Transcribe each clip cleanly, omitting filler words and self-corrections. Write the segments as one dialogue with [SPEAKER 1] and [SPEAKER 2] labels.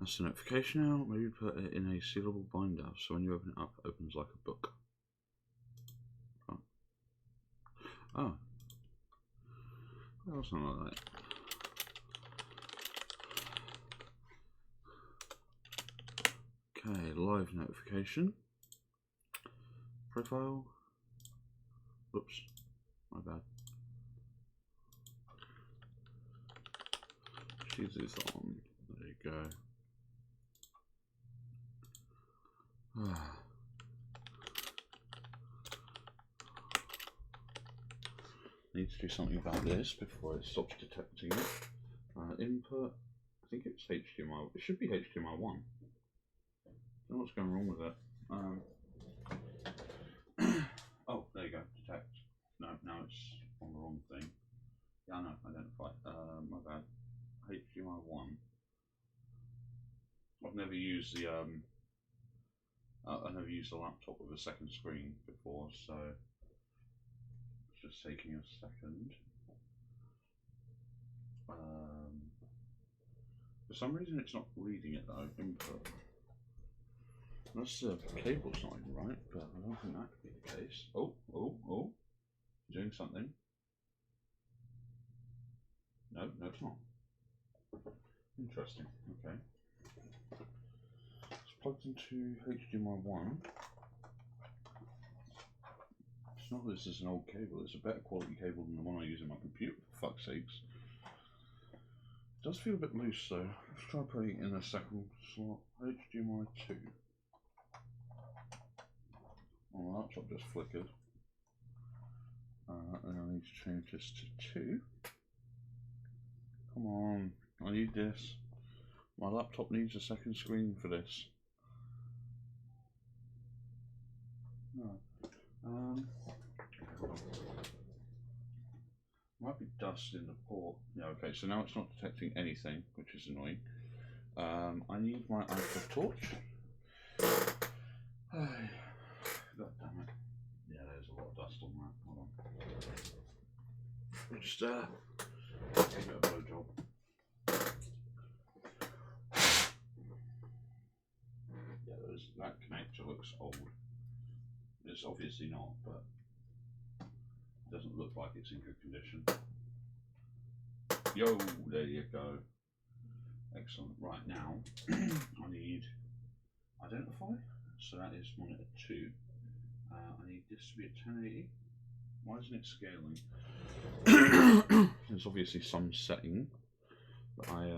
[SPEAKER 1] That's the notification now. Maybe put it in a sealable binder so when you open it up, it opens like a book. Oh. That's not like that. Okay, live notification. Profile. Whoops, my bad. Shiz is on. There you go. Need to do something about this before it stops detecting it. Input. I think it's HDMI. It should be HDMI 1. I don't know what's going wrong with it. Oh, there you go. Detect. No, now it's on the wrong thing. Yeah, no, identify. My bad. HDMI 1. I've never used the I've never used a laptop with a second screen before, so it's just taking a second. For some reason, it's not reading it though. Input. Unless the cable's not even right, but I don't think that could be the case. Oh, doing something. No, it's not. Interesting. Okay. It's plugged into HDMI 1. It's not this is an old cable. It's a better quality cable than the one I use in my computer. For fuck's sakes. It does feel a bit loose though. Let's try putting it in a second slot. HDMI 2. Oh, my laptop just flickered. And I need to change this to 2. Come on, I need this. My laptop needs a second screen for this. No. Might be dust in the port. Yeah, okay, so now it's not detecting anything, which is annoying. I need my iPod torch. God damn it. Yeah, there's a lot of dust on that. Hold on. Just give it a blowjob. Yeah, that connector looks old. It's obviously not, but it doesn't look like it's in good condition. Yo, there you go. Excellent. Right now, I need identify. So that is monitor 2. I need this to be at 1080. Why isn't it scaling? There's obviously some setting that I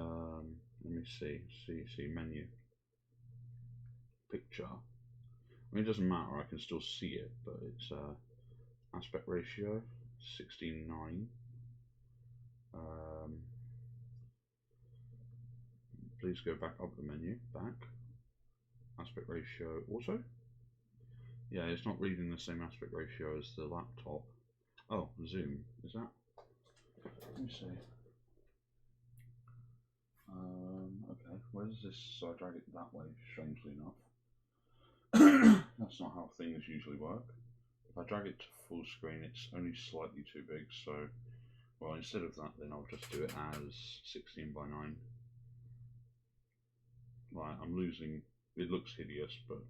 [SPEAKER 1] let me see menu picture. I mean, it doesn't matter, I can still see it, but it's aspect ratio 16:9. Please go back up the menu, back. Aspect ratio auto. Yeah, it's not reading the same aspect ratio as the laptop. Oh, zoom, is that? Let me see. Okay, where's this? So I drag it that way, strangely enough. That's not how things usually work. If I drag it to full screen, it's only slightly too big, so, well, instead of that, then I'll just do it as 16:9. Right, I'm losing, it looks hideous, but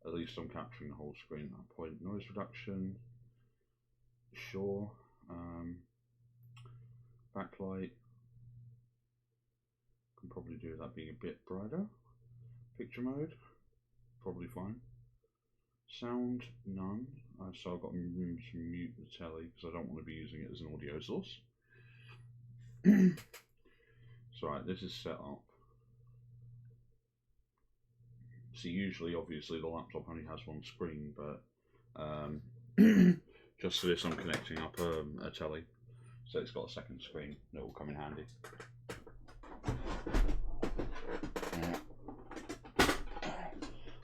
[SPEAKER 1] at least I'm capturing the whole screen at that point. Noise reduction, sure. Backlight, can probably do that being a bit brighter. Picture mode, probably fine. Sound, none. So I've got to mute the telly because I don't want to be using it as an audio source. So right, this is set up. See, usually, obviously, the laptop only has one screen, but just for this, I'm connecting up a telly, so it's got a second screen that will come in handy.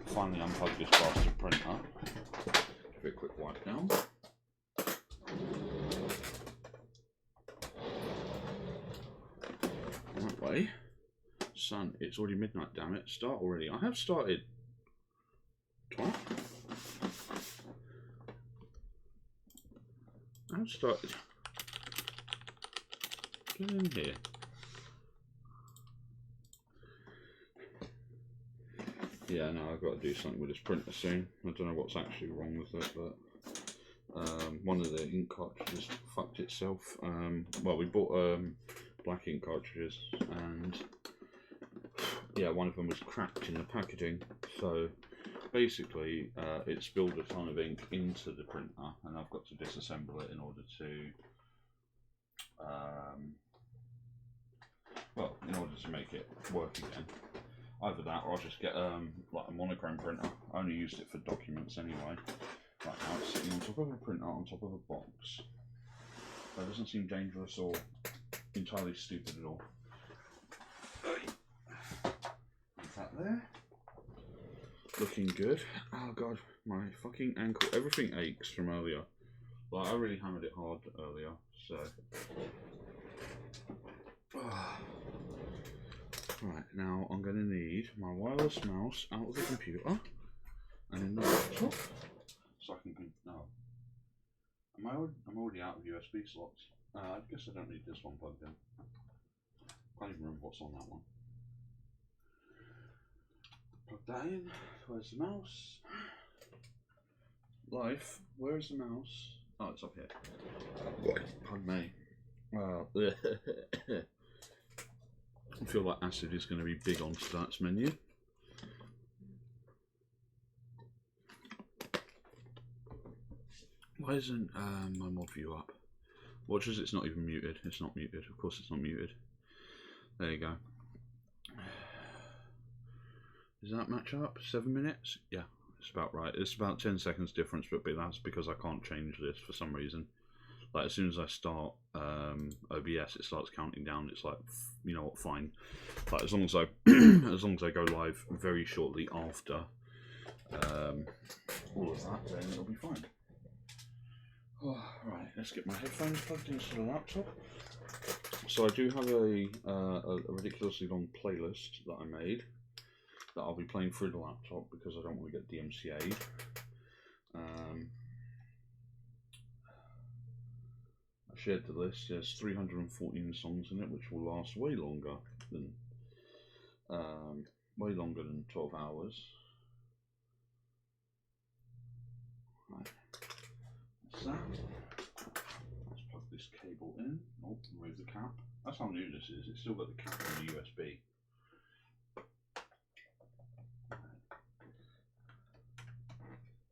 [SPEAKER 1] Finally unplug this bastard printer. Give it a quick wipe down. That way. Son, it's already midnight, damn it. Start already. I have started. Twat. I have started. Get in here. Yeah, no, I've got to do something with this printer soon. I don't know what's actually wrong with it, but one of the ink cartridges fucked itself. Well, we bought black ink cartridges, and yeah, one of them was cracked in the packaging. So basically, it spilled a ton of ink into the printer, and I've got to disassemble it in order to, well, in order to make it work again. Either that, or I'll just get like a monochrome printer. I only used it for documents anyway. Right now, it's sitting on top of a printer, on top of a box. That doesn't seem dangerous or entirely stupid at all. Is that there? Looking good. Oh god, my fucking ankle. Everything aches from earlier. Like, I really hammered it hard earlier, so. Right, now I'm going to need my wireless mouse out of the computer and in the laptop, so I can. No, I'm already out of USB slots. I guess I don't need this one plugged in. Can't even remember what's on that one. Plug that in. Where's the mouse? Life. Where is the mouse? Oh, it's up here. Pardon me. I feel like acid is going to be big on Starts menu. Why isn't my mod view up? Watches, it's not even muted. It's not muted. Of course it's not muted. There you go. Does that match up? 7 minutes? Yeah, it's about right. It's about 10 seconds difference, but that's because I can't change this for some reason. Like, as soon as I start OBS, it starts counting down. It's like, you know what, fine. Like, as long as I as long as I go live very shortly after all of that, then it'll be fine. Oh, right, let's get my headphones plugged into the laptop. So I do have a ridiculously long playlist that I made that I'll be playing through the laptop because I don't want to get DMCA'd. I shared the list. There's 314 songs in it, which will last way longer than 12 hours. Right. That's that. Let's plug this cable in. Oh, remove the cap. That's how new this is. It's still got the cap on the USB.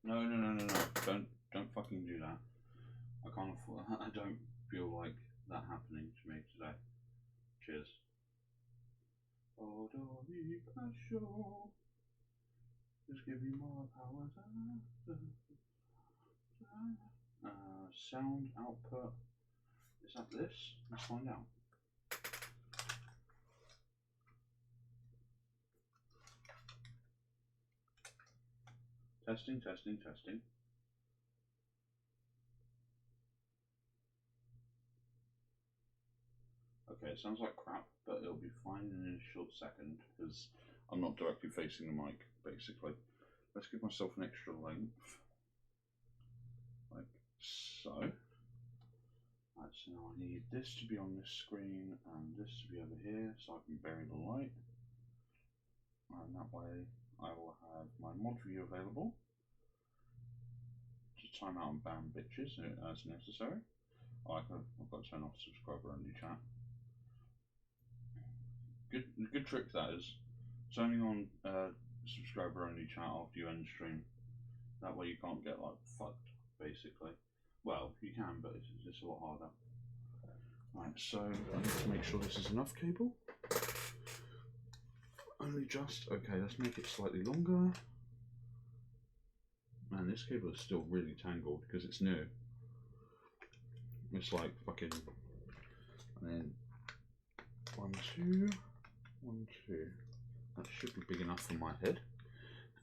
[SPEAKER 1] No. Don't fucking do that. I can't afford. I don't feel like that happening to me today. Cheers. Just give me more power. Sound output. Is that this? Let's find out. Testing. Okay, it sounds like crap, but it'll be fine in a short second because I'm not directly facing the mic, basically. Let's give myself an extra length, like so. Right, so now I need this to be on this screen and this to be over here so I can bury the light. And that way I will have my mod view available to time out and ban bitches as necessary. Oh, I've got to turn off subscriber only chat. Good trick that is, turning on subscriber only chat after you end stream. That way you can't get like fucked, basically. Well, you can, but it's a lot harder. Right, so I need to make sure this is enough cable. Only just. Okay, let's make it slightly longer. Man, this cable is still really tangled because it's new. It's like fucking. And then 1, 2, 1, 2. That should be big enough for my head.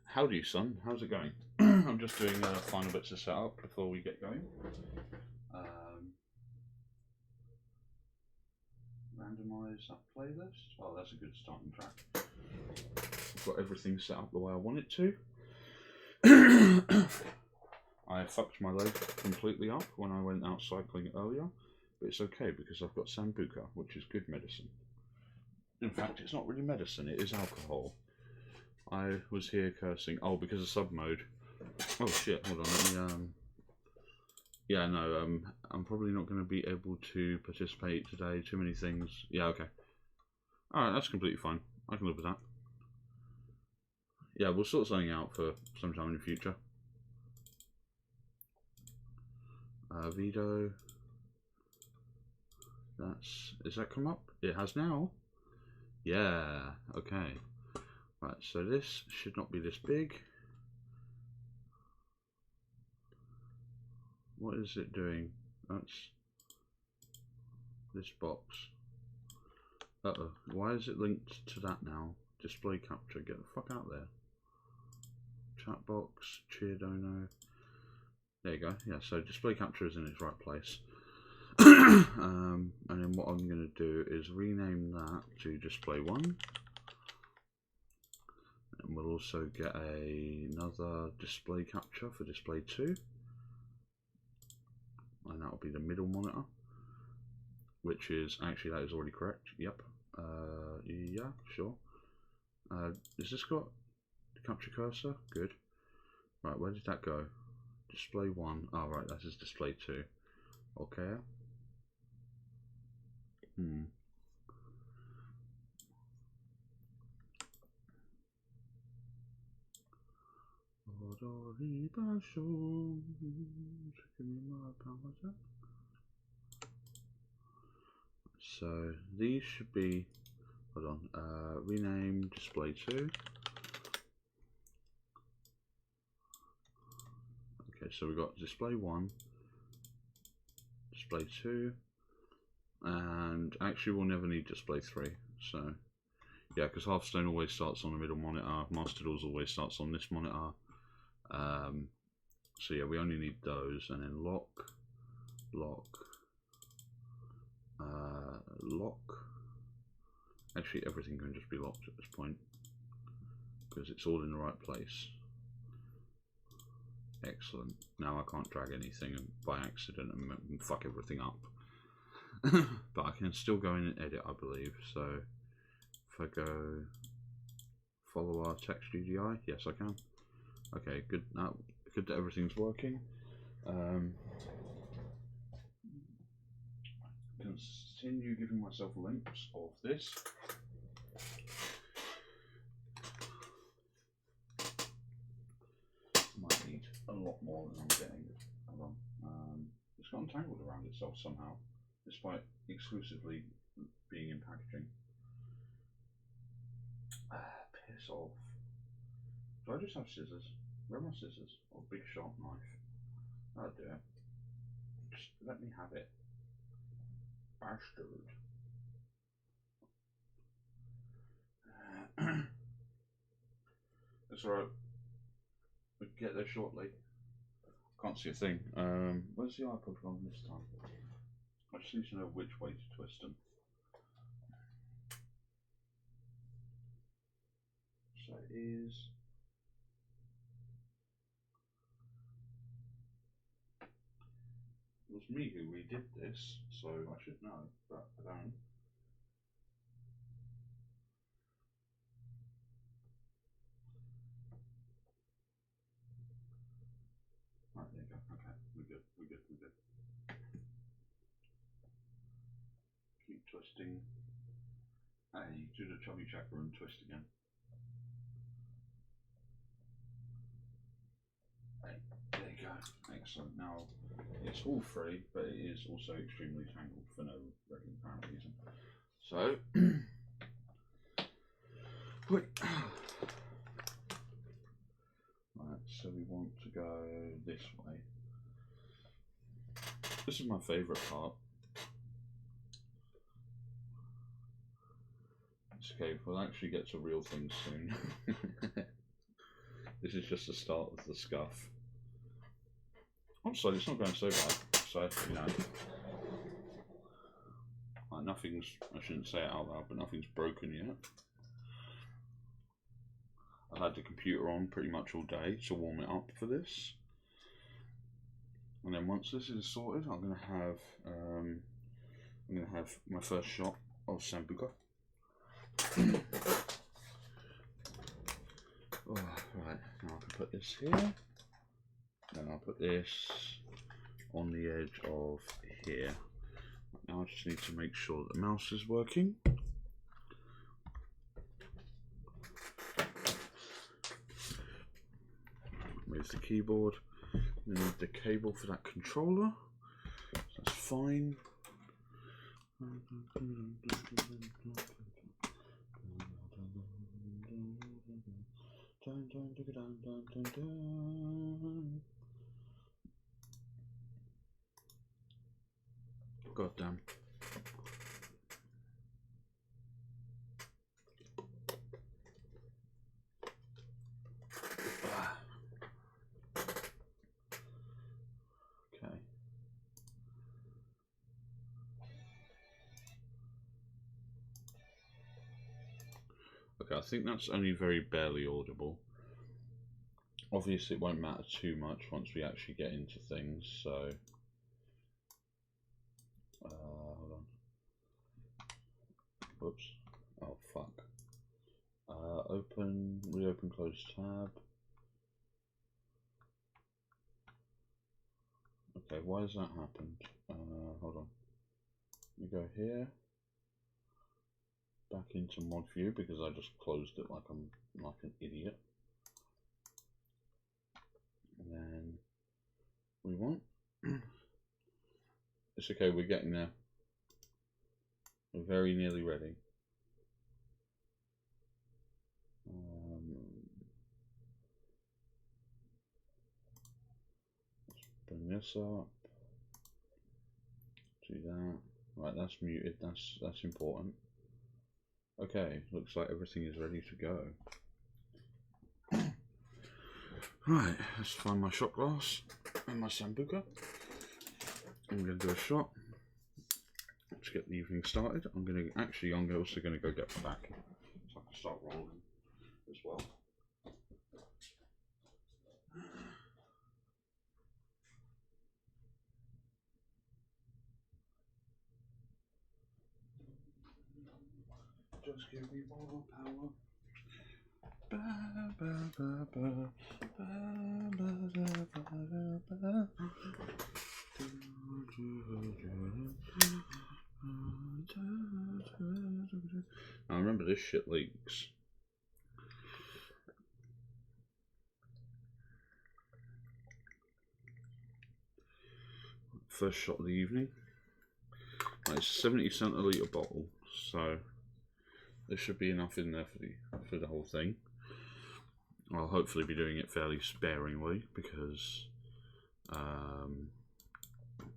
[SPEAKER 1] Howdy, son. How's it going? I'm just doing final bits of setup before we get going. Randomize that playlist. Oh, that's a good starting track. I've got everything set up the way I want it to. I fucked my leg completely up when I went out cycling earlier, but it's okay because I've got Sambuca, which is good medicine. In fact, it's not really medicine, it is alcohol. I was here cursing. Oh, because of sub mode. Oh shit, hold on, let me, yeah, no, I'm probably not going to be able to participate today. Too many things. Yeah, okay. Alright, that's completely fine. I can live with that. Yeah, we'll sort something out for sometime in the future. Veto. Is that come up? It has now. Yeah, okay. Right, so this should not be this big. What is it doing? That's this box. Uh-oh, why is it linked to that now? Display capture, get the fuck out there. Chat box, cheer dono. There you go, yeah, so display capture is in its right place. And then what I'm going to do is rename that to display 1. And we'll also get another display capture for display 2. And that will be the middle monitor. Which is, actually that is already correct, yep. Yeah, sure. Has this got capture cursor? Good. Right, where did that go? Display 1. Oh, right, that is display 2. Okay. So these should be, hold on, rename display 2. Okay, so we've got display 1, display 2, and actually we'll never need display 3. So yeah, because Hearthstone always starts on the middle monitor, Master Duels always starts on this monitor. So yeah, we only need those, and then lock. Actually, everything can just be locked at this point because it's all in the right place. Excellent. Now I can't drag anything by accident and fuck everything up. But I can still go in and edit, I believe. So if I go follow our text UDI, yes I can. Okay, good. Now, good that everything's working. Continue giving myself links of this. Might need a lot more than I'm getting. Hold on. It's got entangled around itself somehow, despite exclusively being in packaging. Piss off. Do I just have scissors? Where are my scissors? Or a big sharp knife? Oh dear. Just let me have it. Bastard. That's alright. We'll get there shortly. Can't see a thing. Where's the iPod gone this time? I just need to know which way to twist them. So it is. It was me who redid this, so I should know, but I don't. Right, there you go. Okay, we're good. Keep twisting. Hey, do the chubby checker and twist again. Hey, there you go. Excellent. Now, it's all free, but it is also extremely tangled for no very apparent reason. So, right, so we want to go this way. This is my favourite part. It's okay, we'll actually get to real things soon. This is just the start of the scuff. I'm sorry, it's not going so bad. So, you know, nothing's, I shouldn't say it out loud, but nothing's broken yet. I've had the computer on pretty much all day to warm it up for this. And then once this is sorted, I'm gonna have my first shot of Sambuca. put this here. Then I'll put this on the edge of here. Now I just need to make sure that the mouse is working. Move the keyboard. We need the cable for that controller. So that's fine. God damn. Okay. Okay, I think that's only very barely audible. Obviously it won't matter too much once we actually get into things, so hold on. Whoops. Oh fuck. Open, reopen, close tab. Okay, why has that happened? Hold on. We go here. Back into mod view because I just closed it like I'm like an idiot. And then we want. It's okay, we're getting there. We're very nearly ready. Let's bring this up. Do that. Right, that's muted. That's important. Okay, looks like everything is ready to go. Right, let's find my shot glass and my sambuca. I'm going to do a shot. Let's get the evening started. I'm also going to go get my back so I can start rolling as well. Just give me more power. Ba, ba, ba, ba, ba, ba, ba, ba, ba. I remember this shit leaks. First shot of the evening. Right, it's 70 centiliter bottle, so there should be enough in there for the whole thing. I'll hopefully be doing it fairly sparingly because,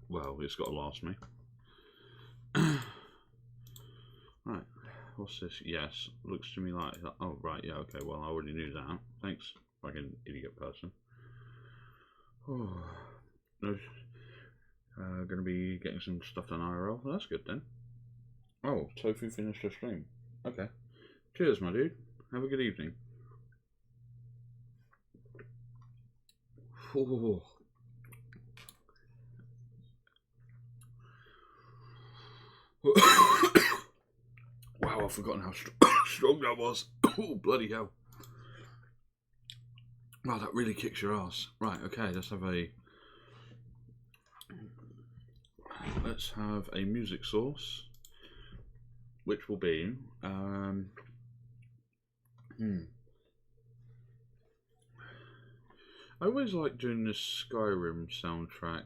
[SPEAKER 1] well, it's got to last me. Right, what's this? Yes, looks to me like, oh right, yeah, okay, well I already knew that. Thanks, fucking idiot person. Oh, no, gonna be getting some stuff done IRL. Well, that's good then. Oh, Tofu finished her stream. Okay. Cheers, my dude. Have a good evening. Oh. Wow, I've forgotten how strong that was. Oh, bloody hell. Wow, that really kicks your ass. Right, okay, let's have a music source, which will be I always like doing this Skyrim soundtrack,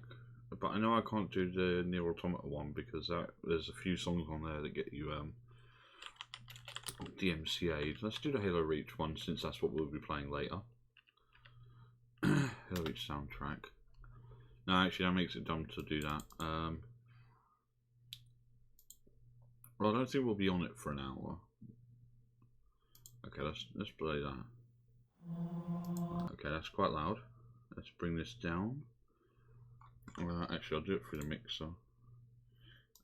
[SPEAKER 1] but I know I can't do the Nier Automata one because there's a few songs on there that get you DMCA'd. Let's do the Halo Reach one since that's what we'll be playing later. Halo Reach soundtrack. No, actually that makes it dumb to do that. Well, I don't think we'll be on it for an hour. Okay, let's play that. Okay, that's quite loud. Let's bring this down. Actually, I'll do it through the mixer.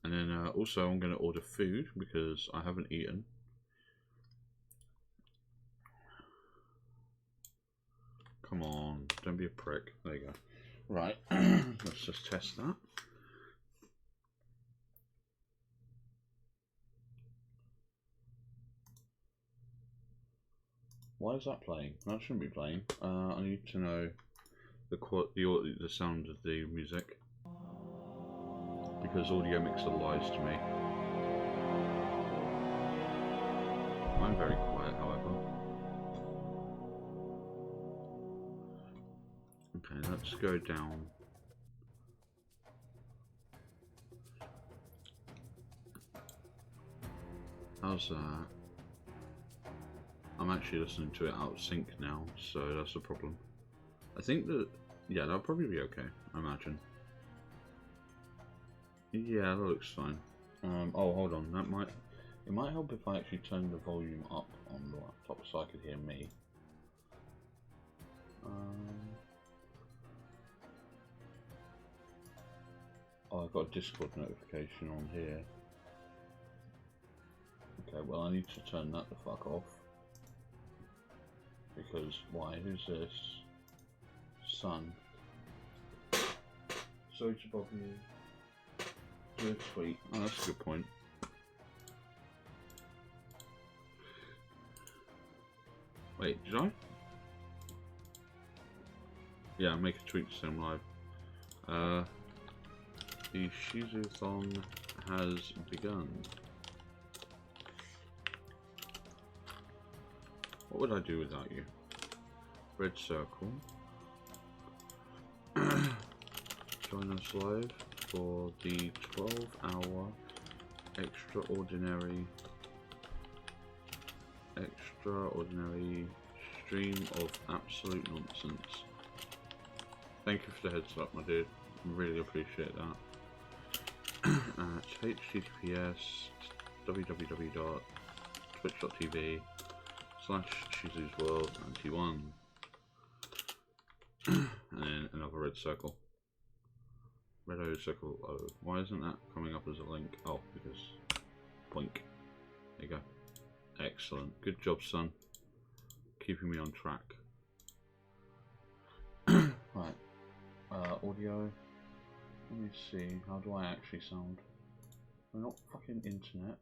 [SPEAKER 1] And then also I'm going to order food because I haven't eaten. Come on, don't be a prick. There you go. Right, let's just test that. Why is that playing? That shouldn't be playing. I need to know the sound of the music, because Audio Mixer lies to me. I'm very quiet, however. Okay, let's go down. How's that? I'm actually listening to it out of sync now, so that's a problem. I think that, yeah, that'll probably be okay, I imagine. Yeah, that looks fine. Oh, hold on, it might help if I actually turn the volume up on the laptop so I could hear me. Oh, I've got a Discord notification on here. Okay, well I need to turn that the fuck off. Because, why? Who's this? Son. Sorry to bother you. Good tweet. Oh, that's a good point. Wait, did I? Yeah, make a tweet to say I'm live. The Shizuthon has begun. What would I do without you? Red circle. Join us live for the 12-hour extraordinary stream of absolute nonsense. Thank you for the heads up, my dude. Really appreciate that. At https www.twitch.tv/ShizusWorld91 and then another red circle. Red O circle O. Why isn't that coming up as a link? Oh, because boink. There you go. Excellent. Good job, son. Keeping me on track. Right. Audio. Let me see. How do I actually sound? We're not fucking internet.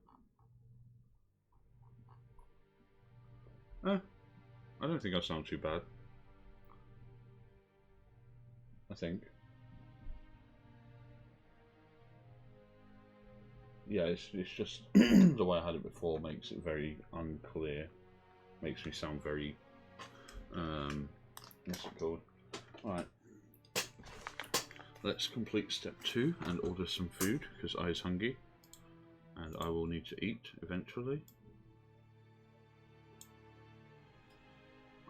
[SPEAKER 1] I don't think I sound too bad. I think. Yeah, it's just the way I had it before makes it very unclear. Makes me sound very what's it called? Alright. Let's complete step 2 and order some food because I is hungry and I will need to eat eventually.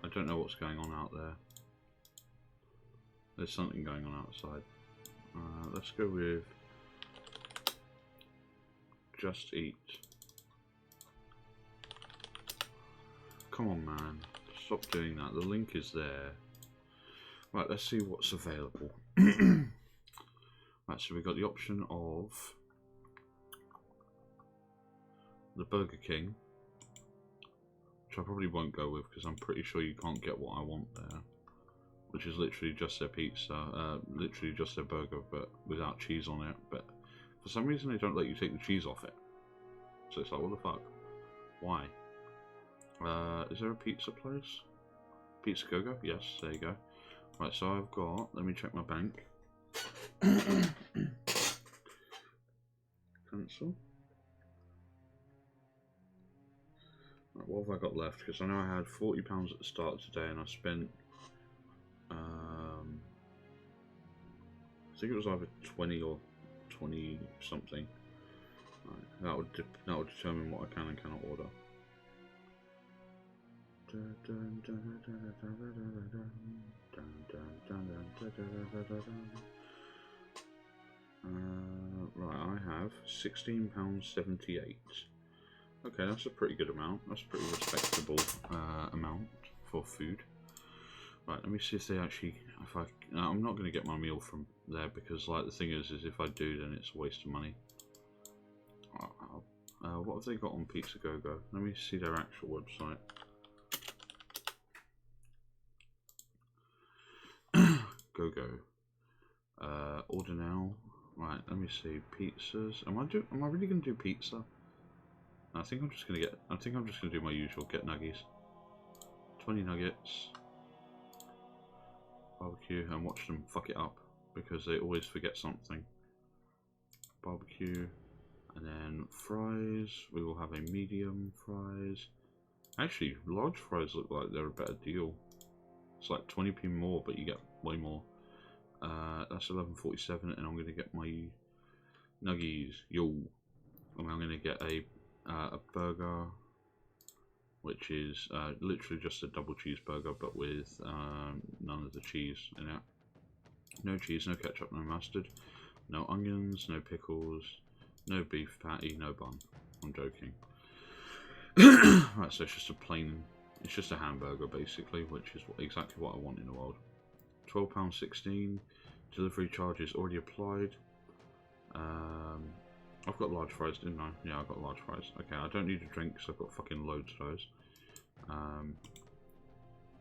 [SPEAKER 1] I don't know what's going on out there. There's something going on outside. Let's go with just eat. Come on, man. Stop doing that. The link is there. Right, let's see what's available. Right, so we've got the option of the Burger King, which I probably won't go with because I'm pretty sure you can't get what I want there, which is literally just their pizza, literally just their burger, but without cheese on it. But for some reason, they don't let you take the cheese off it. So it's like, what the fuck? Why? Is there a pizza place? Pizza Go-Go? Yes, there you go. Right, so I've got, let me check my bank. Cancel. Right, what have I got left? Because I know I had £40 at the start of today and I spent, I think it was either 20 or 20 something. Right, that would determine what I can and cannot order. Right, I have £16.78. Okay, that's a pretty good amount. That's a pretty respectable amount for food. Right, let me see if they actually. I'm not going to get my meal from there because, like, the thing is if I do, then it's a waste of money. What have they got on Pizza Go-Go? Let me see their actual website. Go-Go. Order now. Right, let me see. Pizzas. Am I really gonna do pizza? I think I'm just gonna do my usual, get nuggies. 20 nuggets, barbecue, and watch them fuck it up because they always forget something. Barbecue, and then fries. We will have a medium fries. Actually, large fries look like they're a better deal. It's like 20p more, but you get way more. That's 11.47, and I'm gonna get my nuggies. Yo, and I'm gonna get a burger, which is literally just a double cheeseburger, but with none of the cheese in it. No cheese, no ketchup, no mustard, no onions, no pickles, no beef patty, no bun. I'm joking. Right, so it's just a plain, it's just a hamburger basically, which is exactly what I want in the world. £12.16. Delivery charges already applied. I've got large fries, didn't I? Yeah, I've got large fries. Okay, I don't need a drink because I've got fucking loads of those.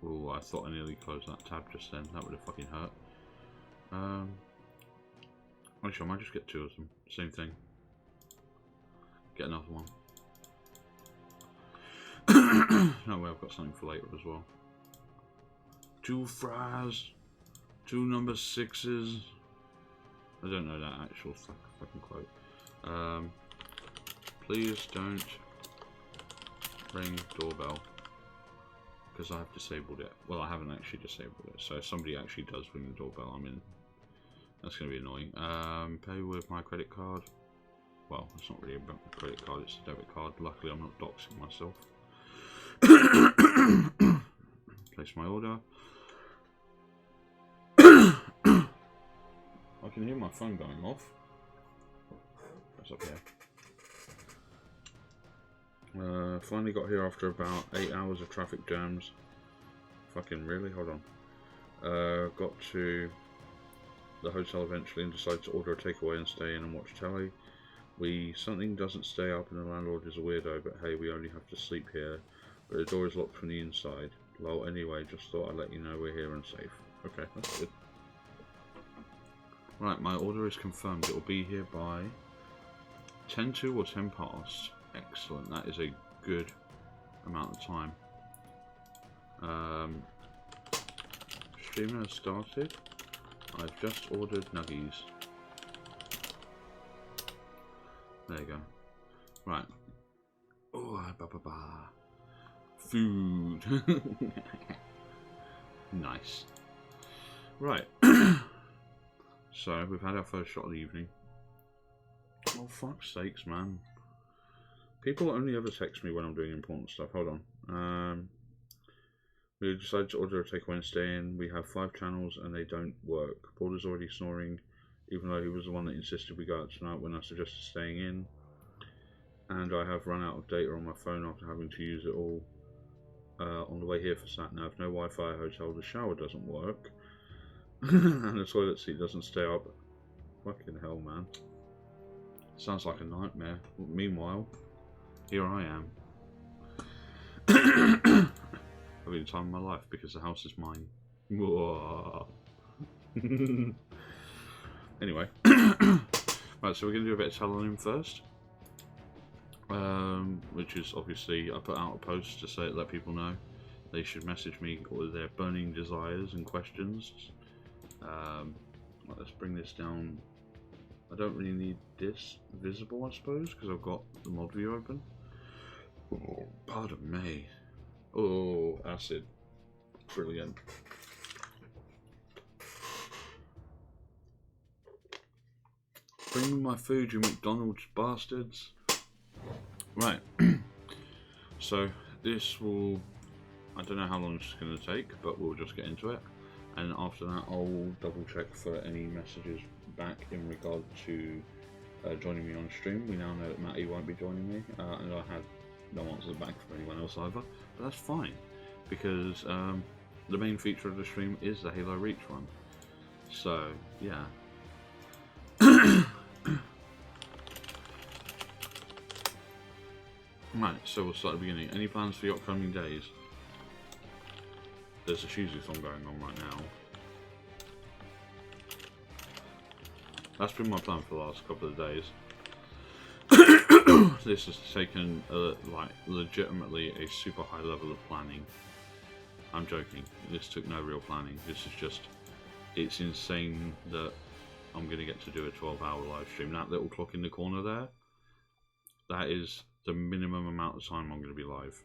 [SPEAKER 1] Oh, I thought I nearly closed that tab just then. That would have fucking hurt. Actually, I might just get two of them. Same thing. Get another one. No way, I've got something for later as well. 2 fries. 2 number 6s. I don't know that actual fucking quote. Please don't ring doorbell. Because I've disabled it. Well, I haven't actually disabled it. So if somebody actually does ring the doorbell, I'm in. That's going to be annoying. Pay with my credit card. Well, it's not really a credit card, it's a debit card. Luckily, I'm not doxing myself. Place my order. I can hear my phone going off. What's up here? Finally got here after about 8 hours of traffic jams. Fucking really? Hold on. Got to the hotel eventually and decided to order a takeaway and stay in and watch telly. Something doesn't stay up and the landlord is a weirdo, but hey, we only have to sleep here. But the door is locked from the inside. Well, anyway, just thought I'd let you know we're here and safe. Okay, that's good. Right, my order is confirmed. It will be here by 10 to or 10 past. Excellent, that is a good amount of time. Stream has started. I've just ordered nuggies. There you go. Right. Oh, food. Nice. Right. So, we've had our first shot of the evening. Oh, fuck's sakes, man. People only ever text me when I'm doing important stuff. Hold on. We decided to order a takeaway and stay in. We have 5 channels and they don't work. Porter's already snoring, even though he was the one that insisted we go out tonight when I suggested staying in. And I have run out of data on my phone after having to use it all on the way here for sat-nav. No Wi-Fi at hotel. The shower doesn't work. And the toilet seat doesn't stay up. Fucking hell, man. Sounds like a nightmare. Meanwhile, here I am. Having the time of my life because the house is mine. Anyway. Right, so we're going to do a bit of telling him first. Which is obviously, I put out a post to let people know they should message me with their burning desires and questions. Let's bring this down. I don't really need this visible, I suppose, because I've got the mod view open. Oh, pardon me. Oh, acid. Brilliant. Bring me my food, you McDonald's bastards. Right. So, this will... I don't know how long it's going to take, but we'll just get into it. And after that, I'll double check for any messages back in regard to joining me on stream. We now know that Matty won't be joining me, and I had no answers back from anyone else either. But that's fine, because the main feature of the stream is the Halo Reach run. So, yeah. Right, so we'll start at the beginning. Any plans for the upcoming days? There's a Shizu-thon going on right now. That's been my plan for the last couple of days. This has taken like legitimately a super high level of planning. I'm joking. This took no real planning. This is just, it's insane that I'm going to get to do a 12-hour live stream. That little clock in the corner there, that is the minimum amount of time I'm going to be live.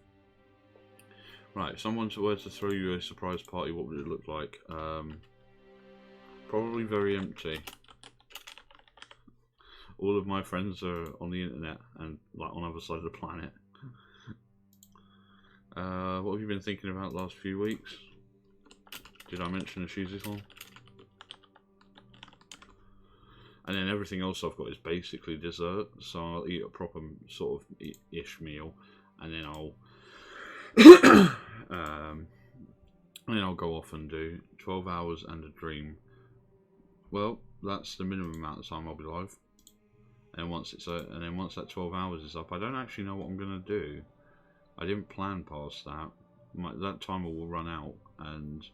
[SPEAKER 1] Right, if someone were to throw you a surprise party, what would it look like? Probably very empty. All of my friends are on the internet and like on the other side of the planet. What have you been thinking about the last few weeks? Did I mention the ShizusWorld? And then everything else I've got is basically dessert, so I'll eat a proper sort of ish meal, and then I'll go off and do 12 hours and a dream. Well, that's the minimum amount of time I'll be live. And once that 12 hours is up, I don't actually know what I'm gonna do. I didn't plan past that. That timer will run out, and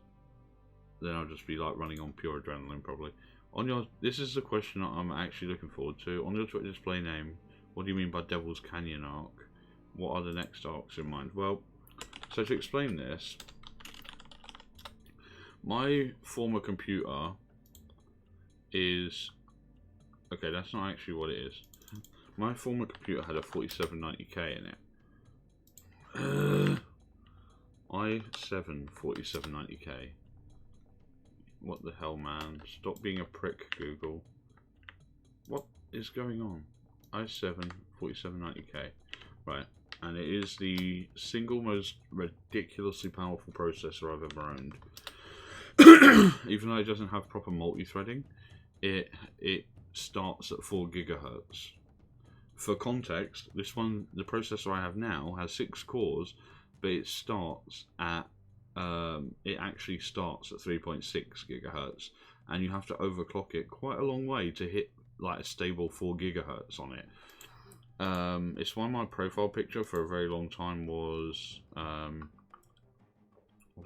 [SPEAKER 1] then I'll just be like running on pure adrenaline probably. This is the question that I'm actually looking forward to. On your Twitter display name, what do you mean by Devil's Canyon arc? What are the next arcs in mind? Well, so to explain this, my former computer is... Okay, that's not actually what it is. My former computer had a 4790K in it. i7 4790K. What the hell, man? Stop being a prick, Google. What is going on? i7 4790K. Right, and it is the single most ridiculously powerful processor I've ever owned. Even though it doesn't have proper multi-threading, it starts at 4 gigahertz. For context, this one, the processor I have now, has 6 cores, but it starts at it actually starts at 3.6 gigahertz, and you have to overclock it quite a long way to hit like a stable 4 gigahertz on it. It's why my profile picture for a very long time was hold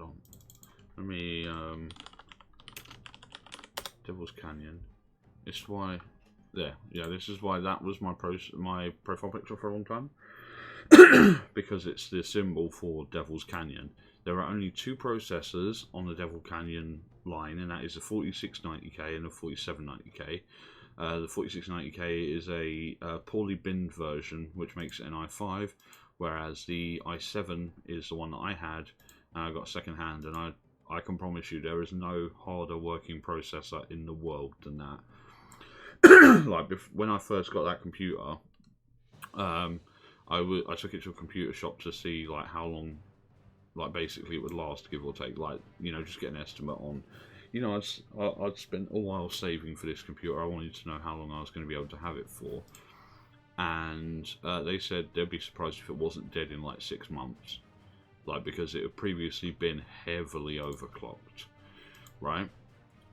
[SPEAKER 1] on, let me Devil's Canyon. It's why this is why that was my profile picture for a long time. Because it's the symbol for Devil's Canyon. There are only 2 processors on the Devil Canyon line, and that is the 4690K and the 4790K. The 4690K is a poorly binned version, which makes it an i5, whereas the i7 is the one that I had, and I got second hand, and I can promise you there is no harder working processor in the world than that. Like when I first got that computer, I took it to a computer shop to see like how long, like basically it would last, give or take, like, you know, just get an estimate on, you know, I'd spent a while saving for this computer. I wanted to know how long I was going to be able to have it for, and they said they'd be surprised if it wasn't dead in like 6 months, like because it had previously been heavily overclocked, right?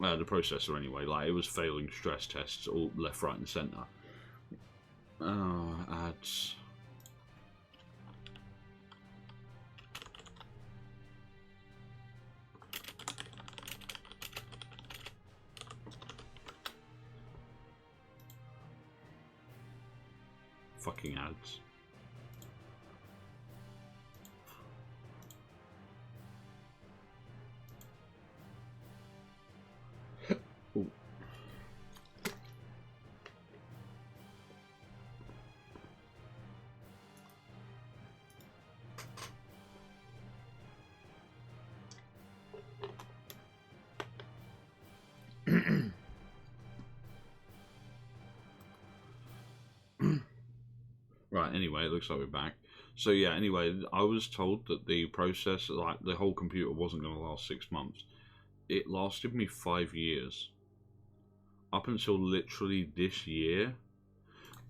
[SPEAKER 1] The processor anyway, like it was failing stress tests all left, right and centre. Ads. Fucking ads. Right, anyway, it looks like we're back. So yeah, anyway, I was told that the process, like the whole computer, wasn't going to last 6 months. It lasted me 5 years. Up until literally this year,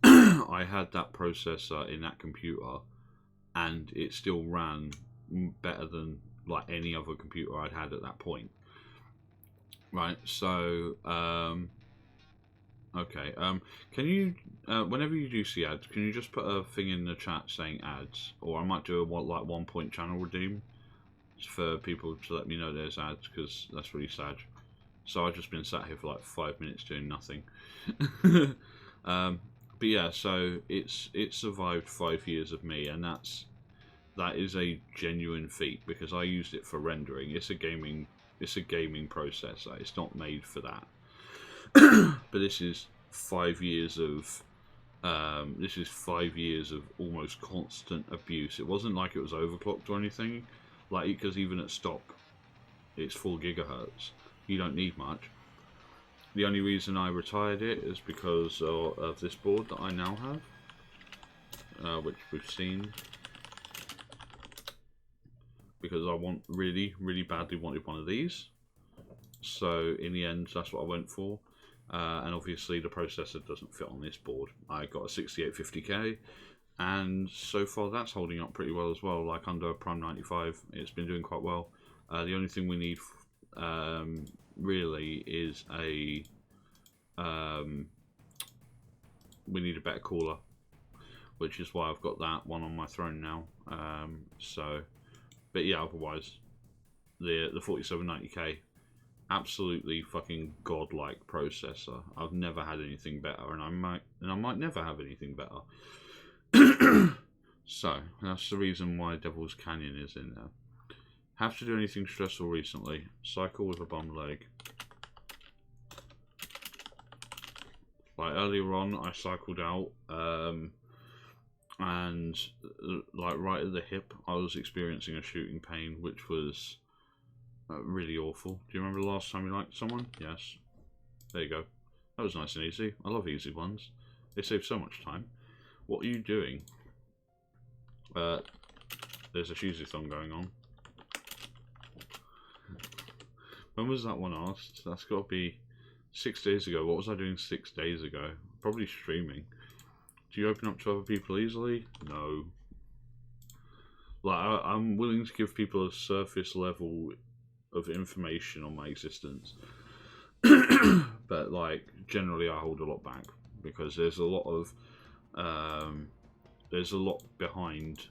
[SPEAKER 1] I had that processor in that computer, and it still ran better than like any other computer I'd had at that point. Right, so okay, can you whenever you do see ads, can you just put a thing in the chat saying ads, or I might do a 1 point channel redeem for people to let me know there's ads, because that's really sad. So I've just been sat here for like 5 minutes doing nothing. But yeah, so it survived 5 years of me, and that's that is a genuine feat, because I used it for rendering. It's a gaming processor. It's not made for that. But this is 5 years of almost constant abuse. It wasn't like it was overclocked or anything, like, because even at stock, it's 4 gigahertz. You don't need much. The only reason I retired it is because of this board that I now have, which we've seen. Because I really badly wanted one of these. So in the end, that's what I went for. And obviously the processor doesn't fit on this board. I got a 6850K, and so far that's holding up pretty well as well. Like under Prime 95, it's been doing quite well. The only thing we need really is we need a better cooler, which is why I've got that one on my throne now. But yeah, otherwise the 4790K, absolutely fucking godlike processor. I've never had anything better, and I might never have anything better. So that's the reason why Devil's Canyon is in there. Have to do anything stressful recently? Cycle with a bum leg. Like earlier on, I cycled out, and like right at the hip, I was experiencing a shooting pain, which was really awful. Do you remember the last time you liked someone? Yes. There you go. That was nice and easy. I love easy ones. They save so much time. What are you doing? There's a Shizu-thon going on. When was that one asked? That's got to be 6 days ago. What was I doing 6 days ago? Probably streaming. Do you open up to other people easily? No. Like, I'm willing to give people a surface level of information on my existence. But, like, generally I hold a lot back, because there's a lot of, there's a lot behind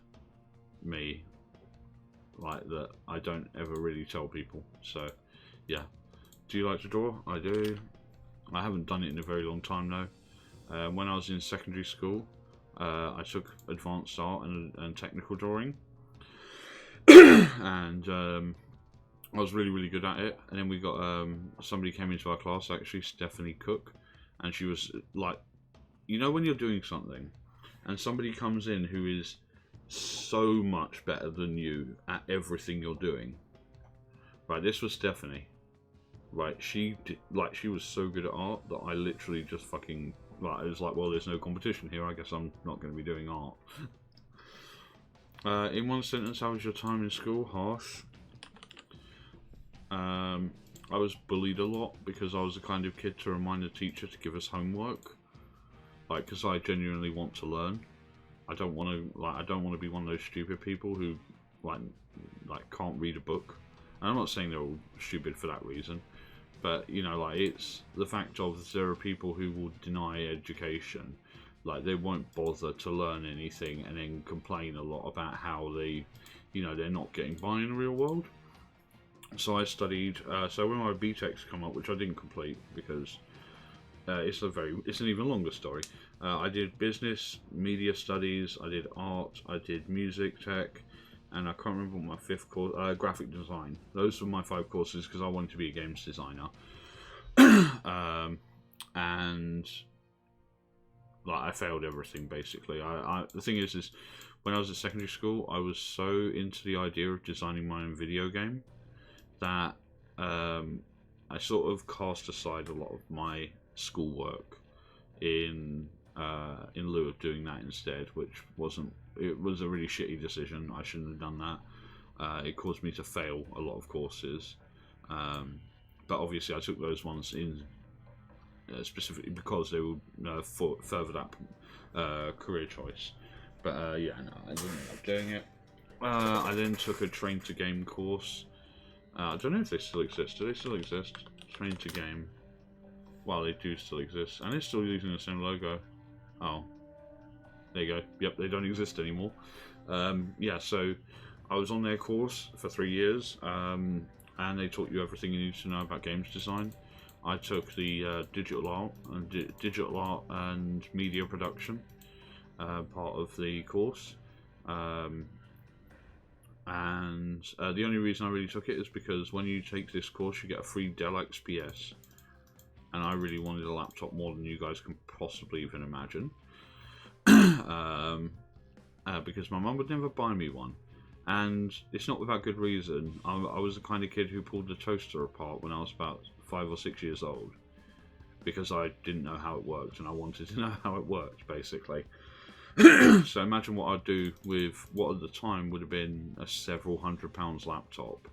[SPEAKER 1] me, like, that I don't ever really tell people. So, yeah. Do you like to draw? I do. I haven't done it in a very long time though. When I was in secondary school, I took advanced art and technical drawing, and I was really good at it. And then we got somebody came into our class, actually Stephanie Cook, and she was like, you know when you're doing something and somebody comes in who is so much better than you at everything you're doing. Right, this was Stephanie. Right, she was so good at art that I literally just fucking, like, I was like, well, there's no competition here, I guess I'm not going to be doing art. In one sentence, how was your time in school? Harsh. I was bullied a lot because I was the kind of kid to remind the teacher to give us homework, like, because I genuinely want to learn. I don't want to be one of those stupid people who like can't read a book. And I'm not saying they're all stupid for that reason, but you know, like, it's the fact of there are people who will deny education, like they won't bother to learn anything, and then complain a lot about how they, you know, they're not getting by in the real world. So I studied. So when my BTECs come up, which I didn't complete because it's an even longer story. I did business, media studies, I did art, I did music tech, and I can't remember what my fifth course, graphic design. Those were my 5 courses because I wanted to be a games designer. And like, I failed everything basically. The thing is when I was at secondary school, I was so into the idea of designing my own video game that I sort of cast aside a lot of my schoolwork in lieu of doing that instead, which it was a really shitty decision. I shouldn't have done that. It caused me to fail a lot of courses, but obviously I took those ones in specifically because they would further that career choice. But yeah, no, I didn't end up doing it. I then took a Train to Game course. I don't know if they still exist. Do they still exist? Train to Game. Well, they do still exist, and they're still using the same logo. Oh, there you go. Yep, they don't exist anymore. Yeah, so I was on their course for 3 years, and they taught you everything you need to know about games design. I took the digital art and media production part of the course. And the only reason I really took it is because when you take this course, you get a free Dell XPS. And I really wanted a laptop more than you guys can possibly even imagine. Because my mum would never buy me one. And it's not without good reason. I was the kind of kid who pulled the toaster apart when I was about 5 or 6 years old. Because I didn't know how it worked, and I wanted to know how it worked, basically. So imagine what I'd do with what at the time would have been a several £100 laptop.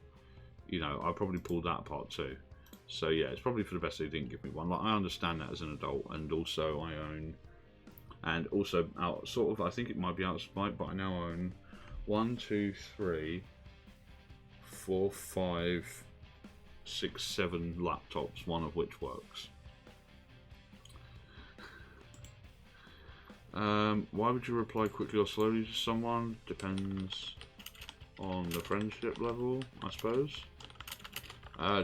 [SPEAKER 1] You know, I probably pulled that apart too. So yeah, it's probably for the best they didn't give me one. Like, I understand that as an adult, and also I own, and also out sort of, I think it might be out of spite, but I now own 1, 2, 3, 4, 5, 6, 7 laptops, one of which works. Why would you reply quickly or slowly to someone? Depends on the friendship level, I suppose.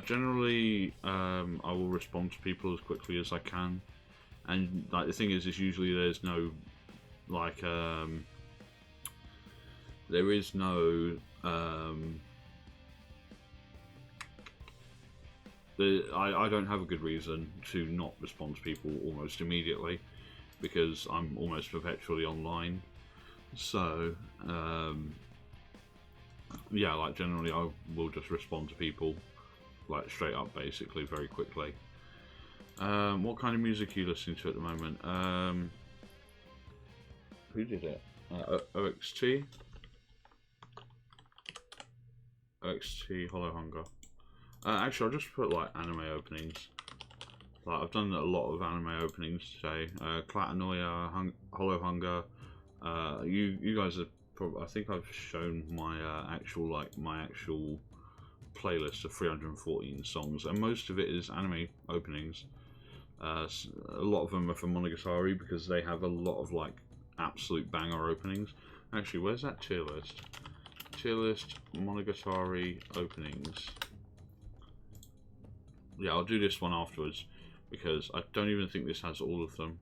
[SPEAKER 1] Generally, I will respond to people as quickly as I can. And like the thing is usually there's no, like, there is no, I don't have a good reason to not respond to people almost immediately, because I'm almost perpetually online. So, yeah, like generally I will just respond to people, like straight up, basically, very quickly. What kind of music are you listening to at the moment? Who did it? OXT? OXT Hollow Hunger. Actually, I'll just put like anime openings. Like, I've done a lot of anime openings today. Clatanoia, Hollow Hunger. You guys are probably, I think I've shown my actual playlist of 314 songs, and most of it is anime openings. A lot of them are from Monogatari because they have a lot of like absolute banger openings. Actually, where's that tier list? Tier list Monogatari openings. Yeah, I'll do this one afterwards because I don't even think this has all of them.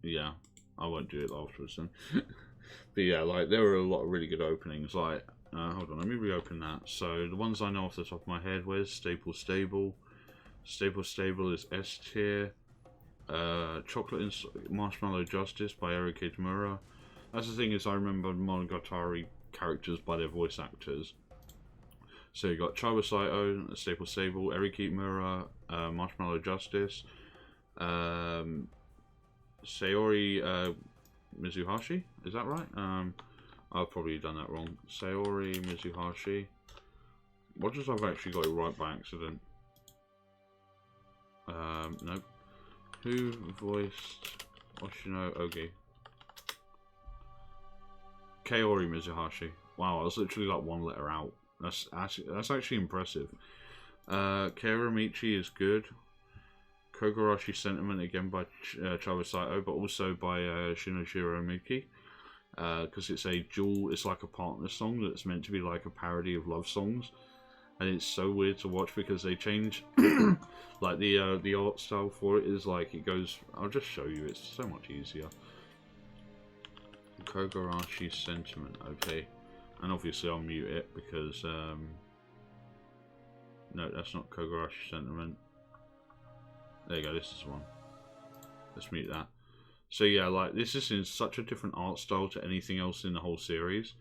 [SPEAKER 1] Yeah, I won't do it afterwards then. But yeah, like, there are a lot of really good openings. Like, hold on, let me reopen that. So the ones I know off the top of my head, where's Staple Stable? Staple Stable is S tier. Chocolate and Marshmallow Justice by Eric Kitamura. That's the thing, is I remember Monogatari characters by their voice actors. So you got Chiba Saito, Staple Stable, Eric Kitamura, Marshmallow Justice, Sayori Mizuhashi, is that right? I've probably done that wrong. Sayori Mizuhashi. What if I've actually got it right by accident? Nope. Who voiced Oshino Ogi? Kaori Mizuhashi. Wow, I was literally like one letter out. That's actually impressive. Keira Michi is good. Kogarashi Sentiment, again by Chiba Saito, but also by Shinichiro Miki. Because it's a dual, it's like a partner song that's meant to be like a parody of love songs. And it's so weird to watch because they change, like the art style for it is like, it goes, I'll just show you, it's so much easier. Kogarashi Sentiment, okay. And obviously I'll mute it because, no, that's not Kogarashi Sentiment. There you go, this is one. Let's mute that. So yeah, like, this is in such a different art style to anything else in the whole series.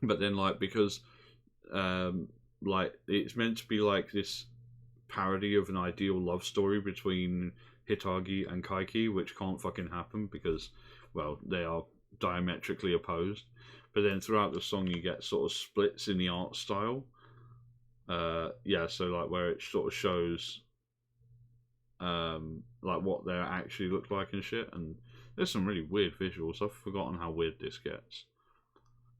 [SPEAKER 1] But then, like, because, like, it's meant to be like this parody of an ideal love story between Hitagi and Kaiki, which can't fucking happen because, well, they are diametrically opposed. But then throughout the song you get sort of splits in the art style. Yeah, so like where it sort of shows like what they actually look like and shit, and there's some really weird visuals. I've forgotten how weird this gets.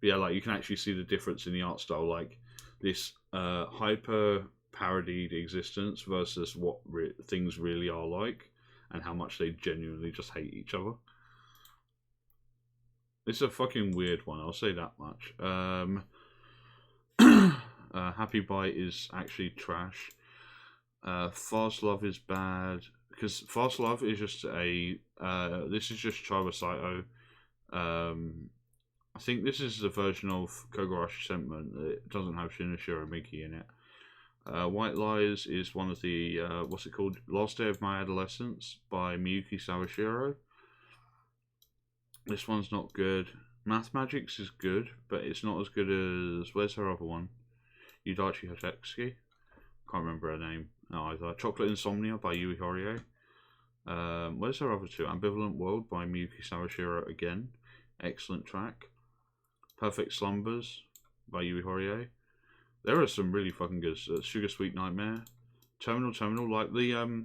[SPEAKER 1] But yeah, like, you can actually see the difference in the art style, like this hyper parodied existence versus what things really are like, and how much they genuinely just hate each other. It's a fucking weird one, I'll say that much. Happy Bite is actually trash. Fast Love is bad. because Fast Love is just a this is just Chiba Saito. I think this is the version of Kogarashi Sentiment that doesn't have Shinichiro Miki in it. White Lies is one of the what's it called? Last Day of My Adolescence by Miyuki Sawashiro. This one's not good. Math Magics is good, but it's not as good as, where's her other one? Yudachi Hatetsuki. Can't remember her name either. Chocolate Insomnia by Yui Horie. Where's her other two? Ambivalent World by Miyuki Sawashiro again. Excellent track. Perfect Slumbers by Yui Horie. There are some really fucking good. Sugar Sweet Nightmare. Terminal. Like the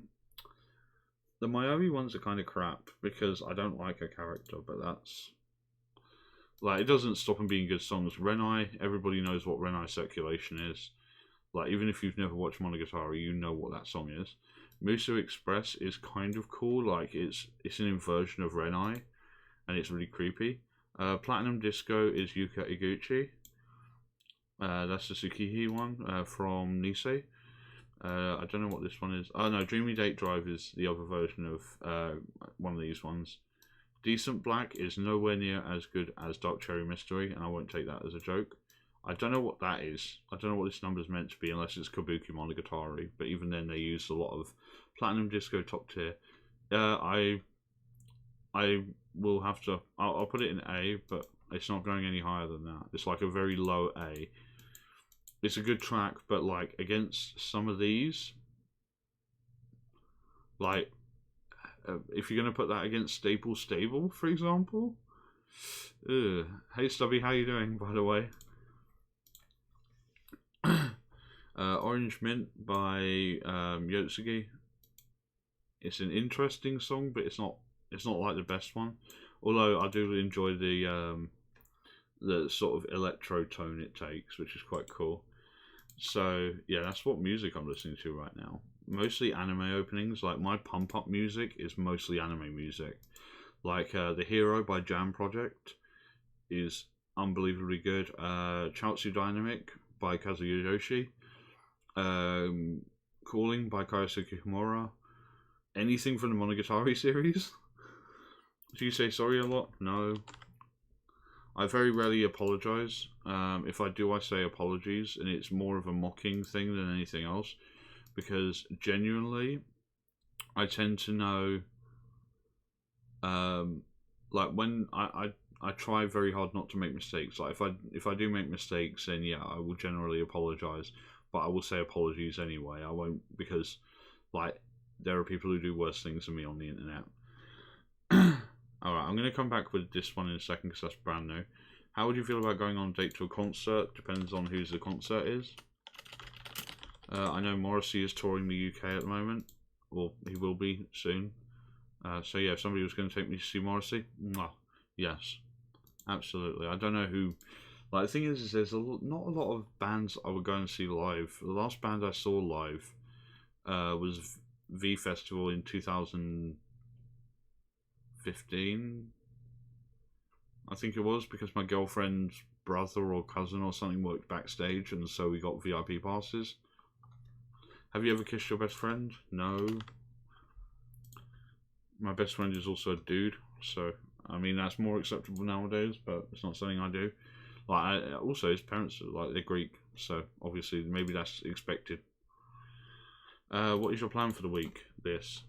[SPEAKER 1] Mayumi ones are kind of crap because I don't like her character, but that's like, it doesn't stop them being good songs. Renai, everybody knows what Renai Circulation is. Like, even if you've never watched Monogatari, you know what that song is. Musu Express is kind of cool. Like, it's an inversion of Renai, and it's really creepy. Platinum Disco is Yuka Iguchi. That's the Tsukihi one from Nisei. I don't know what this one is. Oh no, Dreamy Date Drive is the other version of one of these ones. Decent Black is nowhere near as good as Dark Cherry Mystery, and I won't take that as a joke. I don't know what that is. I don't know what this number's meant to be unless it's Kabuki Monogatari, but even then they use a lot of Platinum Disco top tier. I will have to, I'll put it in A, but it's not going any higher than that. It's like a very low A. It's a good track, but like against some of these, like if you're gonna put that against Stable, for example. Hey Stubby, how you doing, by the way? Orange Mint by Yotsugi. It's an interesting song, but it's not like the best one. Although I do enjoy the sort of electro tone it takes, which is quite cool. So yeah, that's what music I'm listening to right now. Mostly anime openings. Like, my pump up music is mostly anime music. Like The Hero by Jam Project is unbelievably good. Chaozu Dynamic by Kazuya Yoshi. Calling by Kaiosuke Himura. Anything from the Monogatari series. Do you say sorry a lot? No. I very rarely apologise. If I do, I say apologies, and it's more of a mocking thing than anything else. Because genuinely, I tend to know, like, when I try very hard not to make mistakes. Like, if I do make mistakes, then yeah, I will generally apologise, but I will say apologies anyway. I won't, because like, there are people who do worse things than me on the internet. Alright, I'm going to come back with this one in a second because that's brand new. How would you feel about going on a date to a concert? Depends on whose the concert is. I know Morrissey is touring the UK at the moment, or he will be soon. So yeah, if somebody was going to take me to see Morrissey, yes, absolutely. I don't know who. Like, the thing is there's not a lot of bands I would go and see live. The last band I saw live was V Festival in 2015. I think it was, because my girlfriend's brother or cousin or something worked backstage, and so we got VIP passes. Have you ever kissed your best friend? No. My best friend is also a dude, so I mean that's more acceptable nowadays, but it's not something I do. Like, also his parents are, like, they're Greek, so obviously maybe that's expected. What is your plan for the week? This.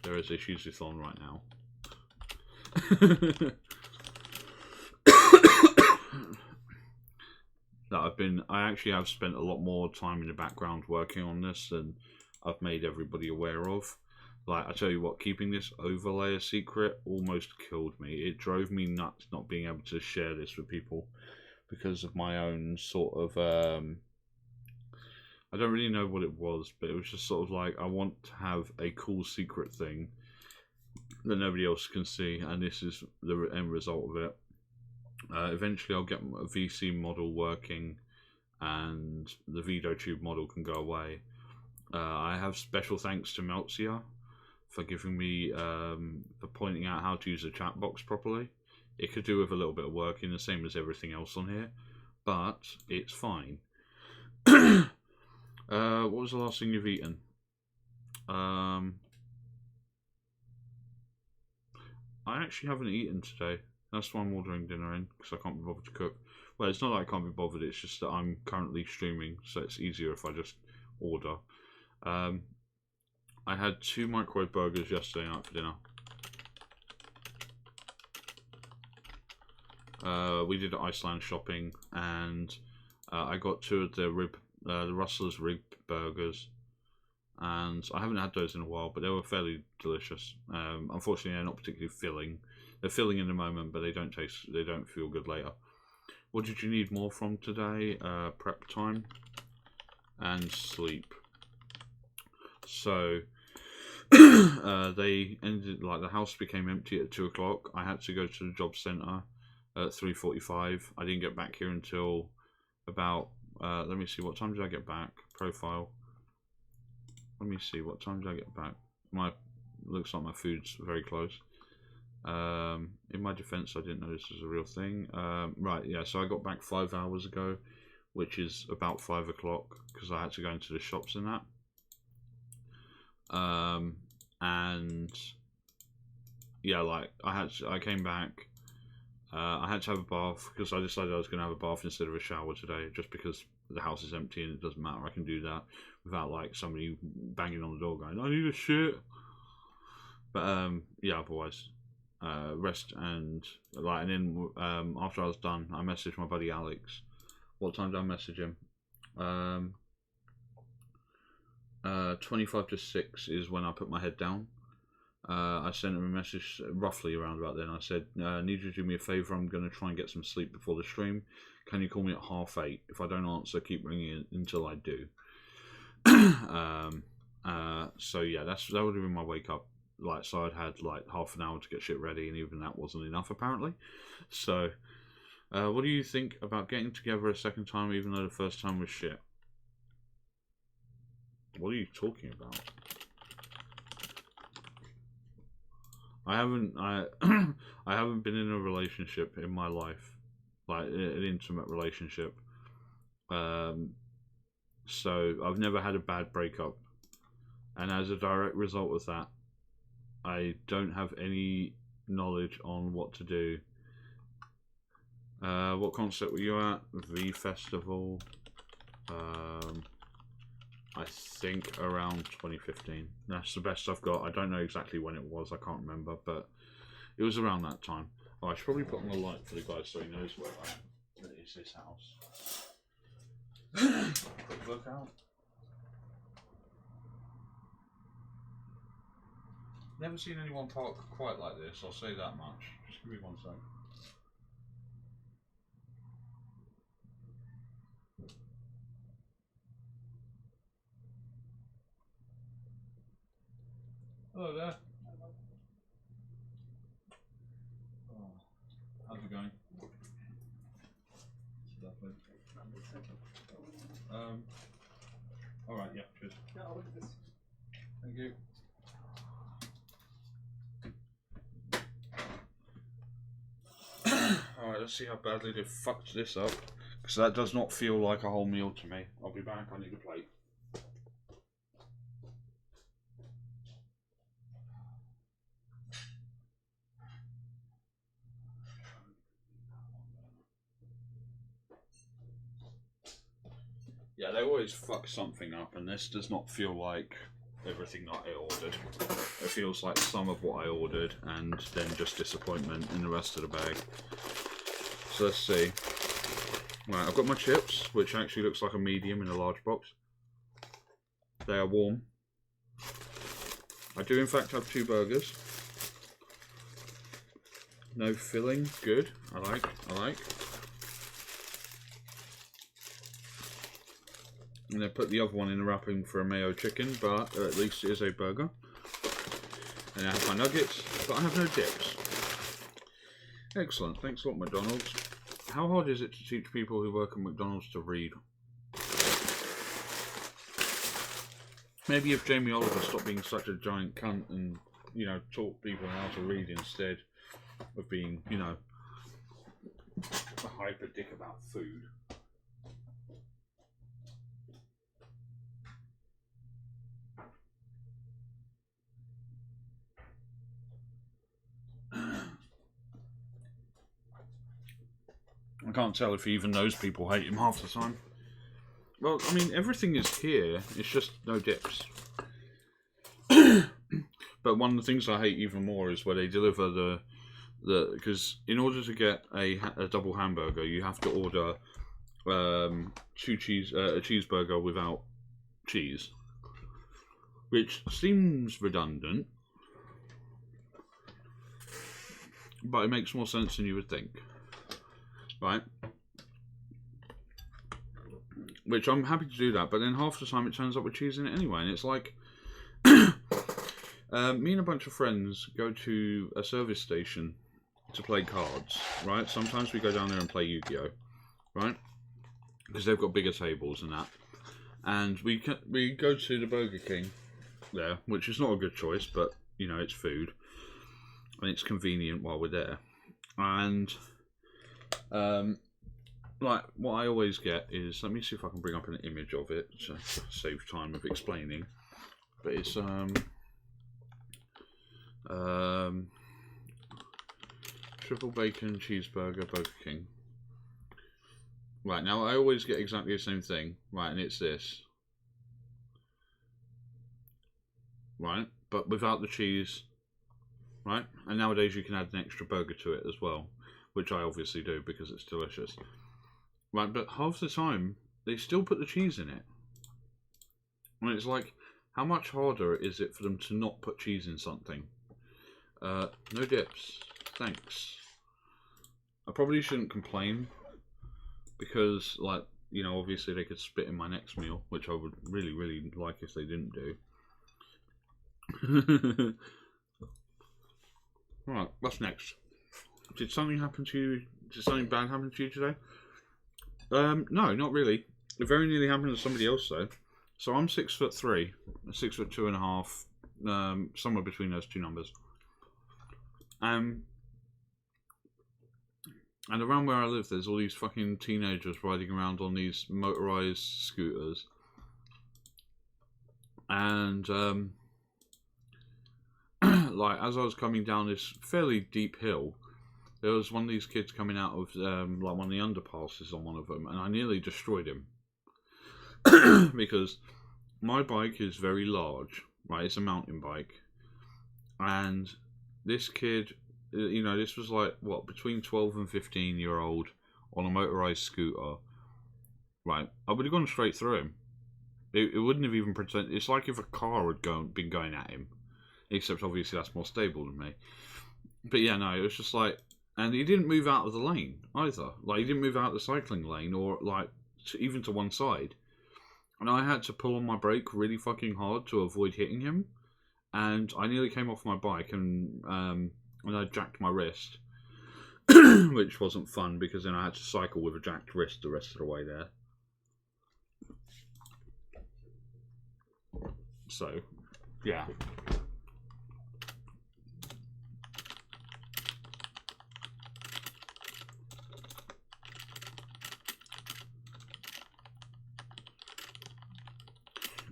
[SPEAKER 1] There is a Shizuthon right now. I actually have spent a lot more time in the background working on this than I've made everybody aware of. Like, I tell you what, keeping this overlay a secret almost killed me. It drove me nuts not being able to share this with people because of my own sort of, I don't really know what it was, but it was just sort of like, I want to have a cool secret thing that nobody else can see, and this is the end result of it. Eventually I'll get a VC model working, and the VideoTube model can go away. I have special thanks to Meltzia for giving me, for pointing out how to use the chat box properly. It could do with a little bit of working, the same as everything else on here, but it's fine. What was the last thing you've eaten? I actually haven't eaten today. That's why I'm ordering dinner in, because I can't be bothered to cook. Well, it's not that I can't be bothered, it's just that I'm currently streaming, so it's easier if I just order. I had 2 microwave burgers yesterday night for dinner. We did Iceland shopping, and I got 2 of the Rustler's rib burgers, and I haven't had those in a while, but they were fairly delicious. Unfortunately, they're not particularly filling. They're filling in the moment, but they don't feel good later. What did you need more from today? Prep time and sleep. So they ended, like, the house became empty at 2 o'clock. I had to go to the job centre at 3:45. I didn't get back here until about let me see, what time did I get back? Profile. Let me see, what time did I get back? Looks like my food's very close. In my defense, I didn't know this was a real thing. Right, yeah, so I got back 5 hours ago, which is about 5 o'clock, because I had to go into the shops and that. And yeah, like, I came back. I had to have a bath, because I decided I was going to have a bath instead of a shower today, just because the house is empty and it doesn't matter. I can do that without, like, somebody banging on the door going, I need a shit. But yeah, otherwise, rest and, like, and then after I was done, I messaged my buddy Alex. What time did I message him? 25 to 6 is when I put my head down. I sent him a message roughly around about then. I said, need you to do me a favour, I'm going to try and get some sleep before the stream. Can you call me at 8:30? If I don't answer, keep ringing until I do. So yeah, that would have been my wake up. Like, so I'd had like half an hour to get shit ready, and even that wasn't enough apparently. So, what do you think about getting together a second time, even though the first time was shit? What are you talking about? I haven't been in a relationship in my life, like an intimate relationship. So I've never had a bad breakup, and as a direct result of that, I don't have any knowledge on what to do. What concert were you at? V Festival. I think around 2015. That's the best I've got. I don't know exactly when it was. I can't remember, but it was around that time. Oh, I should probably put on the light for the guy so he knows where it is, this house. Quick look out. Never seen anyone park quite like this, I'll say that much. Just give me 1 sec. Hello there. Oh, how's it going? Lovely. Alright, yeah, cheers. Yeah, I'll look at this. Thank you. Alright, let's see how badly they fucked this up. Because that does not feel like a whole meal to me. I'll be back, I need a plate. Yeah, they always fuck something up, and this does not feel like everything that I ordered. It feels like some of what I ordered, and then just disappointment in the rest of the bag. So let's see. Right, I've got my chips, which actually looks like a medium in a large box. They are warm. I do in fact have 2 burgers. No filling, good. I like. And I put the other one in the wrapping for a mayo chicken, but at least it is a burger. And I have my nuggets, but I have no dips. Excellent, thanks a lot, McDonald's. How hard is it to teach people who work at McDonald's to read? Maybe if Jamie Oliver stopped being such a giant cunt and, you know, taught people how to read instead of being, you know, a hyper dick about food. I can't tell if even those people hate him half the time. Well, I mean, everything is here. It's just no dips. But one of the things I hate even more is where they deliver because in order to get a double hamburger, you have to order a cheeseburger without cheese, which seems redundant, but it makes more sense than you would think, right? Which I'm happy to do that, but then half the time it turns up with cheese in it anyway, and it's like me and a bunch of friends go to a service station to play cards, right? Sometimes we go down there and play Yu-Gi-Oh, right? Because they've got bigger tables and that. And we go to the Burger King there, which is not a good choice, but, you know, it's food. And it's convenient while we're there. And, like, what I always get is, let me see if I can bring up an image of it to save time of explaining. But it's, triple bacon cheeseburger Burger King. Right, now I always get exactly the same thing, right, and it's this. Right, but without the cheese, right? And nowadays you can add an extra burger to it as well, which I obviously do because it's delicious. Right, but half the time, they still put the cheese in it. And it's like, how much harder is it for them to not put cheese in something? No dips. Thanks. I probably shouldn't complain because, like, you know, obviously they could spit in my next meal, which I would really, really like if they didn't do. Right, what's next? Did something happen to you? Did something bad happen to you today? No, not really. It very nearly happened to somebody else though. So I'm 6'3", 6'2.5", somewhere between those two numbers. And around where I live, there's all these fucking teenagers riding around on these motorized scooters. And, like, as I was coming down this fairly deep hill, there was one of these kids coming out of, like, one of the underpasses on one of them, and I nearly destroyed him. Because my bike is very large, right? It's a mountain bike. And this kid, you know, this was like, what, between 12 and 15-year-old on a motorized scooter. Right, I would have gone straight through him. It wouldn't have even pretended. It's like if a car had been going at him. Except obviously that's more stable than me. But yeah, no, it was just like, and he didn't move out of the lane either. Like, he didn't move out of the cycling lane or like even to one side. And I had to pull on my brake really fucking hard to avoid hitting him. And I nearly came off my bike and I jacked my wrist. Which wasn't fun because then I had to cycle with a jacked wrist the rest of the way there. So, yeah.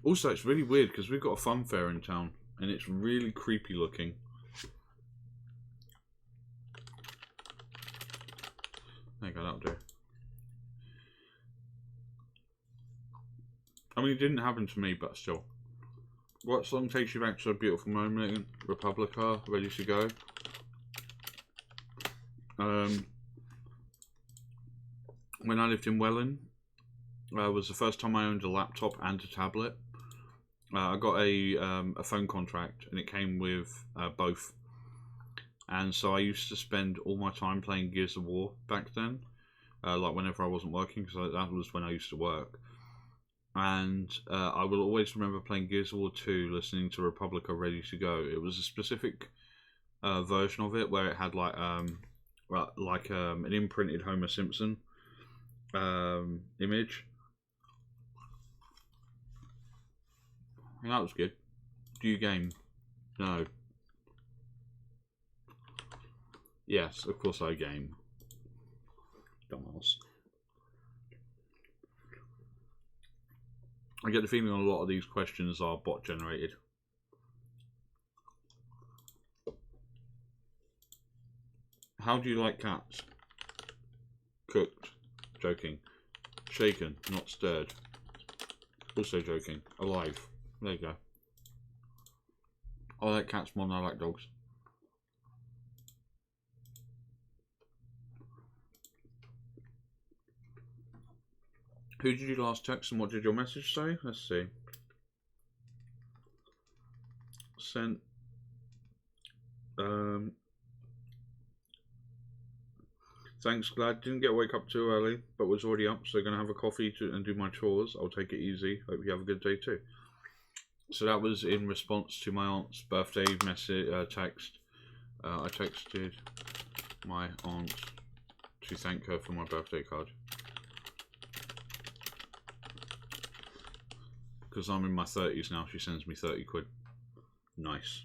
[SPEAKER 1] Also, it's really weird because we've got a fun fair in town and it's really creepy looking. There you go, that'll do. I mean, it didn't happen to me, but still. What song takes you back to a beautiful moment? Republica, Ready to Go. When I lived in Welland, was the first time I owned a laptop and a tablet. I got a phone contract and it came with both. And so I used to spend all my time playing Gears of War back then. Like whenever I wasn't working, because that was when I used to work. And I will always remember playing Gears of War 2, listening to Republica Ready to Go. It was a specific version of it where it had like an imprinted Homer Simpson image. And that was good. Do you game? No. Yes, of course I game. Dumbass. I get the feeling a lot of these questions are bot generated. How do you like cats? Cooked. Joking. Shaken, not stirred. Also joking. Alive. There you go. I like cats more than I like dogs. Who did you last text and what did your message say? Let's see. Sent. Thanks, glad. Didn't get to wake up too early, but was already up, so gonna have a coffee and do my chores. I'll take it easy. Hope you have a good day too. So that was in response to my aunt's birthday message text. I texted my aunt to thank her for my birthday card. Because I'm in my 30s now, she sends me 30 quid. Nice.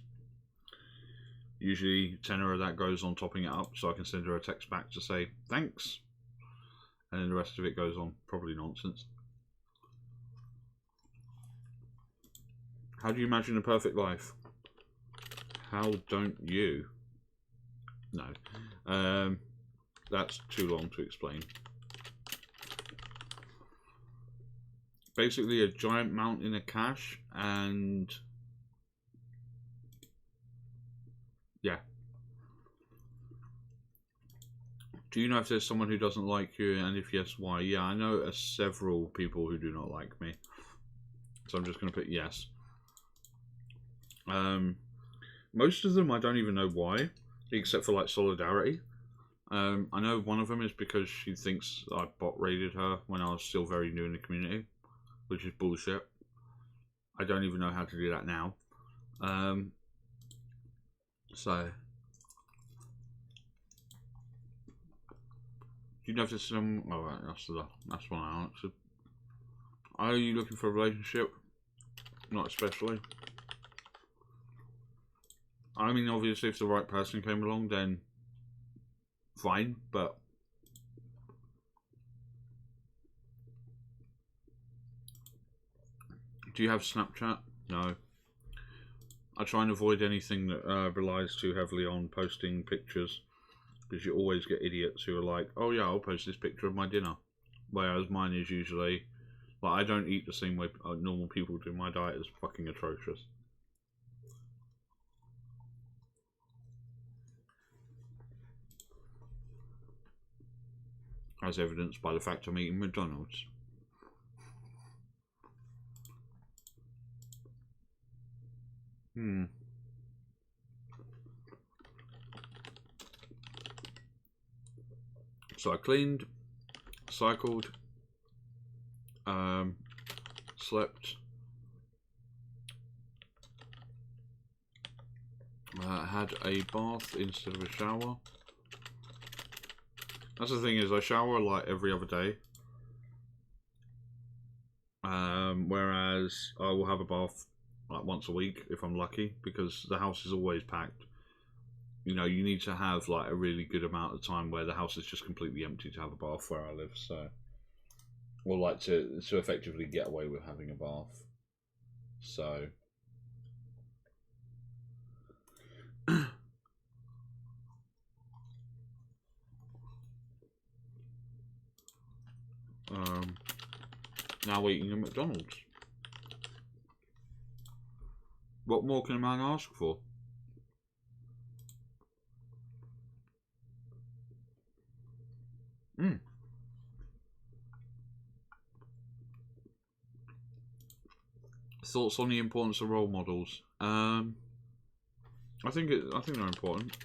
[SPEAKER 1] Usually tenner of that goes on topping it up, so I can send her a text back to say thanks. And then the rest of it goes on probably nonsense. How do you imagine a perfect life? How don't you? No. That's too long to explain. Basically a giant mountain of cash and yeah. Do you know if there's someone who doesn't like you, and if yes, why? Yeah, I know several people who do not like me. So I'm just going to put yes. Most of them I don't even know why, except for like solidarity. I know one of them is because she thinks I bot raided her when I was still very new in the community, which is bullshit. I don't even know how to do that now. So, do you know if there's some? Oh, right, that's one I answered. Are you looking for a relationship? Not especially. I mean, obviously, if the right person came along, then fine, but do you have Snapchat? No. I try and avoid anything that relies too heavily on posting pictures, because you always get idiots who are like, oh yeah, I'll post this picture of my dinner. Whereas mine is usually, like, I don't eat the same way normal people do. My diet is fucking atrocious. As evidenced by the fact I'm eating McDonald's. So I cleaned, cycled, slept, had a bath instead of a shower. That's the thing, is I shower like every other day. Whereas I will have a bath like once a week if I'm lucky, because the house is always packed. You know, you need to have like a really good amount of time where the house is just completely empty to have a bath where I live. So, or like to effectively get away with having a bath. So, now eating a McDonald's. What more can a man ask for? Thoughts on the importance of role models? I think they're important.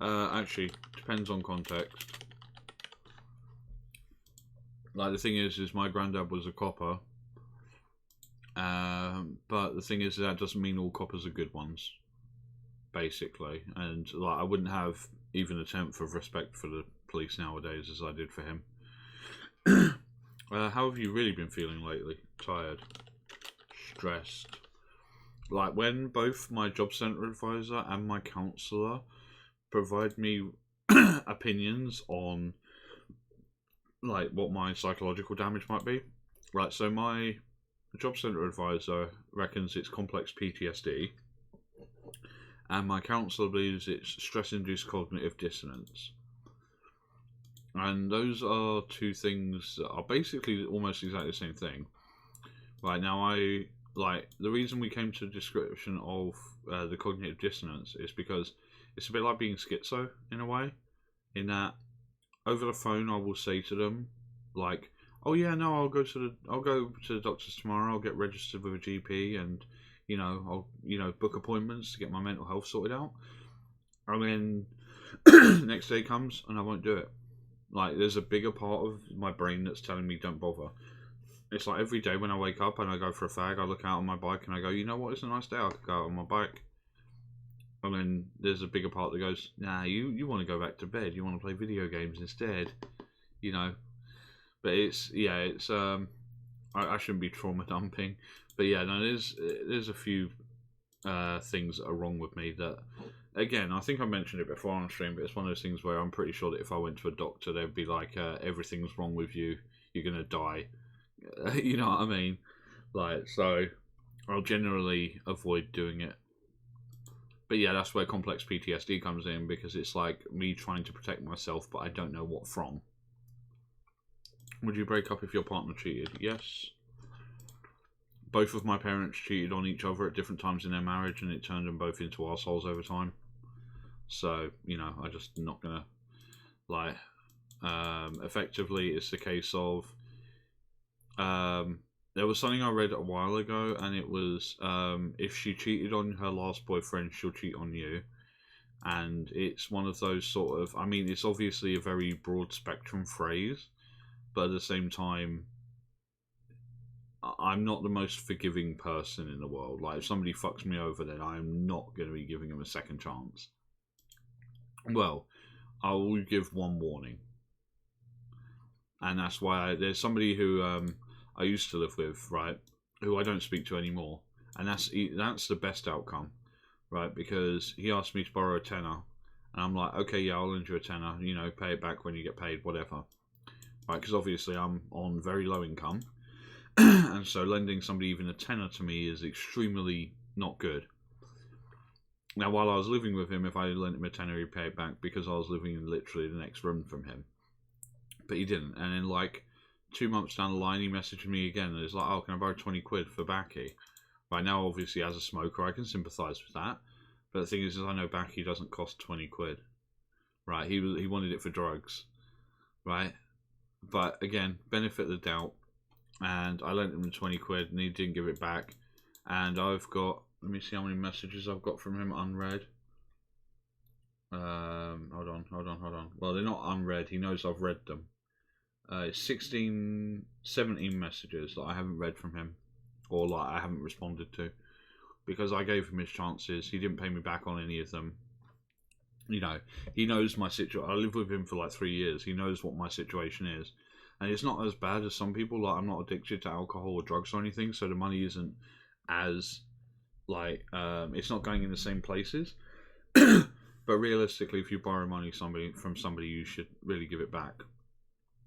[SPEAKER 1] Actually, depends on context. Like, the thing is my granddad was a copper. But the thing is, that doesn't mean all coppers are good ones, basically. And like, I wouldn't have even a tenth of respect for the police nowadays as I did for him. How have you really been feeling lately? Tired, stressed. Like, when both my job centre advisor and my counsellor provide me opinions on like what my psychological damage might be. Right, so my job centre advisor reckons it's complex PTSD, and my counsellor believes it's stress-induced cognitive dissonance. And those are two things that are basically almost exactly the same thing. Right, now the reason we came to the description of the cognitive dissonance is because it's a bit like being schizo in a way, in that over the phone I will say to them, like, oh yeah, no, I'll go to the doctors tomorrow, I'll get registered with a GP, and I'll book appointments to get my mental health sorted out. And then next day comes and I won't do it. Like, there's a bigger part of my brain that's telling me don't bother. It's like every day when I wake up and I go for a fag, I look out on my bike and I go, you know what, it's a nice day, I could go out on my bike. And then there's a bigger part that goes, nah, you want to go back to bed, you want to play video games instead, But I shouldn't be trauma dumping, but yeah, no, there's a few things that are wrong with me that, again, I think I mentioned it before on stream, but it's one of those things where I'm pretty sure that if I went to a doctor, they'd be like, everything's wrong with you, you're gonna die. You know what I mean? Like, so I'll generally avoid doing it. But yeah, that's where complex PTSD comes in, because it's like me trying to protect myself, but I don't know what from. Would you break up if your partner cheated? Yes. Both of my parents cheated on each other at different times in their marriage, and it turned them both into arseholes over time. So, I'm just not gonna, effectively, it's the case of, there was something I read a while ago, and it was, if she cheated on her last boyfriend, she'll cheat on you. And it's one of those sort of, it's obviously a very broad spectrum phrase, but at the same time, I'm not the most forgiving person in the world. Like, if somebody fucks me over, then I'm not going to be giving them a second chance. Well, I will give one warning. And that's why there's somebody who I used to live with, right, who I don't speak to anymore. And that's the best outcome, right, because he asked me to borrow a tenner. And I'm like, okay, yeah, I'll lend you a tenner, pay it back when you get paid, whatever. Right, because obviously I'm on very low income. And so lending somebody even a tenner to me is extremely not good. Now, while I was living with him, if I lent him a tenner, he'd pay it back, because I was living in literally the next room from him. But he didn't. And then, 2 months down the line, he messaged me again, and it's like, oh, can I borrow 20 quid for Baki? Right now, obviously, as a smoker, I can sympathise with that. But the thing is I know Baki doesn't cost 20 quid. Right, he wanted it for drugs. Right? But, again, benefit of the doubt. And I lent him 20 quid, and he didn't give it back. And I've got, let me see how many messages I've got from him unread. Hold on. Well, they're not unread. He knows I've read them. 17 messages that I haven't read from him, or I haven't responded to, because I gave him his chances. He didn't pay me back on any of them. He knows my situation. I lived with him for 3 years. He knows what my situation is, and it's not as bad as some people. I'm not addicted to alcohol or drugs or anything, so the money isn't as it's not going in the same places. But realistically, if you borrow money from somebody, you should really give it back.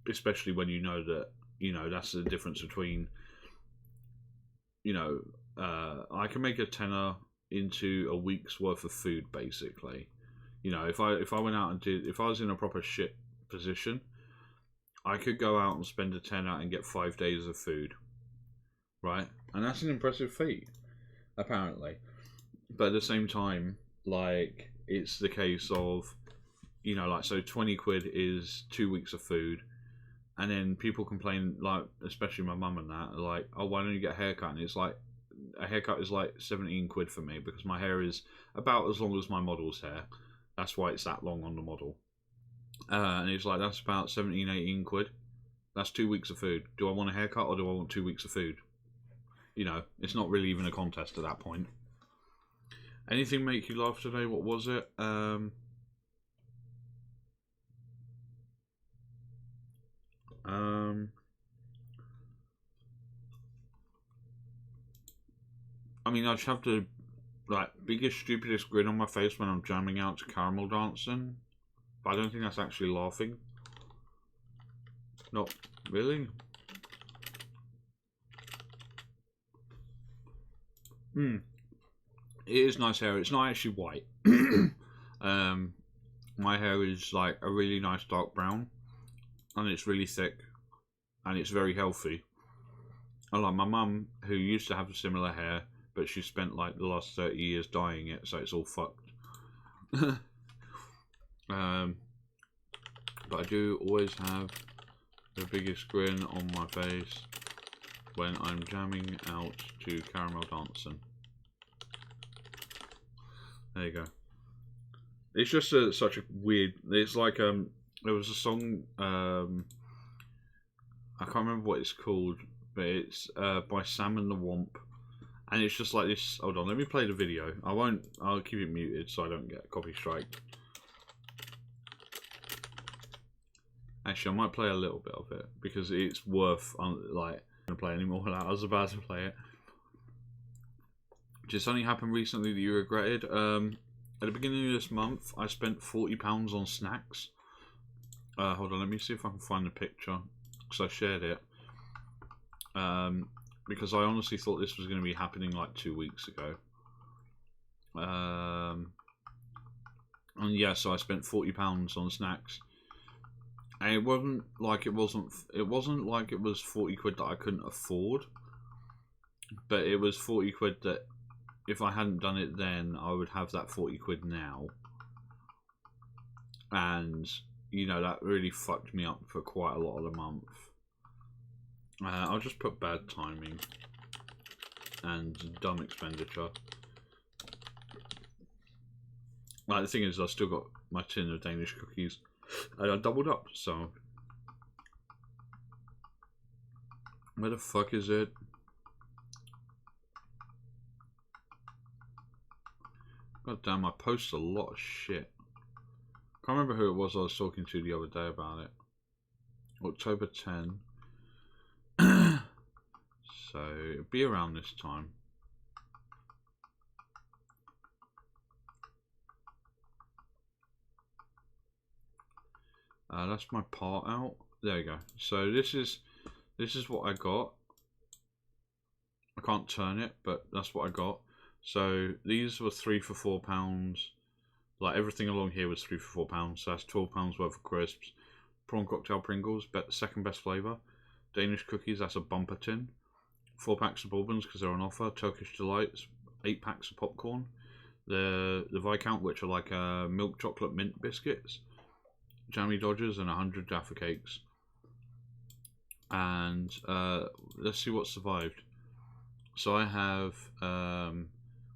[SPEAKER 1] Especially when you know that, that's the difference between, I can make a tenner into a week's worth of food, basically. If I went out and if I was in a proper shit position, I could go out and spend a tenner and get 5 days of food. Right? And that's an impressive feat, apparently. But at the same time, it's the case of, so 20 quid is 2 weeks of food. And then people complain, especially my mum and that, oh, why don't you get a haircut? And it's a haircut is 17 quid for me, because my hair is about as long as my model's hair. That's why it's that long on the model. And it's that's about 17, 18 quid. That's 2 weeks of food. Do I want a haircut, or do I want 2 weeks of food? It's not really even a contest at that point. Anything make you laugh today? What was it? I just have the biggest, stupidest grin on my face when I'm jamming out to Caramel Dancing, but I don't think that's actually laughing. Not really. It is nice hair. It's not actually white. My hair is a really nice dark brown. and it's really thick, and it's very healthy. Unlike my mum, who used to have similar hair, but she spent like the last 30 years dyeing it, so it's all fucked. But I do always have the biggest grin on my face when I'm jamming out to Caramel Dancing. There you go. It's just such a weird. It's like there was a song. I can't remember what it's called, but it's by Sam and the Womp, and it's just like this. Hold on, let me play the video. I won't. I'll keep it muted so I don't get copy strike. Actually, I might play a little bit of it because it's worth like going to play anymore. I was about to play it. Just only happened recently that you regretted. At the beginning of this month, I spent £40 on snacks. Hold on, let me see if I can find the picture because I shared it. Because I honestly thought this was going to be happening like 2 weeks ago. And yeah, so I spent £40 on snacks. And it wasn't like it was 40 quid that I couldn't afford, but it was 40 quid that if I hadn't done it then, I would have that 40 quid now. And you know, that really fucked me up for quite a lot of the month. I'll just put bad timing and dumb expenditure. Like, the thing is, I've still got my tin of Danish cookies. And I doubled up, so. Where the fuck is it? God damn, I post a lot of shit. Can't remember who it was I was talking to the other day about it. October 10. So, it'll be around this time. That's my part out. There you go. So this is what I got. I can't turn it, but that's what I got. So these were 3 for £4. Like, everything along here was 3 for £4. So that's £12 worth of crisps. Prawn cocktail Pringles, second best flavour. Danish cookies, that's a bumper tin. 4 packs of bourbons because they're on offer. Turkish delights, 8 packs of popcorn. The Viscount, which are like milk chocolate mint biscuits. Jammy Dodgers and 100 Jaffa cakes. And let's see what survived. So I have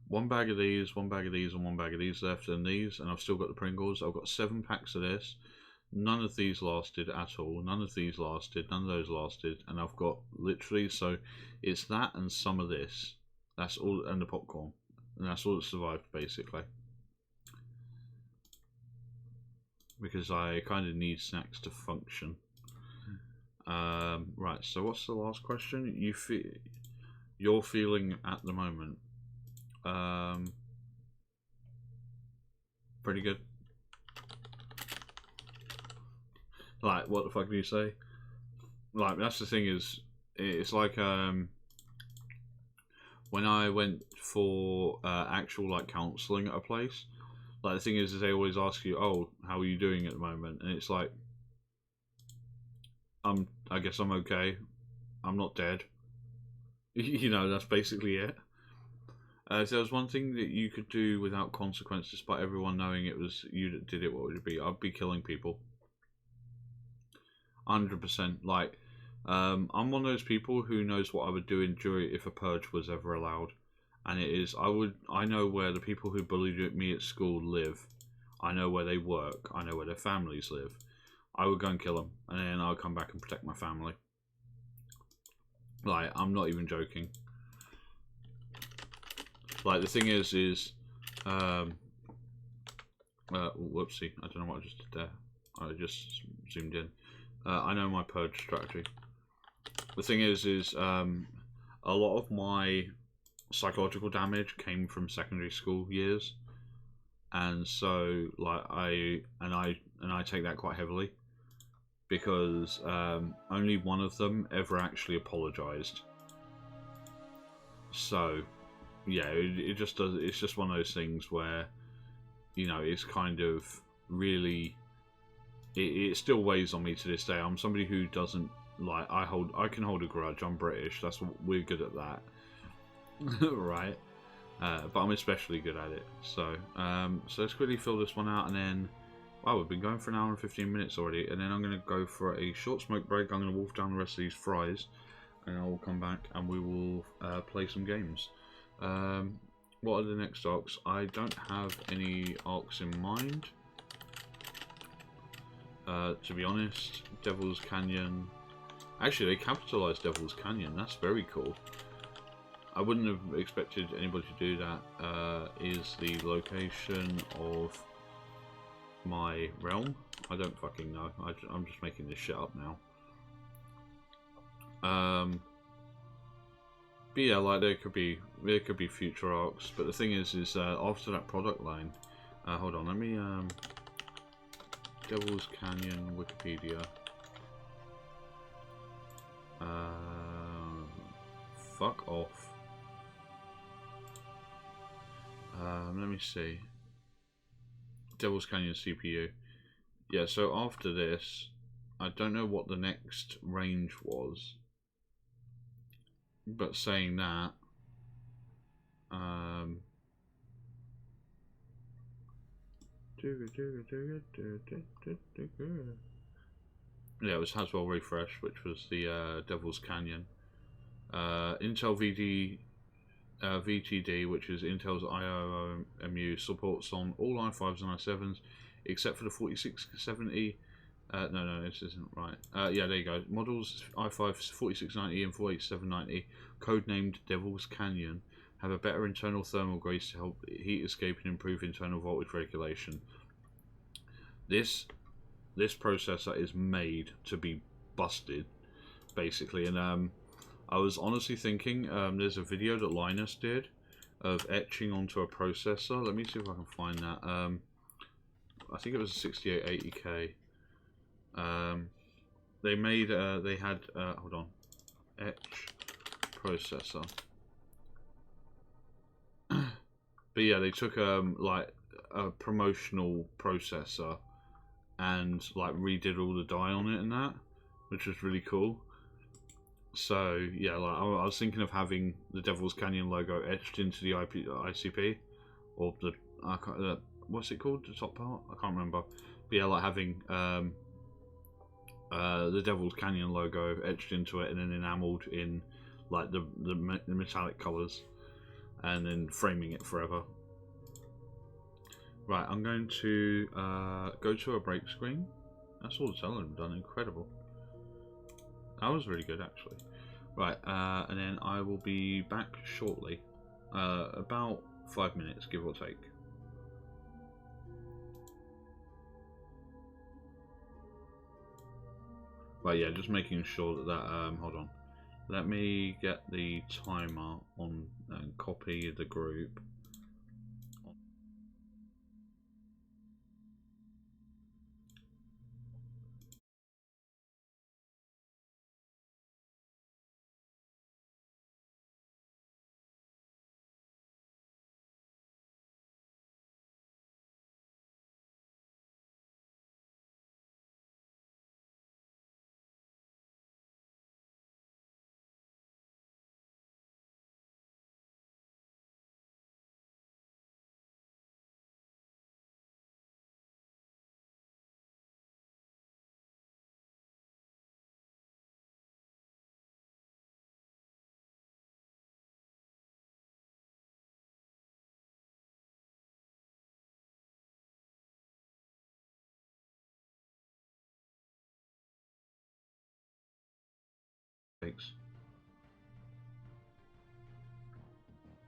[SPEAKER 1] 1 bag of these, 1 bag of these, and 1 bag of these left, and these, and I've still got the Pringles. I've got 7 packs of this. None of these lasted at all. None of these lasted. None of those lasted. And I've got literally, so it's that and some of this. That's all, and the popcorn. And that's all that survived, basically. Because I kind of need snacks to function. Right, so what's the last question? You're feeling at the moment? Pretty good. Like, what the fuck do you say? Like, that's the thing is, it's like when I went for actual like counselling at a place. Like, the thing is they always ask you, oh, how are you doing at the moment? And it's like, I guess I'm okay. I'm not dead. You know, that's basically it. If there was one thing that you could do without consequence, despite everyone knowing it was you that did it, what would it be? I'd be killing people. 100%. Like, I'm one of those people who knows what I would do in jury if a purge was ever allowed. And it is, I know where the people who bullied me at school live. I know where they work. I know where their families live. I would go and kill them, and then I'll come back and protect my family. Like, I'm not even joking. Like, the thing is, whoopsie, I don't know what I just did there. I just zoomed in. I know my purge strategy. The thing is, a lot of my psychological damage came from secondary school years, and so like I take that quite heavily because only one of them ever actually apologized. So yeah, it just does. It's just one of those things where, you know, it's kind of really it still weighs on me to this day. I'm somebody who doesn't like. I can hold a grudge. I'm British. That's what we're good at that, right? But I'm especially good at it. So let's quickly fill this one out, and then wow, we've been going for an hour and 15 minutes already. And then I'm going to go for a short smoke break. I'm going to wolf down the rest of these fries, and I will come back and we will play some games. What are the next arcs? I don't have any arcs in mind. To be honest, Devil's Canyon. Actually, they capitalized Devil's Canyon. That's very cool. I wouldn't have expected anybody to do that. Is the location of my realm? I don't fucking know. I'm just making this shit up now. But yeah, like there could be future arcs. But the thing is after that product line. Hold on, let me Devil's Canyon Wikipedia. Fuck off. Let me see. Devil's Canyon CPU. Yeah, so after this, I don't know what the next range was. But saying that, yeah, it was Haswell Refresh, which was the Devil's Canyon. Intel VTD, which is Intel's IOMU, supports on all i5s and i7s, except for the 4670. No, this isn't right. Yeah, there you go. Models i5 4690 and 4790, codenamed Devil's Canyon, have a better internal thermal grades to help heat escape and improve internal voltage regulation. This processor is made to be busted, basically. And I was honestly thinking, there's a video that Linus did of etching onto a processor. Let me see if I can find that. I think it was a 6880K. They made, they had, hold on, etch processor. But yeah, they took like a promotional processor and like redid all the dye on it and that, which was really cool. So yeah, like I was thinking of having the Devil's Canyon logo etched into the ICP, or the what's it called, the top part? I can't remember. But yeah, like having the Devil's Canyon logo etched into it and then enameled in like the metallic colours, and then framing it forever. Right, I'm going to go to a break screen. That's all the telling I've done. Incredible. That was really good, actually. Right, and then I will be back shortly. About 5 minutes, give or take. Right, yeah, just making sure that hold on. Let me get the timer on and copy the group.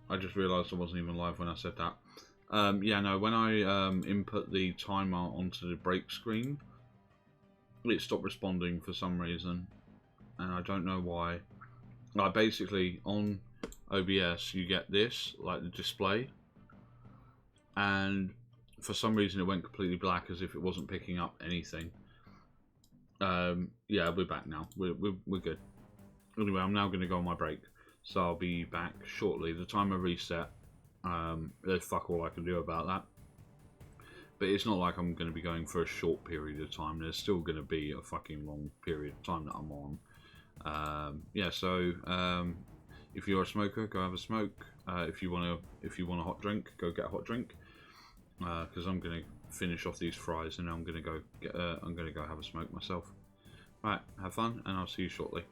[SPEAKER 1] I just realised I wasn't even live when I said that. Yeah, no, when I input the timer onto the break screen, it stopped responding for some reason, and I don't know why. Like basically on OBS you get this, like the display, and for some reason it went completely black as if it wasn't picking up anything. Yeah, we're back now. We're good. Anyway, I'm now going to go on my break, so I'll be back shortly. The timer reset. There's fuck all I can do about that. But it's not like I'm going to be going for a short period of time. There's still going to be a fucking long period of time that I'm on. Yeah, so if you're a smoker, go have a smoke. If you want a hot drink, go get a hot drink. Because I'm going to finish off these fries and I'm going to go have a smoke myself. Right, have fun, and I'll see you shortly.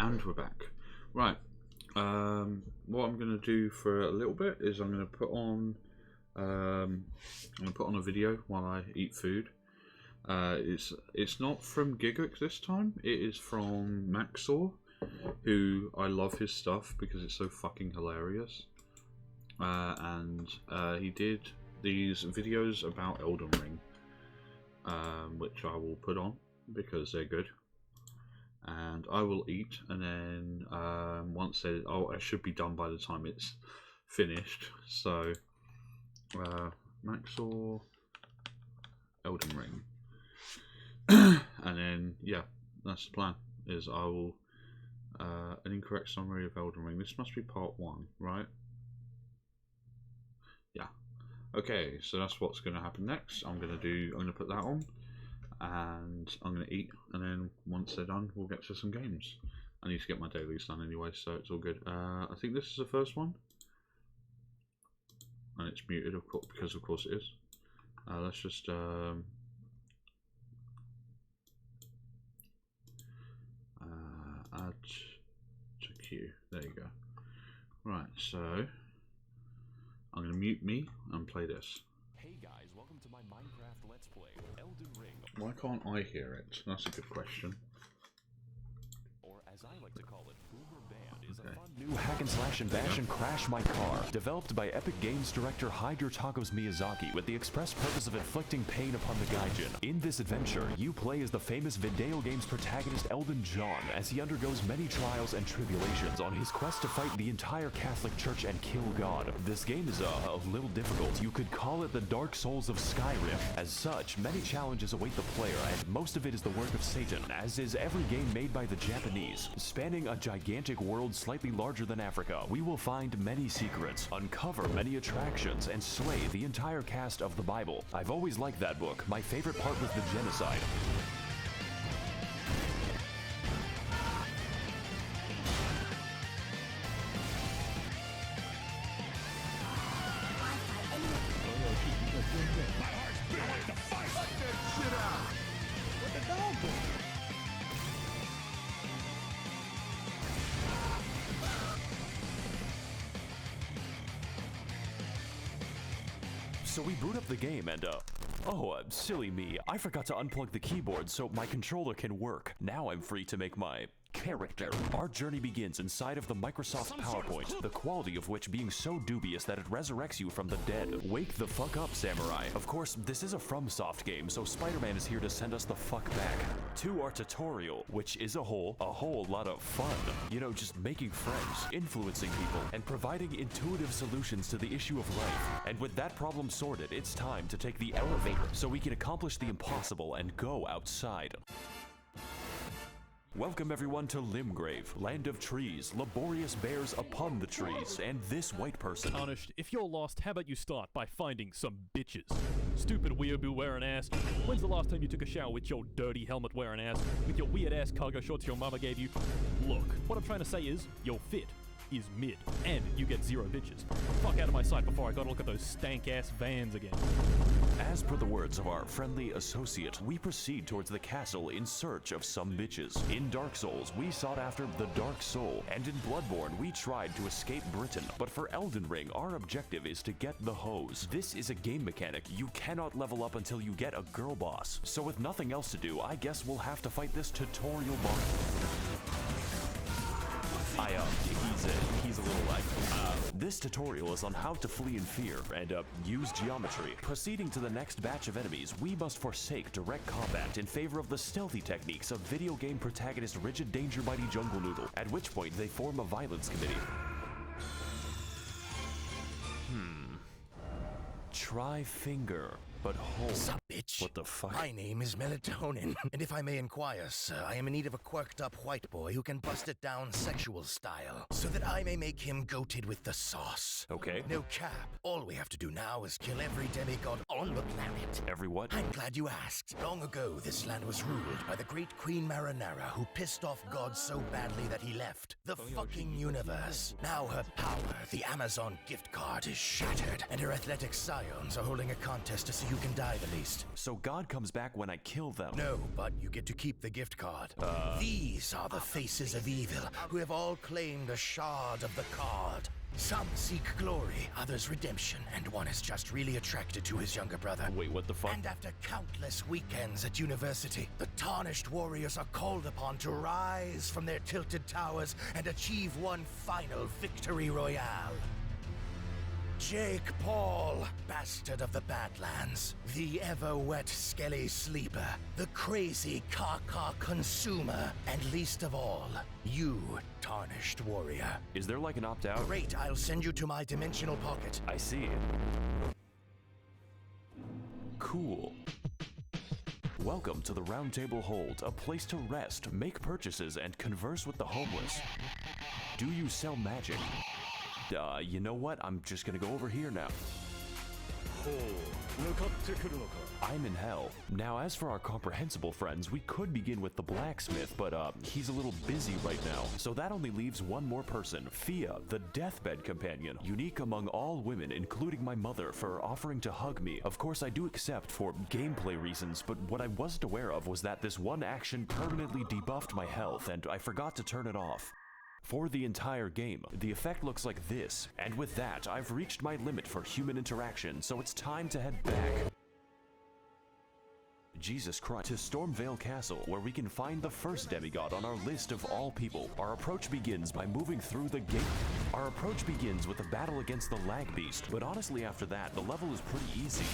[SPEAKER 1] And we're back. Right. What I'm going to do for a little bit is I'm going to put on a video while I eat food. It's not from Gigax this time. It is from Maxor, who I love his stuff because it's so fucking hilarious. And he did these videos about Elden Ring, which I will put on because they're good. And I will eat, and then once I should be done by the time it's finished. So, Maxor, Elden Ring, and then yeah, that's the plan. Is I will an incorrect summary of Elden Ring. This must be part 1, right? Yeah. Okay, so that's what's going to happen next. I'm going to put that on. And I'm going to eat, and then once they're done, we'll get to some games. I need to get my dailies done anyway, so it's all good. I think this is the first one. And it's muted, of course, because of course it is. Let's just... add to queue. There you go. Right, so... I'm going to mute me and play this.
[SPEAKER 2] Hey guys, welcome to my Minecraft Let's Play, Elden Ring.
[SPEAKER 1] Why can't I hear it? That's a good question.
[SPEAKER 2] Or as I like to call it, Boomer Band is a fun new hack and slash and bash and crash my car. Developed by Epic Games director Hide Your Tacos Miyazaki with the express purpose of inflicting pain upon the gaijin. In this adventure, you play as the famous Video Games protagonist Elden John as he undergoes many trials and tribulations on his quest to fight the entire Catholic Church and kill God. This game is a little difficult. You could call it the Dark Souls of Skyrim. As such, many challenges await the player, and most of it is the work of Satan, as is every game made by the Japanese. Spanning a gigantic world slightly larger than Africa, we will find many secrets, uncover many attractions, and slay the entire cast of the Bible. I've always liked that book. My favorite part was the genocide. So we boot up the game and, silly me, I forgot to unplug the keyboard so my controller can work. Now I'm free to make my character. Our journey begins inside of the Microsoft PowerPoint, the quality of which being so dubious that it resurrects you from the dead. Wake the fuck up, samurai. Of course, this is a FromSoft game, so Spider-Man is here to send us the fuck back. To our tutorial, which is a whole lot of fun. You know, just making friends, influencing people, and providing intuitive solutions to the issue of life. And with that problem sorted, it's time to take the elevator so we can accomplish the impossible and go outside. Welcome everyone to Limgrave, land of trees, laborious bears upon the trees, and this white person.
[SPEAKER 3] Tarnished, if you're lost, how about you start by finding some bitches? Stupid weeaboo wearing ass. When's the last time you took a shower with your dirty helmet wearing ass? With your weird ass cargo shorts your mama gave you? Look, what I'm trying to say is, your fit is mid, and you get 0 bitches. Fuck out of my sight before I gotta look at those stank-ass vans again.
[SPEAKER 2] As per the words of our friendly associate, we proceed towards the castle in search of some bitches. In Dark Souls, we sought after the Dark Soul, and in Bloodborne, we tried to escape Britain. But for Elden Ring, our objective is to get the hose. This is a game mechanic. You cannot level up until you get a girl boss. So with nothing else to do, I guess we'll have to fight this tutorial boss. He's a little like, this tutorial is on how to flee in fear and, use geometry. Proceeding to the next batch of enemies, we must forsake direct combat in favor of the stealthy techniques of video game protagonist Rigid Danger Mighty Jungle Noodle, at which point they form a violence committee. Try finger, but hold.
[SPEAKER 4] Sup, bitch?
[SPEAKER 2] What the fuck?
[SPEAKER 4] My name is Melatonin, and if I may inquire, sir, I am in need of a quirked-up white boy who can bust it down sexual style, so that I may make him goated with the sauce.
[SPEAKER 2] Okay.
[SPEAKER 4] No cap. All we have to do now is kill every demigod on the planet.
[SPEAKER 2] Every what?
[SPEAKER 4] I'm glad you asked. Long ago, this land was ruled by the great Queen Marinara, who pissed off God so badly that he left the fucking universe. Now her power, the Amazon gift card, is shattered, and her athletic scions are holding a contest to see who can die the least. it.
[SPEAKER 2] So God comes back when I kill them?
[SPEAKER 4] No, but you get to keep the gift card. These are the faces of evil who have all claimed a shard of the card. Some seek glory, others redemption, and one is just really attracted to his younger brother.
[SPEAKER 2] Wait, what the fuck?
[SPEAKER 4] And after countless weekends at university, the tarnished warriors are called upon to rise from their tilted towers and achieve one final victory royale. Jake Paul, bastard of the Badlands, the ever-wet skelly sleeper, the crazy caca consumer, and least of all, you, tarnished warrior.
[SPEAKER 2] Is there like an opt-out?
[SPEAKER 4] Great, I'll send you to my dimensional pocket.
[SPEAKER 2] I see. Cool. Welcome to the Round Table Hold, a place to rest, make purchases, and converse with the homeless. Do you sell magic? You know what? I'm just gonna go over here now. I'm in hell. Now, as for our comprehensible friends, we could begin with the blacksmith, but he's a little busy right now. So that only leaves one more person, Fia, the deathbed companion, unique among all women, including my mother, for offering to hug me. Of course, I do accept for gameplay reasons, but what I wasn't aware of was that this one action permanently debuffed my health, and I forgot to turn it off. For the entire game, the effect looks like this, and with that, I've reached my limit for human interaction, so it's time to head back. Jesus Christ, to Stormvale Castle, where we can find the first demigod on our list of all people. Our approach begins by moving through the gate. Our approach begins with a battle against the lag beast, but honestly after that, the level is pretty easy.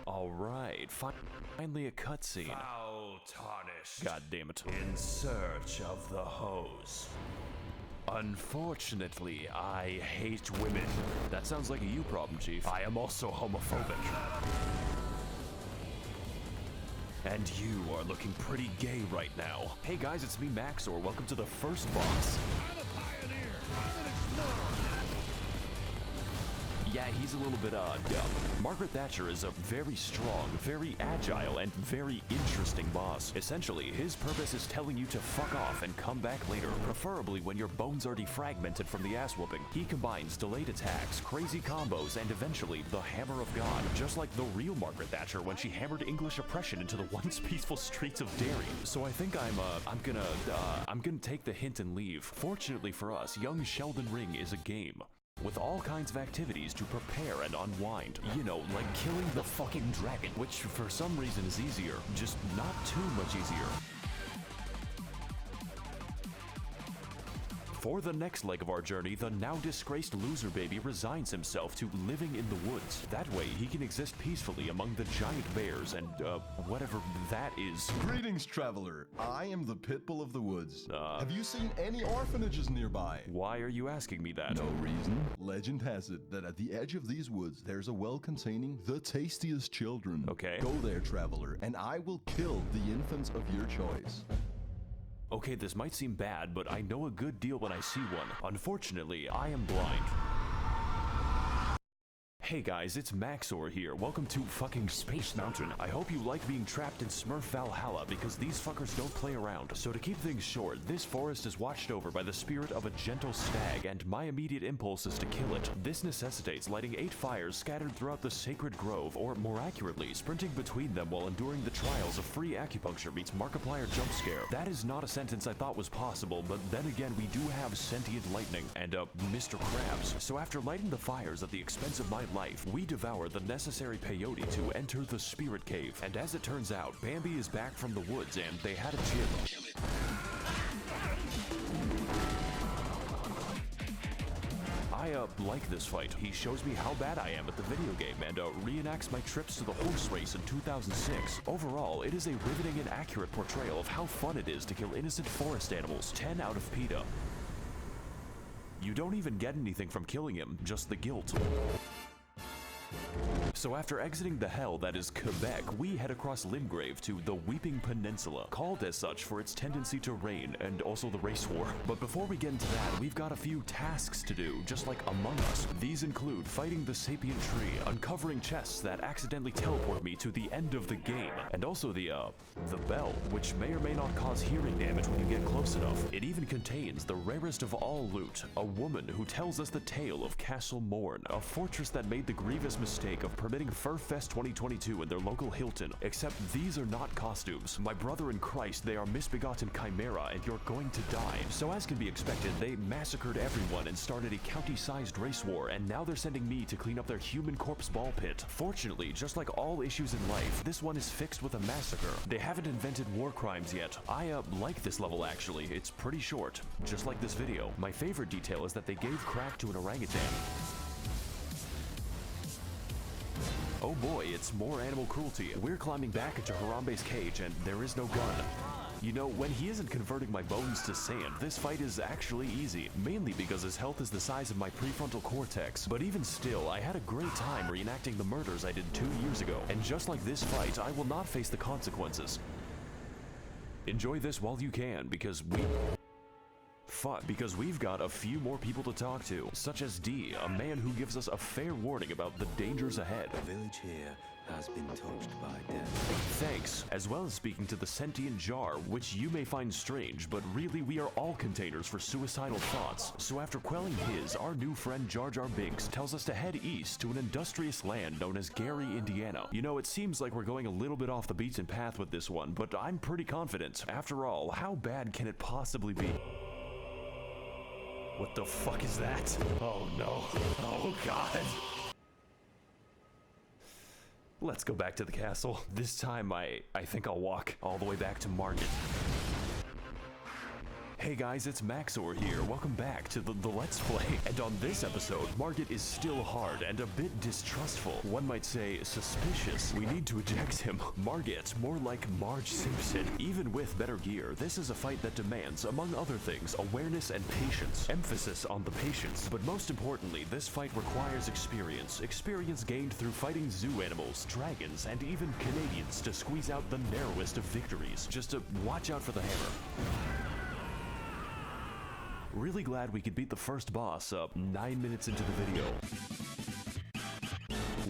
[SPEAKER 2] Alright, finally a cutscene.
[SPEAKER 5] Foul tarnished.
[SPEAKER 2] God damn it.
[SPEAKER 5] In search of the hose.
[SPEAKER 2] Unfortunately, I hate women. That sounds like a you problem, Chief. I am also homophobic. And you are looking pretty gay right now. Hey guys, it's me, Maxor. Welcome to the first boss.
[SPEAKER 5] I'm a pioneer. I'm an explorer.
[SPEAKER 2] Yeah, he's a little bit dumb. Margaret Thatcher is a very strong, very agile, and very interesting boss. Essentially, his purpose is telling you to fuck off and come back later, preferably when your bones are defragmented from the ass whooping. He combines delayed attacks, crazy combos, and eventually the Hammer of God, just like the real Margaret Thatcher when she hammered English oppression into the once peaceful streets of Derry. So I think I'm gonna take the hint and leave. Fortunately for us, young Sheldon Ring is a game with all kinds of activities to prepare and unwind. You know, like killing the fucking dragon, which for some reason is easier, just not too much easier. For the next leg of our journey, the now disgraced loser baby resigns himself to living in the woods. That way, he can exist peacefully among the giant bears and, whatever that is.
[SPEAKER 6] Greetings, traveler. I am the Pitbull of the woods. Have you seen any orphanages nearby?
[SPEAKER 2] Why are you asking me that?
[SPEAKER 6] No reason. Legend has it that at the edge of these woods, there's a well containing the tastiest children.
[SPEAKER 2] Okay.
[SPEAKER 6] Go there, traveler, and I will kill the infants of your choice.
[SPEAKER 2] Okay, this might seem bad, but I know a good deal when I see one. Unfortunately, I am blind. Hey guys, it's Maxor here. Welcome to fucking Space Mountain. I hope you like being trapped in Smurf Valhalla because these fuckers don't play around. So to keep things short, this forest is watched over by the spirit of a gentle stag, and my immediate impulse is to kill it. This necessitates lighting 8 fires scattered throughout the sacred grove, or more accurately, sprinting between them while enduring the trials of free acupuncture meets Markiplier jump scare. That is not a sentence I thought was possible, but then again, we do have sentient lightning and, Mr. Krabs. So after lighting the fires at the expense of my life, we devour the necessary peyote to enter the spirit cave. And as it turns out, Bambi is back from the woods and they had a gym. I like this fight. He shows me how bad I am at the video game and reenacts my trips to the horse race in 2006. Overall, it is a riveting and accurate portrayal of how fun it is to kill innocent forest animals. 10 out of PETA. You don't even get anything from killing him, just the guilt. So after exiting the hell that is Quebec, we head across Limgrave to the Weeping Peninsula, called as such for its tendency to rain and also the race war. But before we get into that, we've got a few tasks to do, just like Among Us. These include fighting the sapient tree, uncovering chests that accidentally teleport me to the end of the game, and also the bell, which may or may not cause hearing damage when you get close enough. It even contains the rarest of all loot, a woman who tells us the tale of Castle Morn, a fortress that made the grievous mistake of permitting Furfest 2022 in their local Hilton, except these are not costumes. My brother in Christ, they are misbegotten chimera and you're going to die. So as can be expected, they massacred everyone and started a county-sized race war, and now they're sending me to clean up their human corpse ball pit. Fortunately, just like all issues in life, this one is fixed with a massacre. They haven't invented war crimes yet. I like this level actually. It's pretty short, just like this video. My favorite detail is that they gave crack to an orangutan. Oh boy, it's more animal cruelty. We're climbing back into Harambe's cage and there is no gun. You know, when he isn't converting my bones to sand, this fight is actually easy, mainly because his health is the size of my prefrontal cortex. But even still, I had a great time reenacting the murders I did 2 years ago. And just like this fight, I will not face the consequences. Enjoy this while you can, because we've got a few more people to talk to, such as D, a man who gives us a fair warning about the dangers ahead.
[SPEAKER 7] The village here has been touched by death.
[SPEAKER 2] Thanks, as well as speaking to the sentient jar, which you may find strange, but really we are all containers for suicidal thoughts. So after quelling his, our new friend Jar Jar Binks tells us to head east to an industrious land known as Gary, Indiana. You know, it seems like we're going a little bit off the beaten path with this one, but I'm pretty confident. After all, how bad can it possibly be? What the fuck is that? Oh no. Oh god. Let's go back to the castle. This time I think I'll walk all the way back to Margit. Hey guys, it's Maxor here. Welcome back to the Let's Play. And on this episode, Margit is still hard and a bit distrustful. One might say suspicious. We need to eject him. Margit, more like Marge Simpson. Even with better gear, this is a fight that demands, among other things, awareness and patience. Emphasis on the patience. But most importantly, this fight requires experience. Experience gained through fighting zoo animals, dragons, and even Canadians to squeeze out the narrowest of victories. Just to watch out for the hammer. Really glad we could beat the first boss up 9 minutes into the video.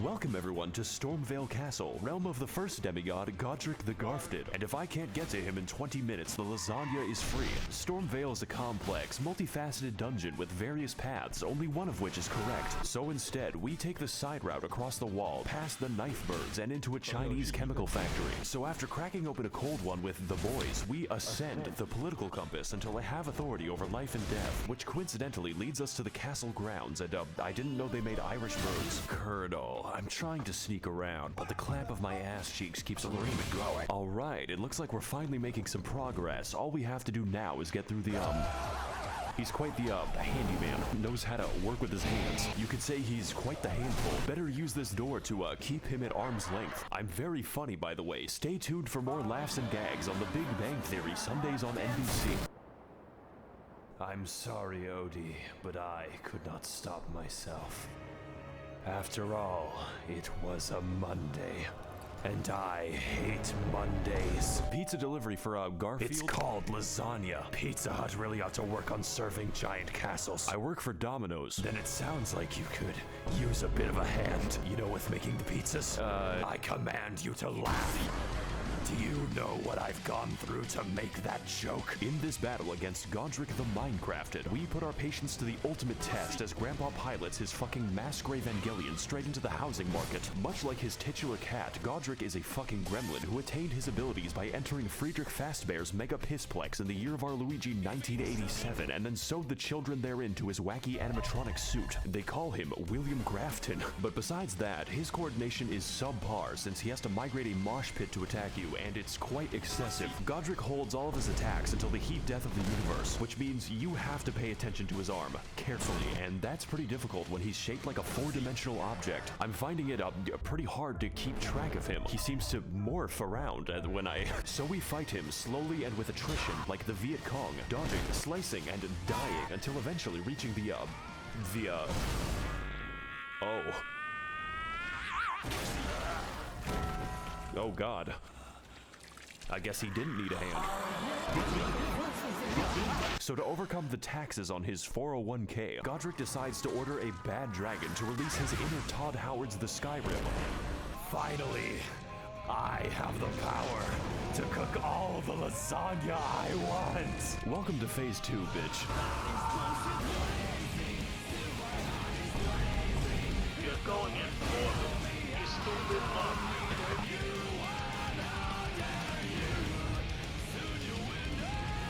[SPEAKER 2] Welcome everyone to Stormvale Castle, realm of the first demigod, Godric the Garfted. And if I can't get to him in 20 minutes, the lasagna is free. Stormvale is a complex, multifaceted dungeon with various paths, only one of which is correct. So instead, we take the side route across the wall, past the knife birds, and into a Chinese chemical factory. So after cracking open a cold one with the boys, we ascend the political compass until I have authority over life and death, which coincidentally leads us to the castle grounds, and I didn't know they made Irish birds. Colonel, I'm trying to sneak around, but the clamp of my ass cheeks keeps alerting me growing. Alright, it looks like we're finally making some progress. All we have to do now is get through the, He's quite the, handyman. Knows how to work with his hands. You could say he's quite the handful. Better use this door to, keep him at arm's length. I'm very funny, by the way. Stay tuned for more laughs and gags on The Big Bang Theory, Sundays on NBC. I'm sorry, Odie, but I could not stop myself. After all, it was a Monday, and I hate Mondays. Pizza delivery for Garfield? It's called lasagna. Pizza Hut really ought to work on serving giant castles. I work for Domino's. Then it sounds like you could use a bit of a hand, you know, with making the pizzas. I command you to laugh. Do you know what I've gone through to make that joke? In this battle against Godric the Minecrafted, we put our patience to the ultimate test as Grandpa pilots his fucking Massgrave Evangelion straight into the housing market. Much like his titular cat, Godric is a fucking gremlin who attained his abilities by entering Friedrich Fastbear's Mega Pissplex in the year of our Luigi 1987 and then sewed the children therein to his wacky animatronic suit. They call him William Grafton. But besides that, his coordination is subpar since he has to migrate a mosh pit to attack you, and it's quite excessive. Godric holds all of his attacks until the heat death of the universe, which means you have to pay attention to his arm carefully, and that's pretty difficult when he's shaped like a four-dimensional object. I'm finding it pretty hard to keep track of him. He seems to morph around when So we fight him slowly and with attrition, like the Viet Cong, dodging, slicing, and dying until eventually reaching the Oh. Oh god. I guess he didn't need a hand. So to overcome the taxes on his 401k, Godric decides to order a bad dragon to release his inner Todd Howard's The Skyrim.
[SPEAKER 5] Finally, I have the power to cook all the lasagna I want.
[SPEAKER 2] Welcome to phase 2, bitch.
[SPEAKER 8] You're going in for them. You stupid monkey.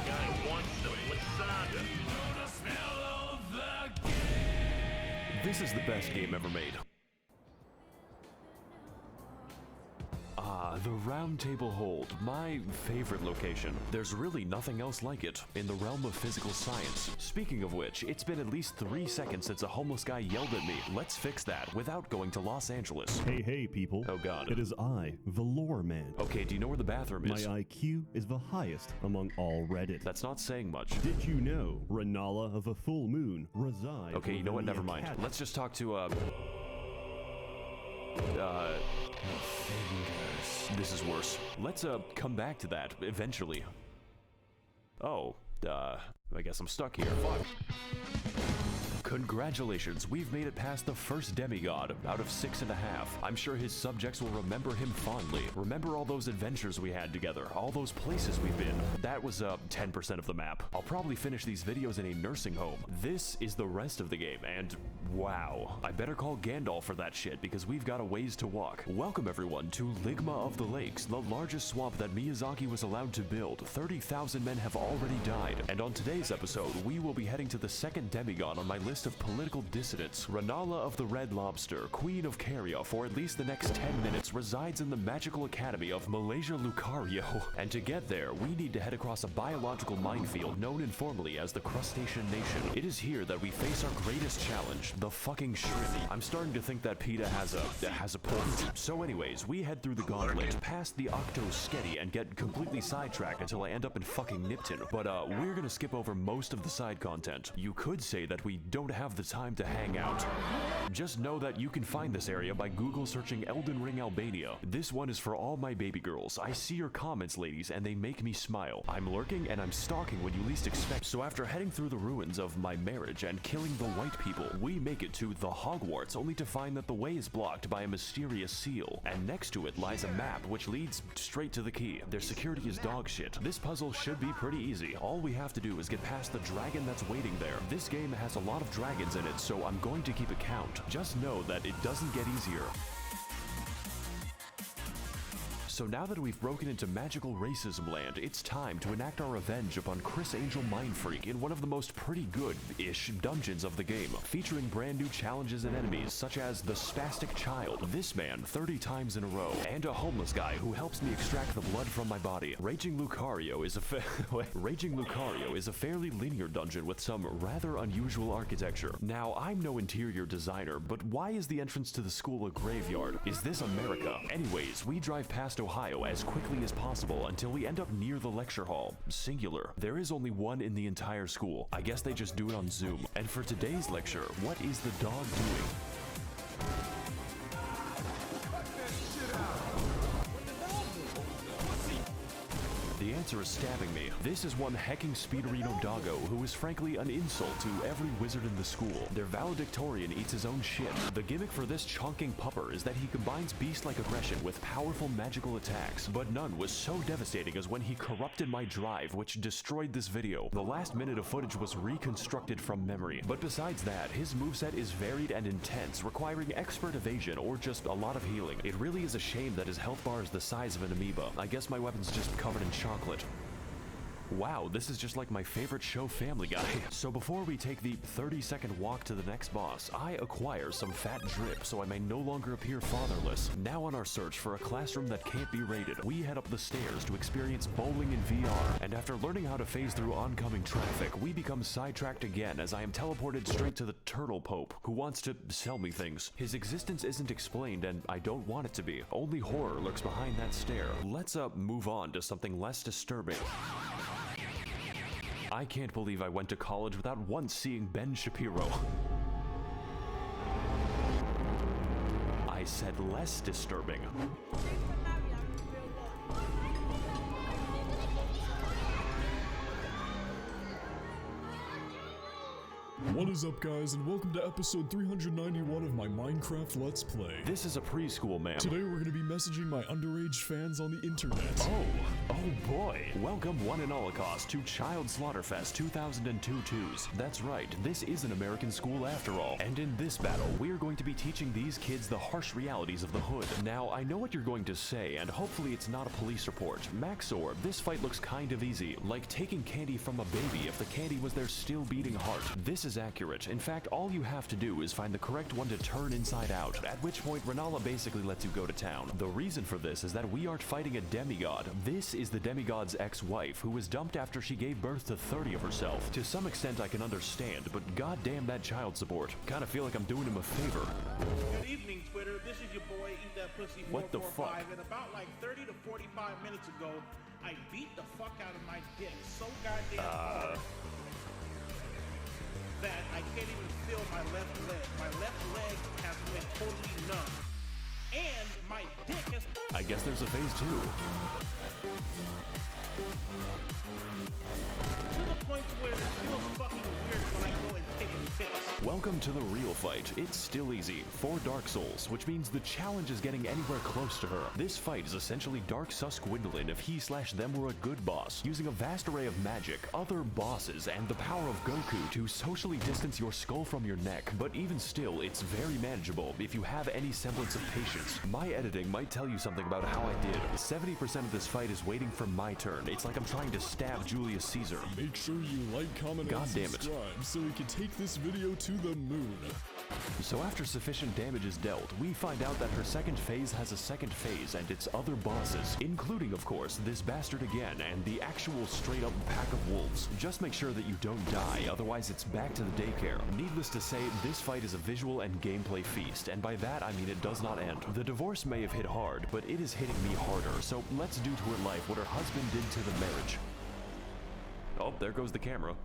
[SPEAKER 8] Guy wants some lasagna.
[SPEAKER 2] This is the best game ever made. Ah, the Round Table Hold, my favorite location. There's really nothing else like it in the realm of physical science. Speaking of which, it's been at least 3 seconds since a homeless guy yelled at me. Let's fix that without going to Los Angeles.
[SPEAKER 9] Hey, people.
[SPEAKER 2] Oh god.
[SPEAKER 9] It is I, the Lore Man.
[SPEAKER 2] Okay, do you know where the bathroom is?
[SPEAKER 9] My IQ is the highest among all Reddit.
[SPEAKER 2] That's not saying much.
[SPEAKER 9] Did you know Renala of a full moon resides?
[SPEAKER 2] Okay, you know what?
[SPEAKER 9] within
[SPEAKER 2] Never
[SPEAKER 9] the
[SPEAKER 2] mind.
[SPEAKER 9] academy?
[SPEAKER 2] Let's just talk to, this is worse. Let's, come back to that eventually. Oh, I guess I'm stuck here. Fuck. Congratulations, we've made it past the first demigod out of 6.5. I'm sure his subjects will remember him fondly. Remember all those adventures we had together, all those places we've been. That was 10% of the map. I'll probably finish these videos in a nursing home. This is the rest of the game, and wow. I better call Gandalf for that shit because we've got a ways to walk. Welcome everyone to Ligma of the Lakes, the largest swamp that Miyazaki was allowed to build. 30,000 men have already died, and on today's episode, we will be heading to the second demigod on my list of political dissidents. Renala of the Red Lobster, Queen of Caria for at least the next 10 minutes, resides in the magical academy of Malaysia Lucario. And to get there, we need to head across a biological minefield known informally as the Crustacean Nation. It is here that we face our greatest challenge, the fucking shrimp. I'm starting to think that PETA has a point. So anyways, we head through the gauntlet, past the Octo Sketty, and get completely sidetracked until I end up in fucking Nipton. But we're gonna skip over most of the side content. You could say that we don't have the time to hang out. Just know that you can find this area by Google searching Elden Ring Albania. This one is for all my baby girls. I see your comments, ladies, and they make me smile. I'm lurking and I'm stalking when you least expect. So after heading through the ruins of my marriage and killing the white people, we make it to the Hogwarts, only to find that the way is blocked by a mysterious seal. And next to it lies a map which leads straight to the key. Their security is dog shit. This puzzle should be pretty easy. All we have to do is get past the dragon that's waiting there. This game has a lot of dragons in it, so I'm going to keep a count. Just know that it doesn't get easier. So now that we've broken into magical racism land, it's time to enact our revenge upon Chris Angel Mindfreak in one of the most pretty good-ish dungeons of the game, featuring brand new challenges and enemies such as the Spastic Child, this man 30 times in a row, and a homeless guy who helps me extract the blood from my body. Raging Lucario is a fairly linear dungeon with some rather unusual architecture. Now, I'm no interior designer, but why is the entrance to the school a graveyard? Is this America? Anyways, we drive past Ohio as quickly as possible until we end up near the lecture hall. Singular. There is only one in the entire school. I guess they just do it on Zoom. And for today's lecture, what is the dog doing? The answer is stabbing me. This is one hecking Speederino doggo who is frankly an insult to every wizard in the school. Their valedictorian eats his own shit. The gimmick for this chonking pupper is that he combines beast-like aggression with powerful magical attacks, but none was so devastating as when he corrupted my drive, which destroyed this video. The last minute of footage was reconstructed from memory, but besides that, his moveset is varied and intense, requiring expert evasion or just a lot of healing. It really is a shame that his health bar is the size of an amoeba. I guess my weapon's just covered in chocolate. Wow, this is just like my favorite show, Family Guy. So before we take the 30-second walk to the next boss, I acquire some fat drip so I may no longer appear fatherless. Now on our search for a classroom that can't be raided, we head up the stairs to experience bowling in VR. And after learning how to phase through oncoming traffic, we become sidetracked again as I am teleported straight to the Turtle Pope, who wants to sell me things. His existence isn't explained, and I don't want it to be. Only horror lurks behind that stare. Let's move on to something less disturbing. I can't believe I went to college without once seeing Ben Shapiro. I said less disturbing.
[SPEAKER 10] What is up, guys, and welcome to episode 391 of my Minecraft Let's Play.
[SPEAKER 2] This is a preschool, ma'am.
[SPEAKER 10] Today we're going to be messaging my underage fans on the internet.
[SPEAKER 2] Oh boy. Welcome one and Holocaust to Child Slaughterfest 2002-2s. That's right, this is an American school after all. And in this battle, we're going to be teaching these kids the harsh realities of the hood. Now, I know what you're going to say, and hopefully it's not a police report. Maxor, this fight looks kind of easy, like taking candy from a baby if the candy was their still beating heart. This is accurate. In fact, all you have to do is find the correct one to turn inside out, at which point Renala basically lets you go to town. The reason for this is that we aren't fighting a demigod. This is the demigod's ex-wife, who was dumped after she gave birth to 30 of herself. To some extent I can understand, but goddamn that child support. Kinda feel like I'm doing him a favor.
[SPEAKER 11] Good evening, Twitter. This is your boy, Eat That Pussy 445.
[SPEAKER 2] What the fuck?
[SPEAKER 11] And about like 30 to 45 minutes ago, I beat the fuck out of my dick so goddamn hard that I can't even feel my left leg. My left leg has been totally numb. And my dick is...
[SPEAKER 2] I guess there's a phase 2.
[SPEAKER 11] To the point where it feels fucking weird when I go and take a piss.
[SPEAKER 2] Welcome to the real fight. It's still easy. 4 Dark Souls, which means the challenge is getting anywhere close to her. This fight is essentially Dark Sus Gwendolyn if he/them were a good boss, using a vast array of magic, other bosses, and the power of Goku to socially distance your skull from your neck. But even still, it's very manageable if you have any semblance of patience. My editing might tell you something about how I did. 70% of this fight is waiting for my turn. It's like I'm trying to stab Julius Caesar.
[SPEAKER 10] Make sure you like, comment,
[SPEAKER 2] God
[SPEAKER 10] and
[SPEAKER 2] damn it.
[SPEAKER 10] subscribe so we can take this video to the moon.
[SPEAKER 2] So after sufficient damage is dealt, we find out that her second phase has a second phase and its other bosses, including, of course, this bastard again and the actual straight-up pack of wolves. Just make sure that you don't die, otherwise it's back to the daycare. Needless to say, this fight is a visual and gameplay feast, and by that I mean it does not end. The divorce may have hit hard, but it is hitting me harder, so let's do to her life what her husband did to the marriage. Oh, there goes the camera.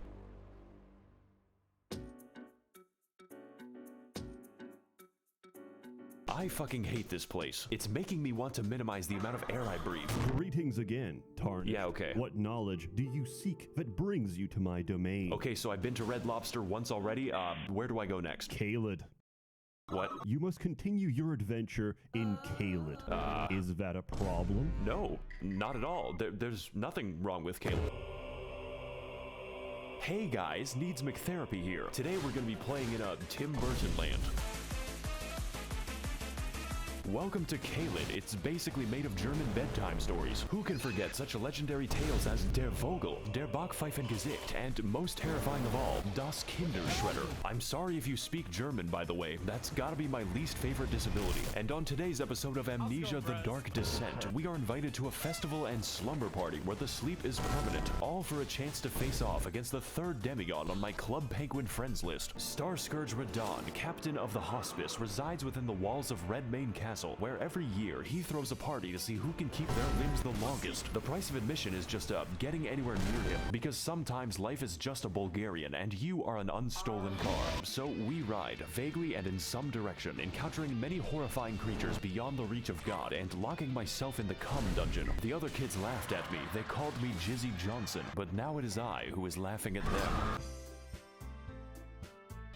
[SPEAKER 2] I fucking hate this place. It's making me want to minimize the amount of air I breathe.
[SPEAKER 9] Greetings again, Tarnished.
[SPEAKER 2] Yeah, okay.
[SPEAKER 9] What knowledge do you seek that brings you to my domain?
[SPEAKER 2] Okay, so I've been to Red Lobster once already. Where do I go next?
[SPEAKER 9] Caelid.
[SPEAKER 2] What?
[SPEAKER 9] You must continue your adventure in Caelid. Is that a problem?
[SPEAKER 2] No, not at all. There's nothing wrong with Caelid. Hey guys, Needs McTherapy here. Today we're gonna be playing in a Tim Burton land. Welcome to Caelid. It's basically made of German bedtime stories. Who can forget such legendary tales as Der Vogel, Der Backpfeifengesicht, and most terrifying of all, Das Kinderschredder. I'm sorry if you speak German, by the way. That's gotta be my least favorite disability. And on today's episode of Amnesia The Dark Descent, we are invited to a festival and slumber party where the sleep is permanent, all for a chance to face off against the third demigod on my Club Penguin friends list. Star Scourge Radon, captain of the hospice, resides within the walls of Redmane Castle, where every year he throws a party to see who can keep their limbs the longest. The price of admission is just getting anywhere near him, because sometimes life is just a Bulgarian and you are an unstolen car. So we ride, vaguely and in some direction, encountering many horrifying creatures beyond the reach of God and locking myself in the cum dungeon. The other kids laughed at me, they called me Jizzy Johnson, but now it is I who is laughing at them.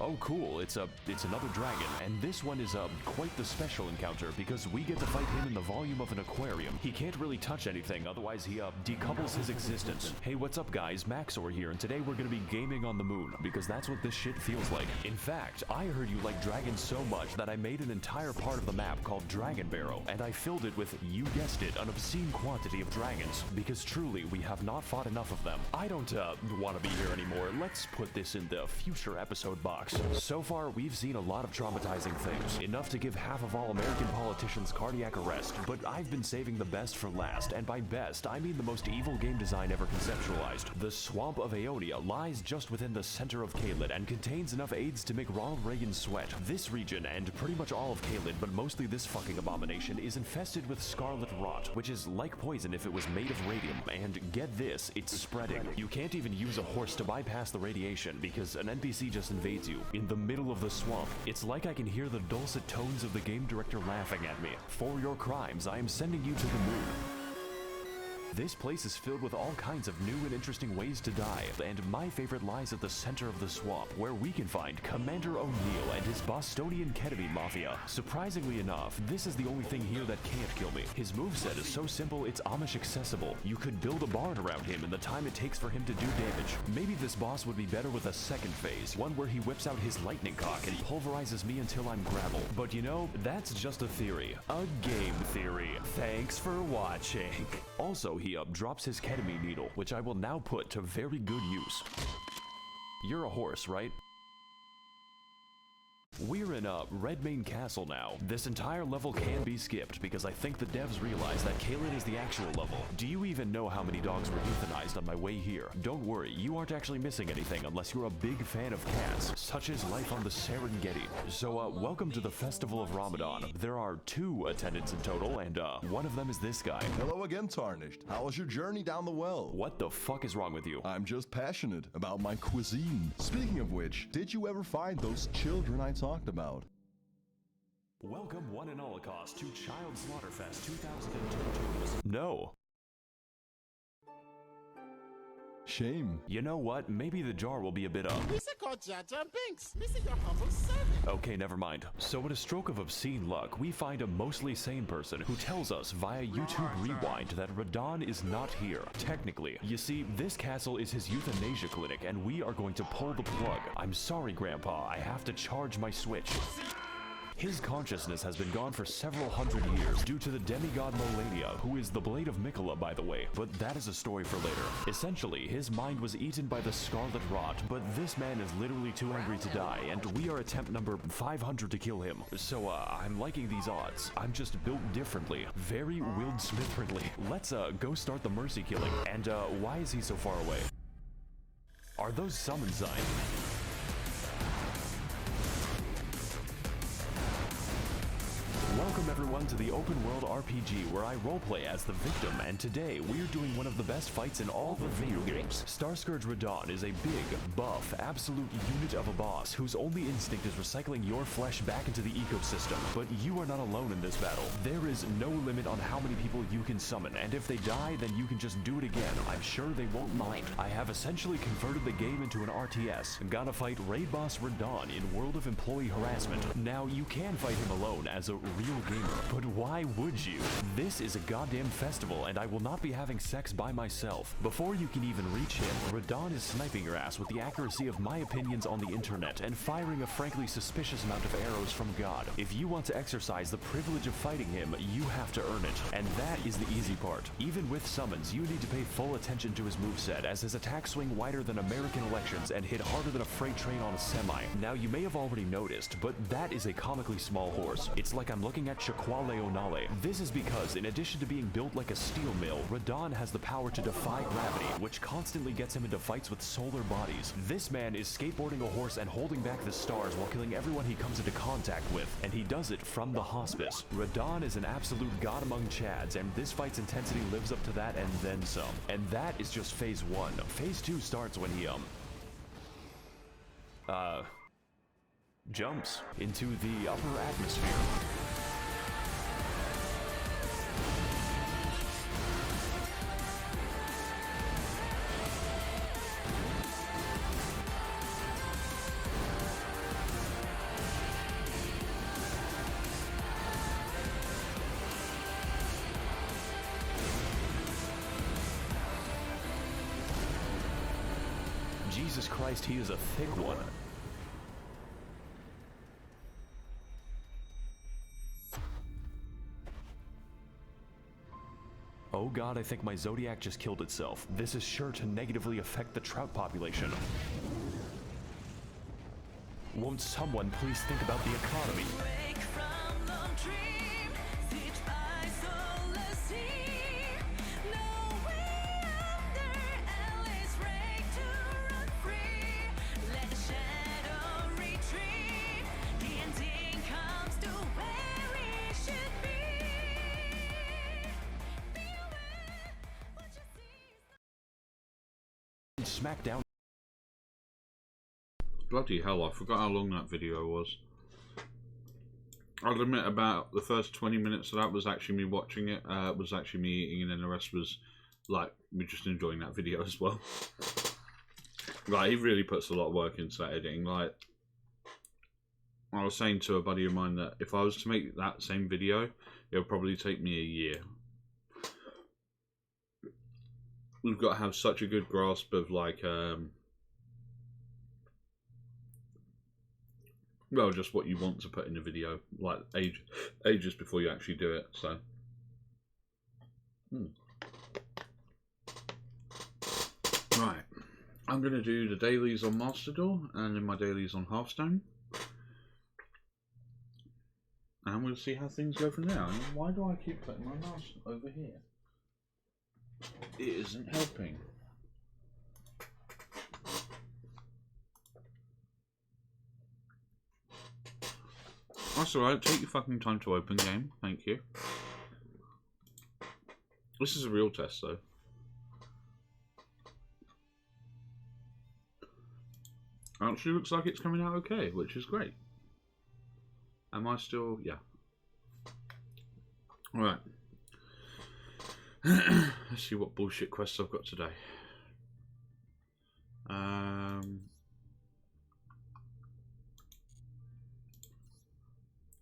[SPEAKER 2] Oh cool, it's another dragon, and this one is quite the special encounter because we get to fight him in the volume of an aquarium. He can't really touch anything, otherwise he decouples his existence. Hey, what's up guys, Maxor here, and today we're gonna be gaming on the moon, because that's what this shit feels like. In fact, I heard you like dragons so much that I made an entire part of the map called Dragon Barrow, and I filled it with, you guessed it, an obscene quantity of dragons, because truly we have not fought enough of them. I don't want to be here anymore. Let's put this in the future episode box. So far, we've seen a lot of traumatizing things, enough to give half of all American politicians cardiac arrest, but I've been saving the best for last, and by best, I mean the most evil game design ever conceptualized. The Swamp of Aeonia lies just within the center of Caelid and contains enough AIDS to make Ronald Reagan sweat. This region, and pretty much all of Caelid, but mostly this fucking abomination, is infested with scarlet rot, which is like poison if it was made of radium, and get this, it's spreading. You can't even use a horse to bypass the radiation, because an NPC just invades you, you, in the middle of the swamp. It's like I can hear the dulcet tones of the game director laughing at me. For your crimes, I am sending you to the moon. This place is filled with all kinds of new and interesting ways to die, and my favorite lies at the center of the swamp, where we can find Commander O'Neill and his Bostonian ketamine mafia. Surprisingly enough, this is the only thing here that can't kill me. His moveset is so simple it's Amish accessible. You could build a barn around him in the time it takes for him to do damage. Maybe this boss would be better with a second phase, one where he whips out his lightning cock and pulverizes me until I'm gravel. But you know, that's just a theory. A game theory. Thanks for watching. Also, he drops his ketamine needle, which I will now put to very good use. You're a horse, right? We're in Redmane Castle now. This entire level can be skipped because I think the devs realized that Caelid is the actual level. Do you even know how many dogs were euthanized on my way here? Don't worry, you aren't actually missing anything unless you're a big fan of cats, such as life on the Serengeti. So welcome to the Festival of Ramadan. There are 2 attendants in total, and one of them is this guy.
[SPEAKER 6] Hello again, Tarnished. How was your journey down the well?
[SPEAKER 2] What the fuck is wrong with you?
[SPEAKER 6] I'm just passionate about my cuisine. Speaking of which, did you ever find those children I talked about?
[SPEAKER 2] Welcome one and holocaust to Child Slaughterfest 2022. No.
[SPEAKER 6] Shame.
[SPEAKER 2] You know what? Maybe the jar will be a bit up.
[SPEAKER 12] Lisa called Jaja Binks. Lisa, your humble servant.
[SPEAKER 2] Okay, never mind. So with a stroke of obscene luck, we find a mostly sane person who tells us via YouTube Rewind that Radon is not here. Technically. You see, this castle is his euthanasia clinic and we are going to pull the plug. I'm sorry, Grandpa. I have to charge my Switch. His consciousness has been gone for several hundred years due to the demigod Molania, who is the Blade of Mikola, by the way, but that is a story for later. Essentially, his mind was eaten by the Scarlet Rot, but this man is literally too angry to die, and we are attempt number 500 to kill him. So, I'm liking these odds. I'm just built differently. Very Will Smith-friendly. Let's, go start the mercy killing. And, why is he so far away? Are those summon signs? Welcome everyone to the open world RPG where I roleplay as the victim, and today we're doing one of the best fights in all the video games. Starscourge Radon is a big, buff, absolute unit of a boss whose only instinct is recycling your flesh back into the ecosystem. But you are not alone in this battle. There is no limit on how many people you can summon, and if they die, then you can just do it again. I'm sure they won't mind. I have essentially converted the game into an RTS. Gotta fight Raid Boss Radon in World of Employee Harassment. Now, you can fight him alone as a real gamer, but why would you? This is a goddamn festival, and I will not be having sex by myself. Before you can even reach him, Radon is sniping your ass with the accuracy of my opinions on the internet and firing a frankly suspicious amount of arrows from God. If you want to exercise the privilege of fighting him, you have to earn it, and that is the easy part. Even with summons, you need to pay full attention to his moveset, as his attacks swing wider than American elections and hit harder than a freight train on a semi. Now, you may have already noticed, but that is a comically small horse. It's like I'm looking at Shaquale O'Nale. This is because, in addition to being built like a steel mill, Radon has the power to defy gravity, which constantly gets him into fights with solar bodies. This man is skateboarding a horse and holding back the stars while killing everyone he comes into contact with, and he does it from the hospice. Radon is an absolute god among Chads, and this fight's intensity lives up to that and then some. And that is just phase 1. Phase 2 starts when he, jumps into the upper atmosphere. Jesus Christ, he is a thick one. Oh god, I think my Zodiac just killed itself. This is sure to negatively affect the trout population. Won't someone please think about the economy? Smackdown.
[SPEAKER 1] Bloody hell, I forgot how long that video was. I'll admit about the first 20 minutes of that was actually me watching it, was actually me eating, and then the rest was like me just enjoying that video as well. Like, he really puts a lot of work into that editing. Like, I was saying to a buddy of mine that if I was to make that same video, it would probably take me a year. We've got to have such a good grasp of like, well, just what you want to put in a video, like ages before you actually do it. So, right, I'm gonna do the dailies on Master Duel and then my dailies on Hearthstone, and I'm gonna see how things go from there. And why do I keep putting my mouse over here? It isn't helping. That's alright, take your fucking time to open game, thank you. This is a real test though. Actually looks like it's coming out okay, which is great. Am I still... yeah. Alright. Let's see what bullshit quests I've got today.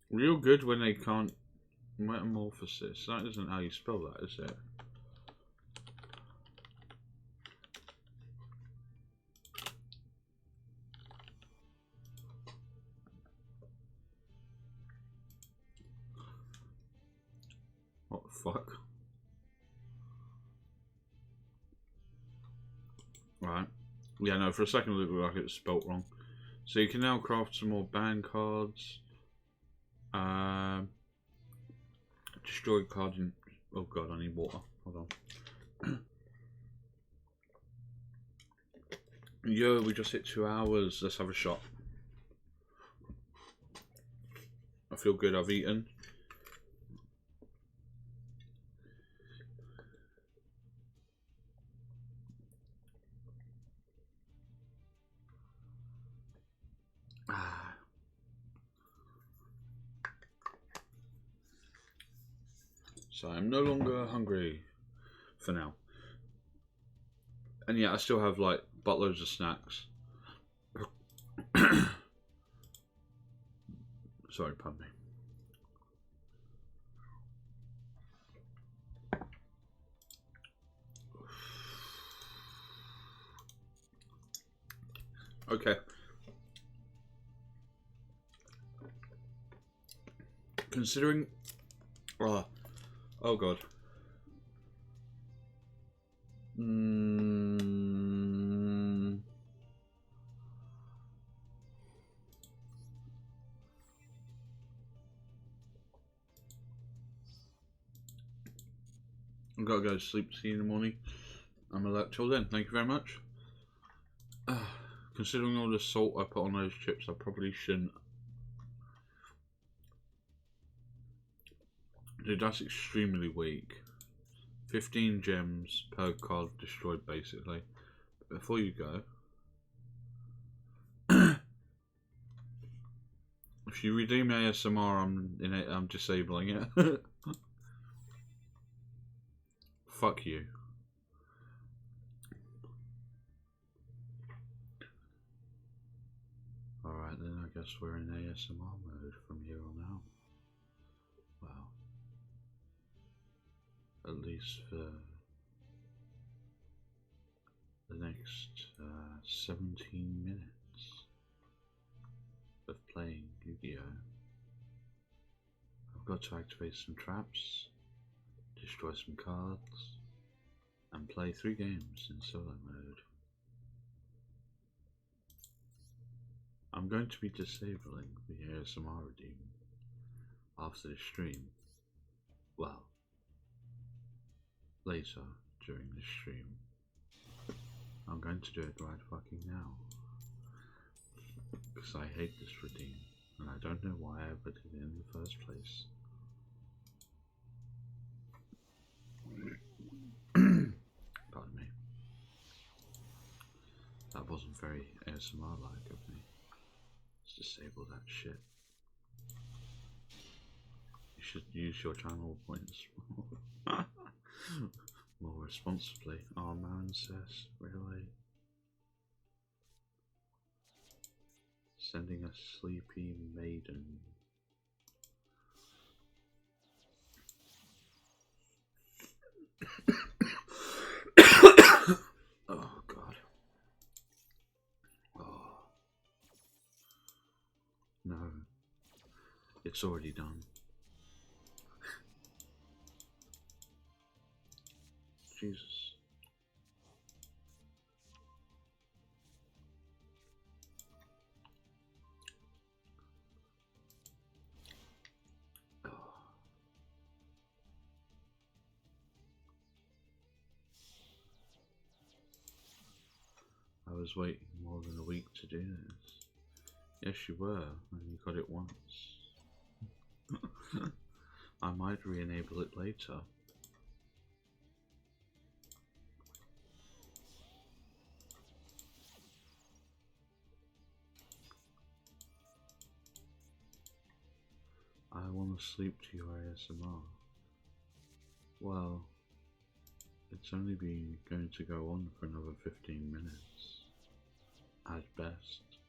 [SPEAKER 1] Real good when they can't metamorphosis. That isn't how you spell that, is it? What the fuck? Right. Yeah, no, for a second it looked like it was spelt wrong. So you can now craft some more band cards. Destroy cards in... oh god, I need water. Hold on. Yo, we just hit 2 hours. Let's have a shot. I feel good, I've eaten. So I'm no longer hungry for now. And yeah, I still have like buttloads of snacks. Sorry, pardon me. Okay. Considering... oh god. I've got to go to sleep. See you in the morning. I'm alert till then. Thank you very much. Considering all the salt I put on those chips, I probably shouldn't. Dude, that's extremely weak. 15 gems per card destroyed, basically. But before you go, if you redeem ASMR, I'm disabling it. Fuck you. Alright then, I guess we're in ASMR mode from here on out. Wow. At least for the next 17 minutes of playing Yu-Gi-Oh! I've got to activate some traps, destroy some cards, and play 3 games in solo mode. I'm going to be disabling the ASMR redeem after the stream. Well, later during the stream. I'm going to do it right fucking now. Because I hate this redeem, and I don't know why I ever did it in the first place. Pardon me. That wasn't very ASMR-like of me. disable that shit. You should use your channel points more responsibly. Oh, Marincess, really? Sending a sleepy maiden. Oh god. Oh. No. It's already done. Jesus. Oh. I was waiting more than a week to do this. Yes, you were, and you got it once. I might re-enable it later. I want to sleep to your ASMR. Well, it's only been going to go on for another 15 minutes. At best.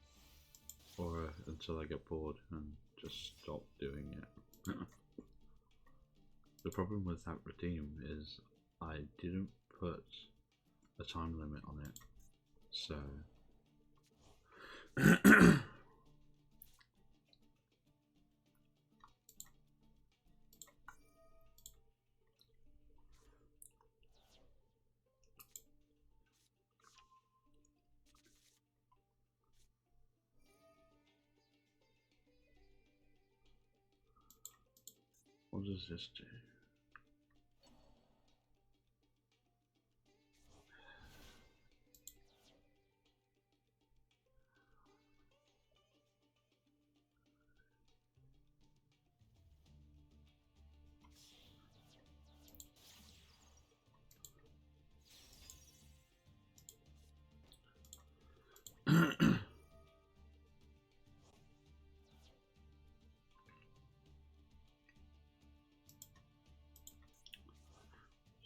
[SPEAKER 1] Or until I get bored and just stop doing it. The problem with that redeem is I didn't put a time limit on it. So... What does this do?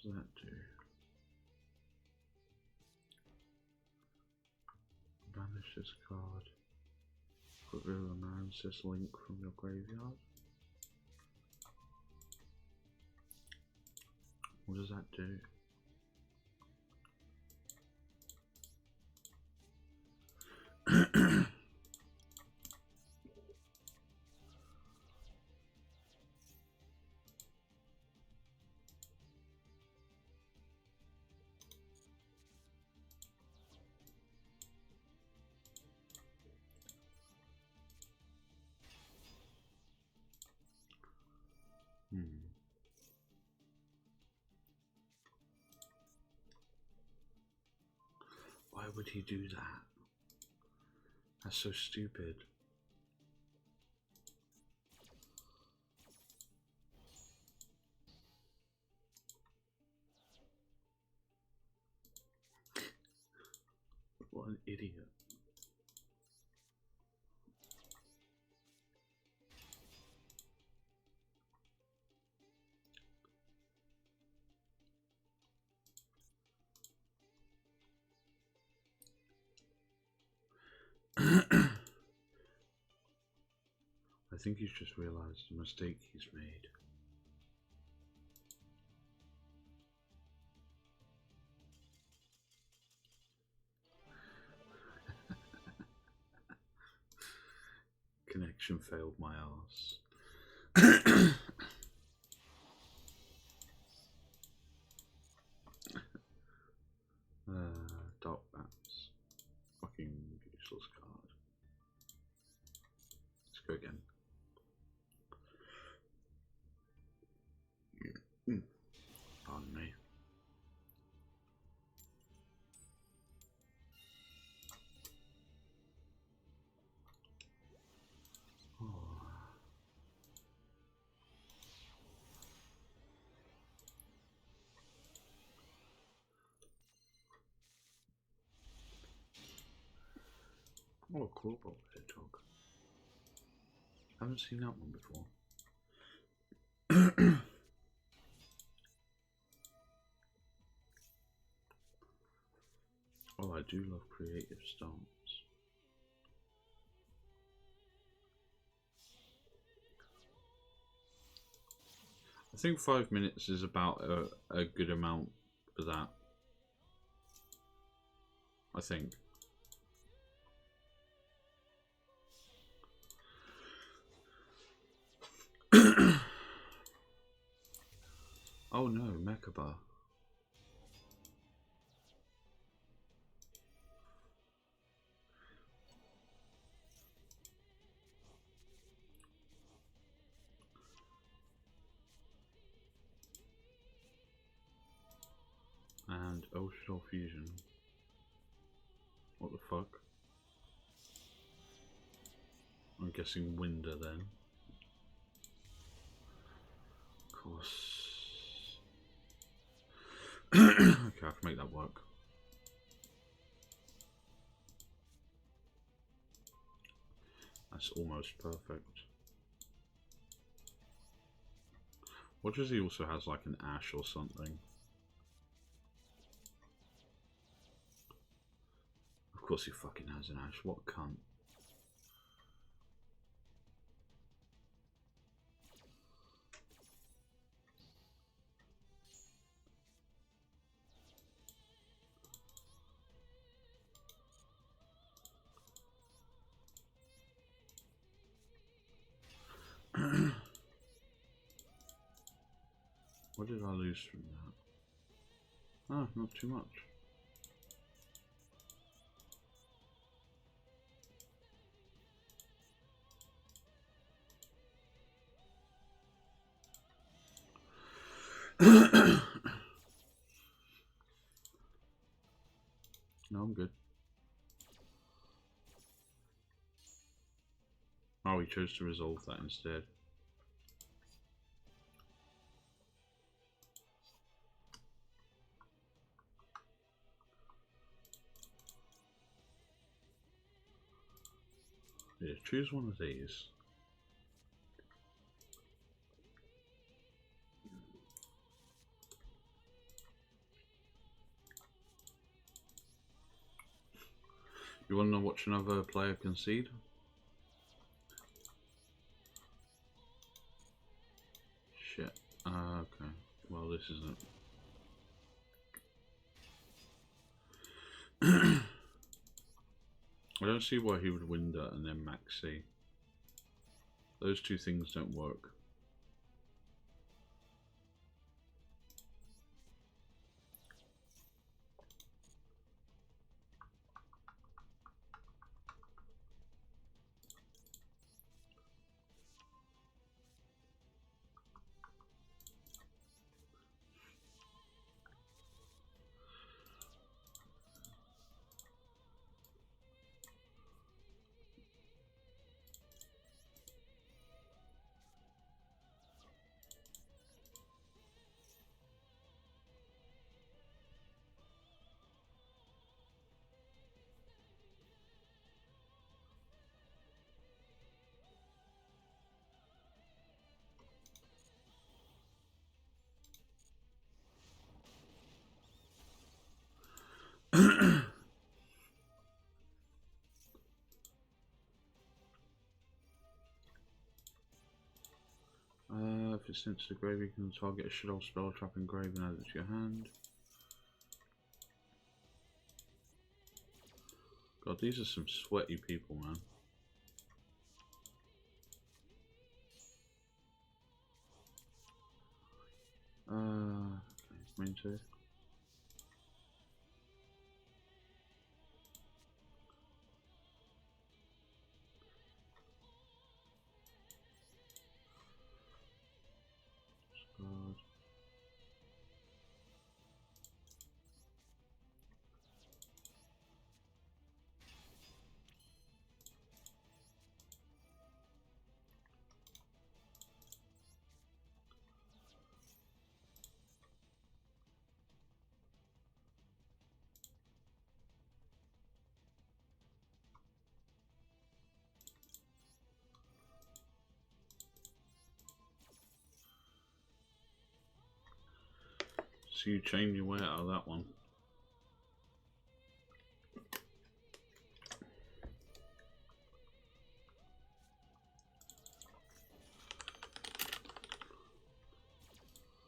[SPEAKER 1] What does that do? Banish this card. Put rid of the Marincess link from your graveyard. What does that do? Why would he do that? That's so stupid. What an idiot. I think he's just realised the mistake he's made. Connection failed my ass. Dark Bats. Fucking useless card. Let's go again. Pardon me. Oh, cool, Hedgehog. Haven't seen that one before. Oh, I do love creative starts. I think 5 minutes is about a good amount for that. I think. Oh no, Mechaba. And Ocean Fusion. What the fuck? I'm guessing Winder then. Of course. Okay, I can make that work. That's almost perfect. What does he also has like an ash or something? Of course he fucking has an ash. What cunt? What did I lose from that? Ah, not too much. No, I'm good. Oh, we chose to resolve that instead. Yeah, choose one of these. You want to watch another player concede? Shit. Okay. Well, this isn't. I don't see why he would win that and then max C. Those two things don't work. If it's sent to the grave, you can target a shadow spell, trap engrave, and add it to your hand. God, these are some sweaty people, man. Okay, main two. God. So you chain your way out of that one.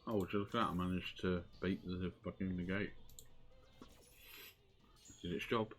[SPEAKER 1] Oh, would you look at that? I managed to beat the fucking negate. Did its job.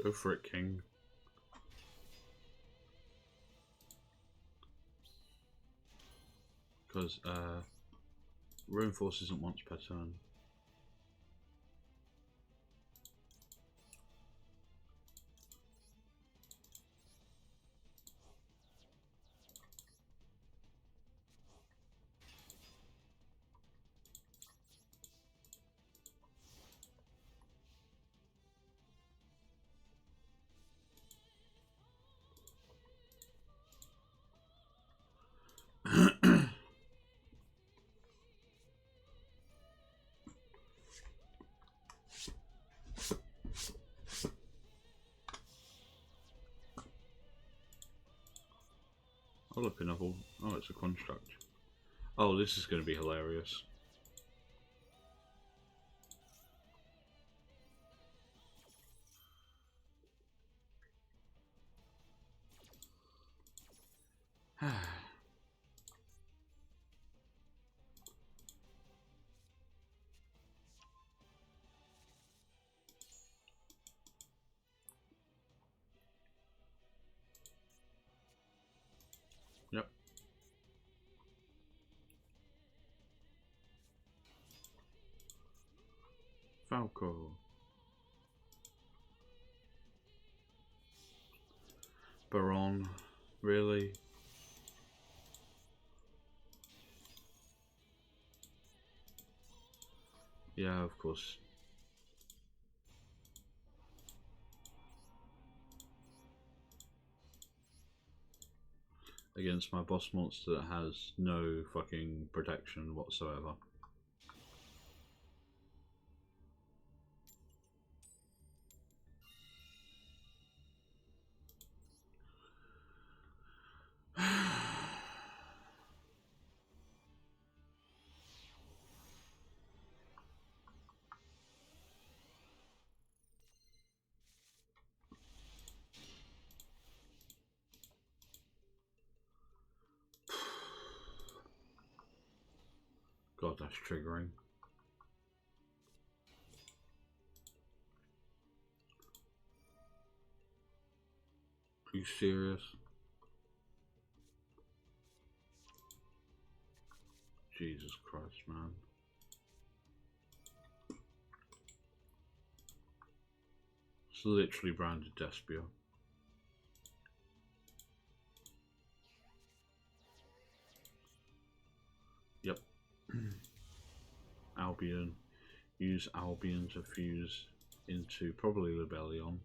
[SPEAKER 1] Go for it, King. Because reinforce isn't once per turn. Oh look, another. Oh, it's a construct. Oh, this is going to be hilarious. Yep. Falco. Baron. Really? Yeah, of course. Against my boss monster that has no fucking protection whatsoever. God, that's triggering. Are you serious? Jesus Christ, man. It's literally branded Despia. Yep. Albion. Use Albion to fuse into probably Rebellion.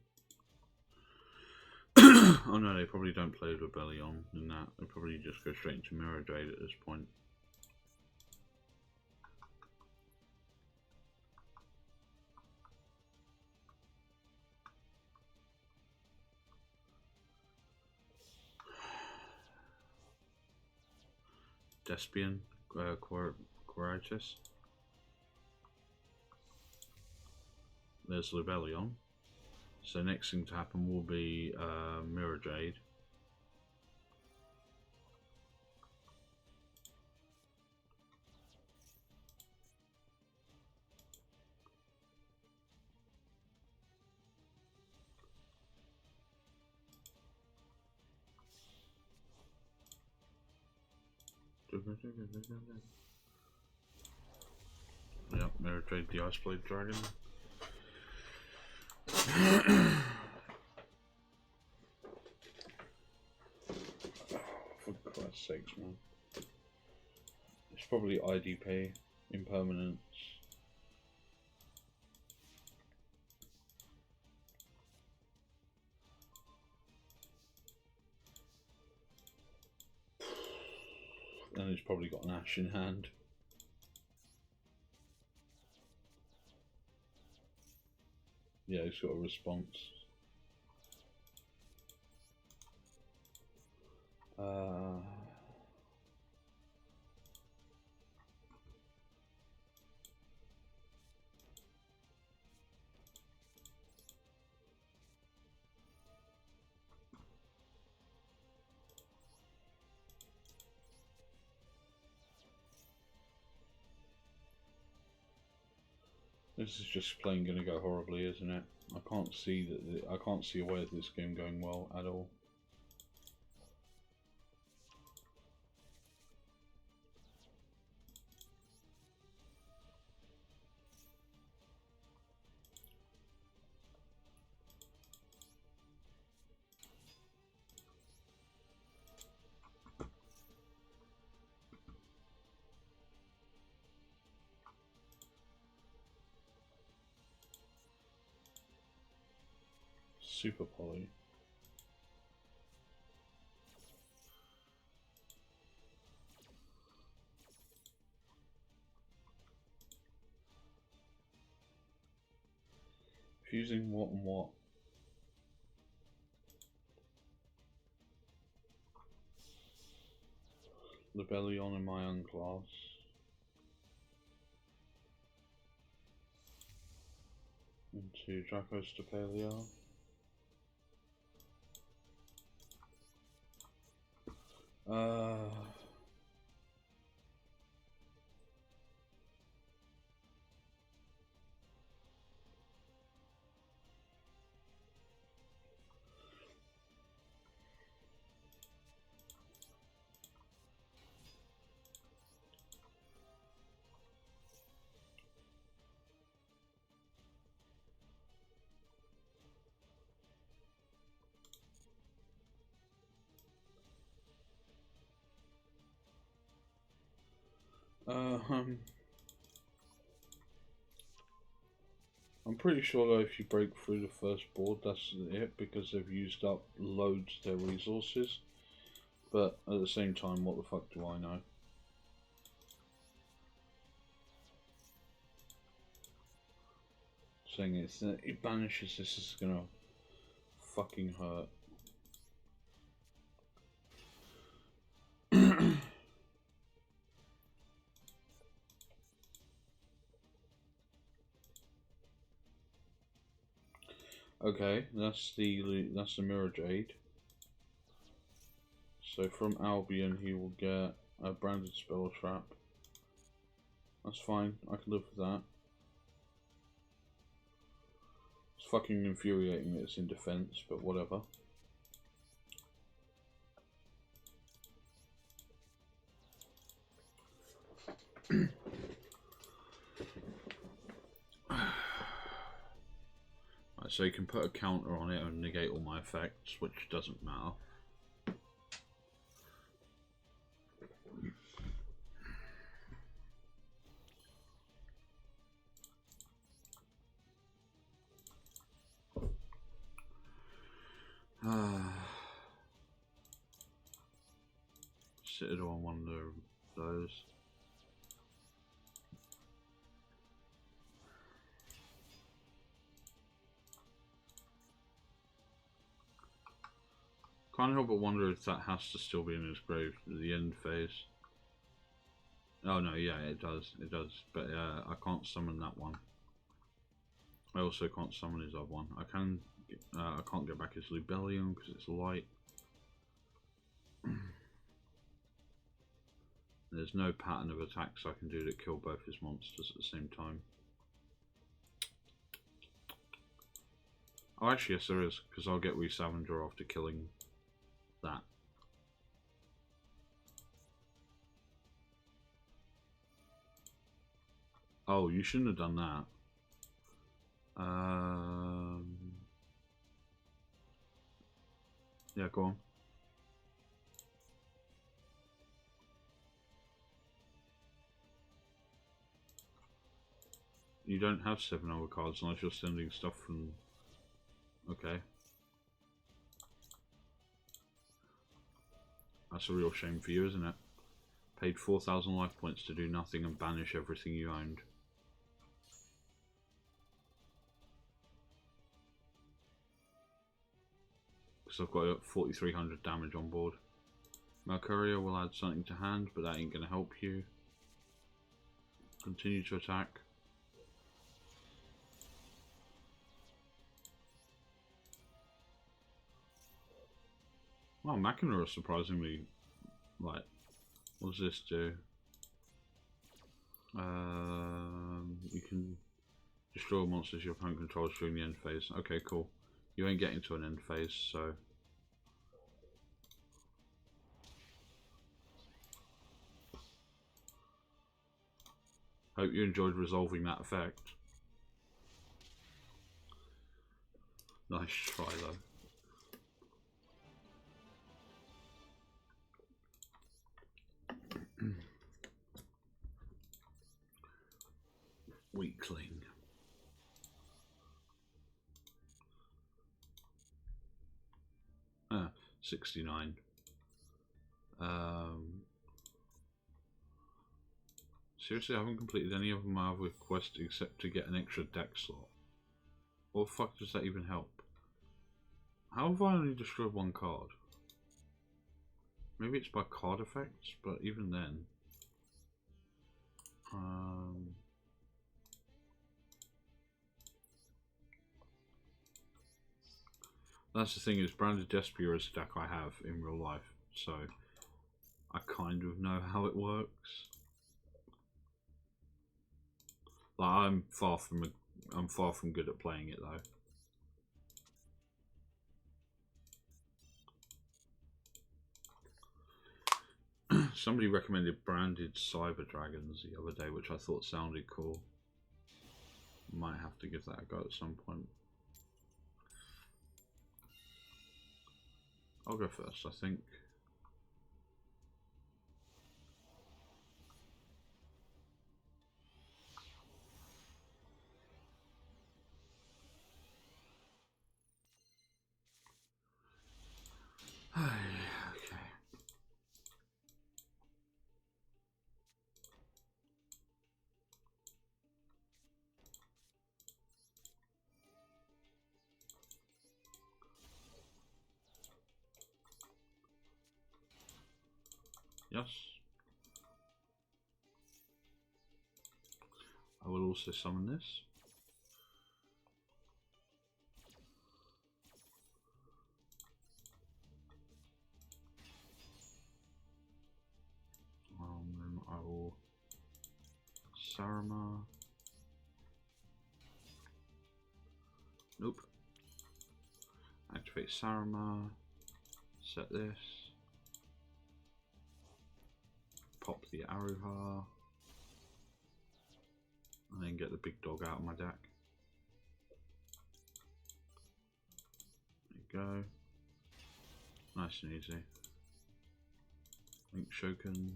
[SPEAKER 1] Oh no, they probably don't play Rebellion in that. They probably just go straight into Mirror Jade at this point. Despian, Quiritis. There's Rebellion. So next thing to happen will be Mirror Jade. Yep, Mirror Trade the Ice Blade Dragon. For Christ's sakes, man. It's probably IDP, Impermanence. And he's probably got an Ash in hand. Yeah, he's got a response. This is just plain going to go horribly, isn't it? I can't see that. I can't see a way of this game going well at all. Super poly. Fusing what and what? Lebellion in my own class. Into Dracos to Paleo. I'm pretty sure though if you break through the first board that's it, because they've used up loads of their resources, but at the same time what the fuck do I know? Saying it banishes this is gonna fucking hurt. Okay, that's the Mirror Jade. So from Albion he will get a branded spell trap. That's fine, I can live with that. It's fucking infuriating that it's in defense, but whatever. So you can put a counter on it and negate all my effects, which doesn't matter. Citadel on one of those. Can't help but wonder if that has to still be in his grave at the end phase. Oh no, yeah, it does, but I can't summon that one. I also can't summon his other one. I can't get back his Lebellion because it's light. There's no pattern of attacks I can do that kill both his monsters at the same time. Oh, actually, yes, there is, because I'll get Re-Scavenger after killing that. Oh, you shouldn't have done that. Yeah, go on. You don't have 7 other cards unless you're sending stuff from... Okay. That's a real shame for you, isn't it? Paid 4,000 life points to do nothing and banish everything you owned. Because I've got 4,300 damage on board. Malcourier will add something to hand, but that ain't going to help you. Continue to attack. Wow, Machina are surprisingly, like, what does this do? You can destroy monsters your opponent controls during the end phase. Okay, cool. You ain't getting to an end phase, so... Hope you enjoyed resolving that effect. Nice try, though. Weakling. Ah, 69. Seriously, I haven't completed any of my other quests except to get an extra deck slot. What the fuck does that even help? How have I only destroyed 1 card? Maybe it's by card effects, but even then... That's the thing, is Branded Despia is a deck I have in real life, so I kind of know how it works. Like, I'm far from good at playing it though. Somebody recommended Branded Cyber Dragons the other day, which I thought sounded cool. Might have to give that a go at some point. I'll go first, I think. Okay. Yes. I will also summon this. Then I will Sarama. Nope. Activate Sarama. Set this. Pop the Aruha. And then get the big dog out of my deck. There you go. Nice and easy. Link Shoken.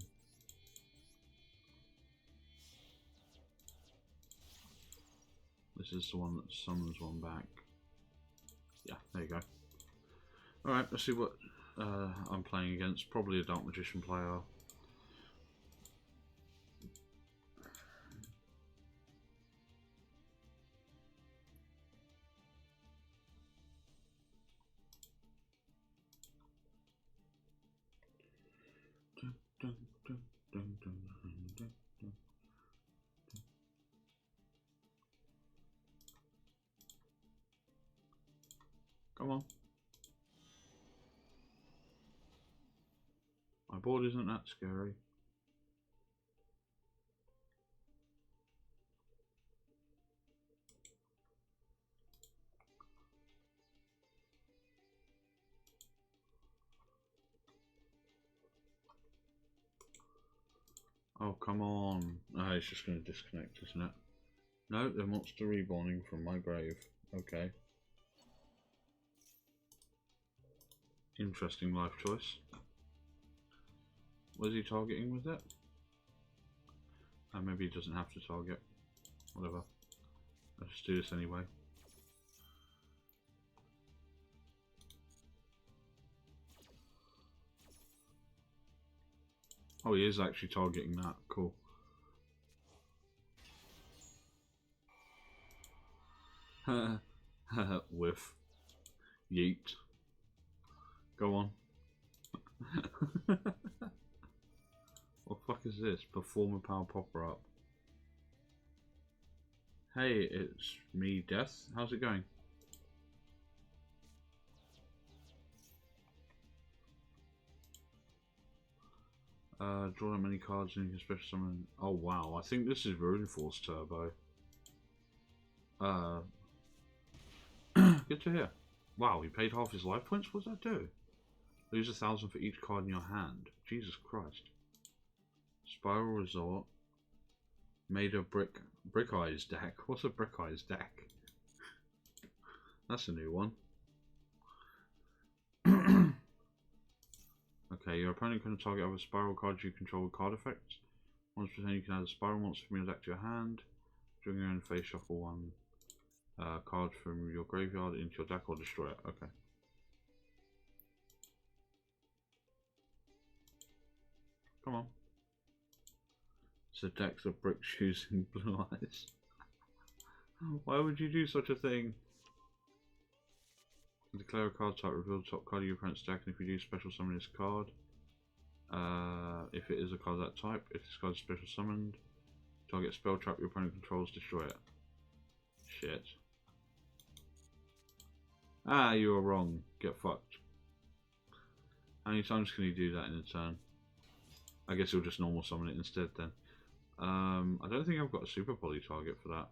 [SPEAKER 1] This is the one that summons one back. Yeah, there you go. Alright, let's see what I'm playing against. Probably a Dark Magician player. Come on. My board isn't that scary. Oh, come on. Oh, it's just going to disconnect, isn't it? No, the monster reborning from my grave. Okay. Interesting life choice. Was he targeting with it? Maybe he doesn't have to target. Whatever. Let's just do this anyway. Oh, he is actually targeting that. Cool. Whiff. Yeet. Go on. What the fuck is this? Perform a power popper up. Hey, it's me, Death. How's it going? Draw that many cards and you can special summon. Oh wow, I think this is Ruin Force Turbo. Good to hear. Wow, he paid half his life points? What does that do? Lose 1,000 for each card in your hand. Jesus Christ. Spiral Resort. Made a Brick Eyes deck. What's a Brick Eyes deck? That's a new one. Okay, your opponent can target other spiral cards you control with card effects. Once per turn, you can add a spiral monster from your deck to your hand. During your own phase, shuffle one card from your graveyard into your deck or destroy it. Okay. Come on. So decks of brick shoes and blue eyes. Why would you do such a thing? Declare a card type, reveal the top card of your opponent's deck, and if you do, special summon this card. If it is a card of that type, if this card is special summoned, target spell trap your opponent controls, destroy it. Shit. Ah, you were wrong. Get fucked. How many times can you do that in a turn? I guess he'll just normal summon it instead then. I don't think I've got a super poly target for that.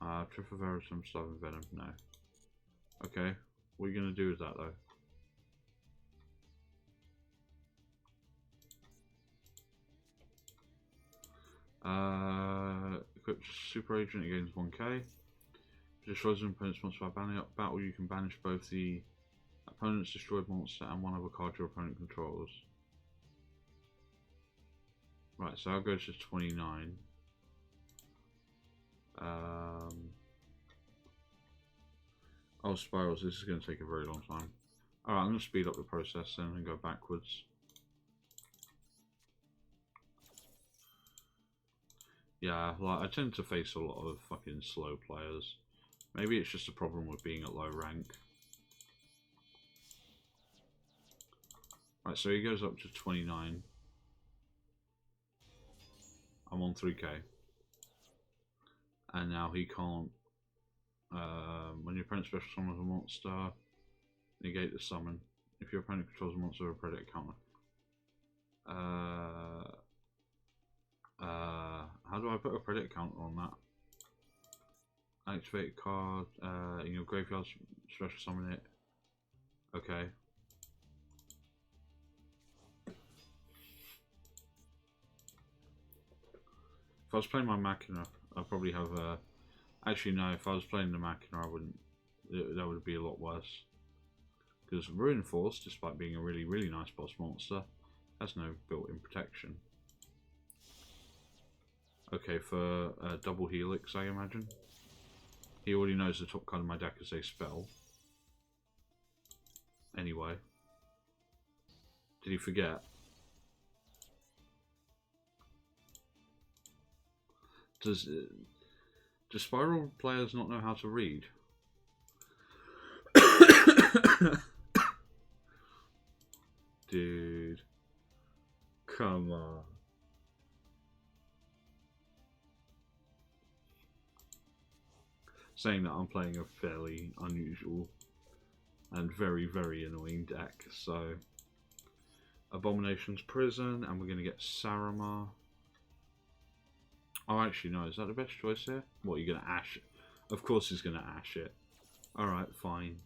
[SPEAKER 1] Trifaveritum, Starving Venom, no. Okay, what are you going to do with that though? Equip Super Agent, against 1k. Destroys an opponent's monster by banning up battle. You can banish both the opponent's destroyed monster and one other card your opponent controls. Right, so I'll go to 29. Oh, spirals, this is going to take a very long time. Alright, I'm going to speed up the process then and go backwards. Yeah, like, I tend to face a lot of fucking slow players. Maybe it's just a problem with being at low rank. Right, so he goes up to 29. I'm on 3k. And now he can't... when your opponent special summons a monster, negate the summon. If your opponent controls a monster or a predator counter. How do I put a predator counter on that? Activate a card in your graveyard, special summon it. Okay. If I was playing my Machina, I'd probably have a... Actually no, if I was playing the Machina I wouldn't... That would be a lot worse. Because Ruin Force, despite being a really, really nice boss monster, has no built-in protection. Okay, for double Helix I imagine. He already knows the top card of my deck as a spell. Anyway. Did he forget? Do Spiral players not know how to read? Dude. Come on. Saying that I'm playing a fairly unusual and very, very annoying deck, so... Abomination's Prison, and we're going to get Sarama. Oh, actually, no, is that the best choice here? What, you're going to Ash it? Of course he's going to Ash it. Alright, fine.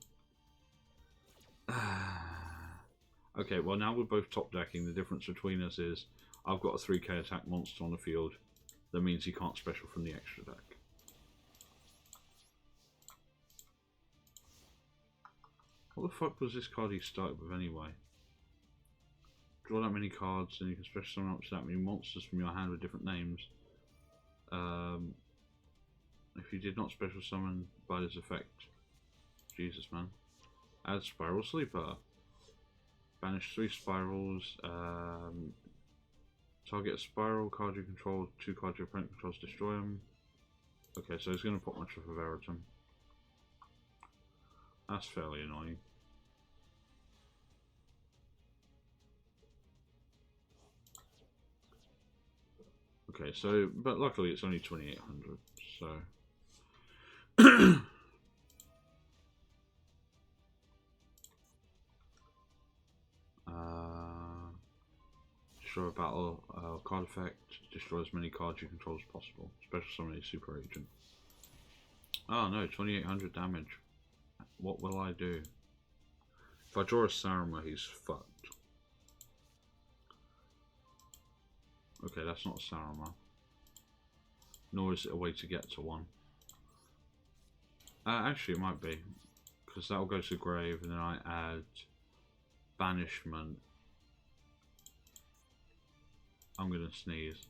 [SPEAKER 1] Okay, well now we're both top decking. The difference between us is I've got a 3k attack monster on the field. that means he can't special from the extra deck. What the fuck was this card he started with anyway? Draw that many cards and you can special summon up to that many monsters from your hand with different names. If you did not special summon by this effect, Jesus man. Add Spiral Sleeper. Banish 3 spirals. Target a spiral card you control, 2 cards your opponent controls, destroy them. Okay, so he's going to put much of a Veritum. That's fairly annoying. Okay, so, but luckily it's only 2800, so. Destroy a battle card effect, destroy as many cards you control as possible. Special summon a super agent. Oh no, 2800 damage. What will I do? If I draw a Sarama, he's fucked. Okay, that's not a Sarama. Nor is it a way to get to one. Actually, it might be. Because that'll go to grave, and then I add banishment. I'm gonna sneeze.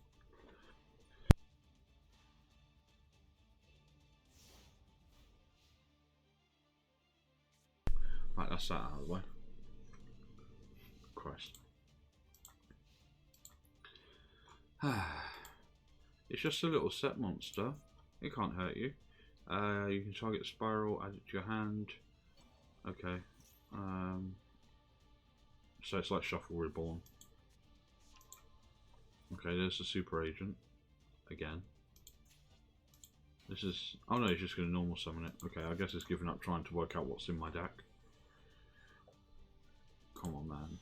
[SPEAKER 1] Right, that's that out of the way. Christ. It's just a little set monster. It can't hurt you. You can target Spiral, add it to your hand. Okay. So it's like Shuffle Reborn. Okay, there's the Super Agent. Again. This is... Oh no, he's just going to normal summon it. Okay, I guess it's given up trying to work out what's in my deck. Come on, man.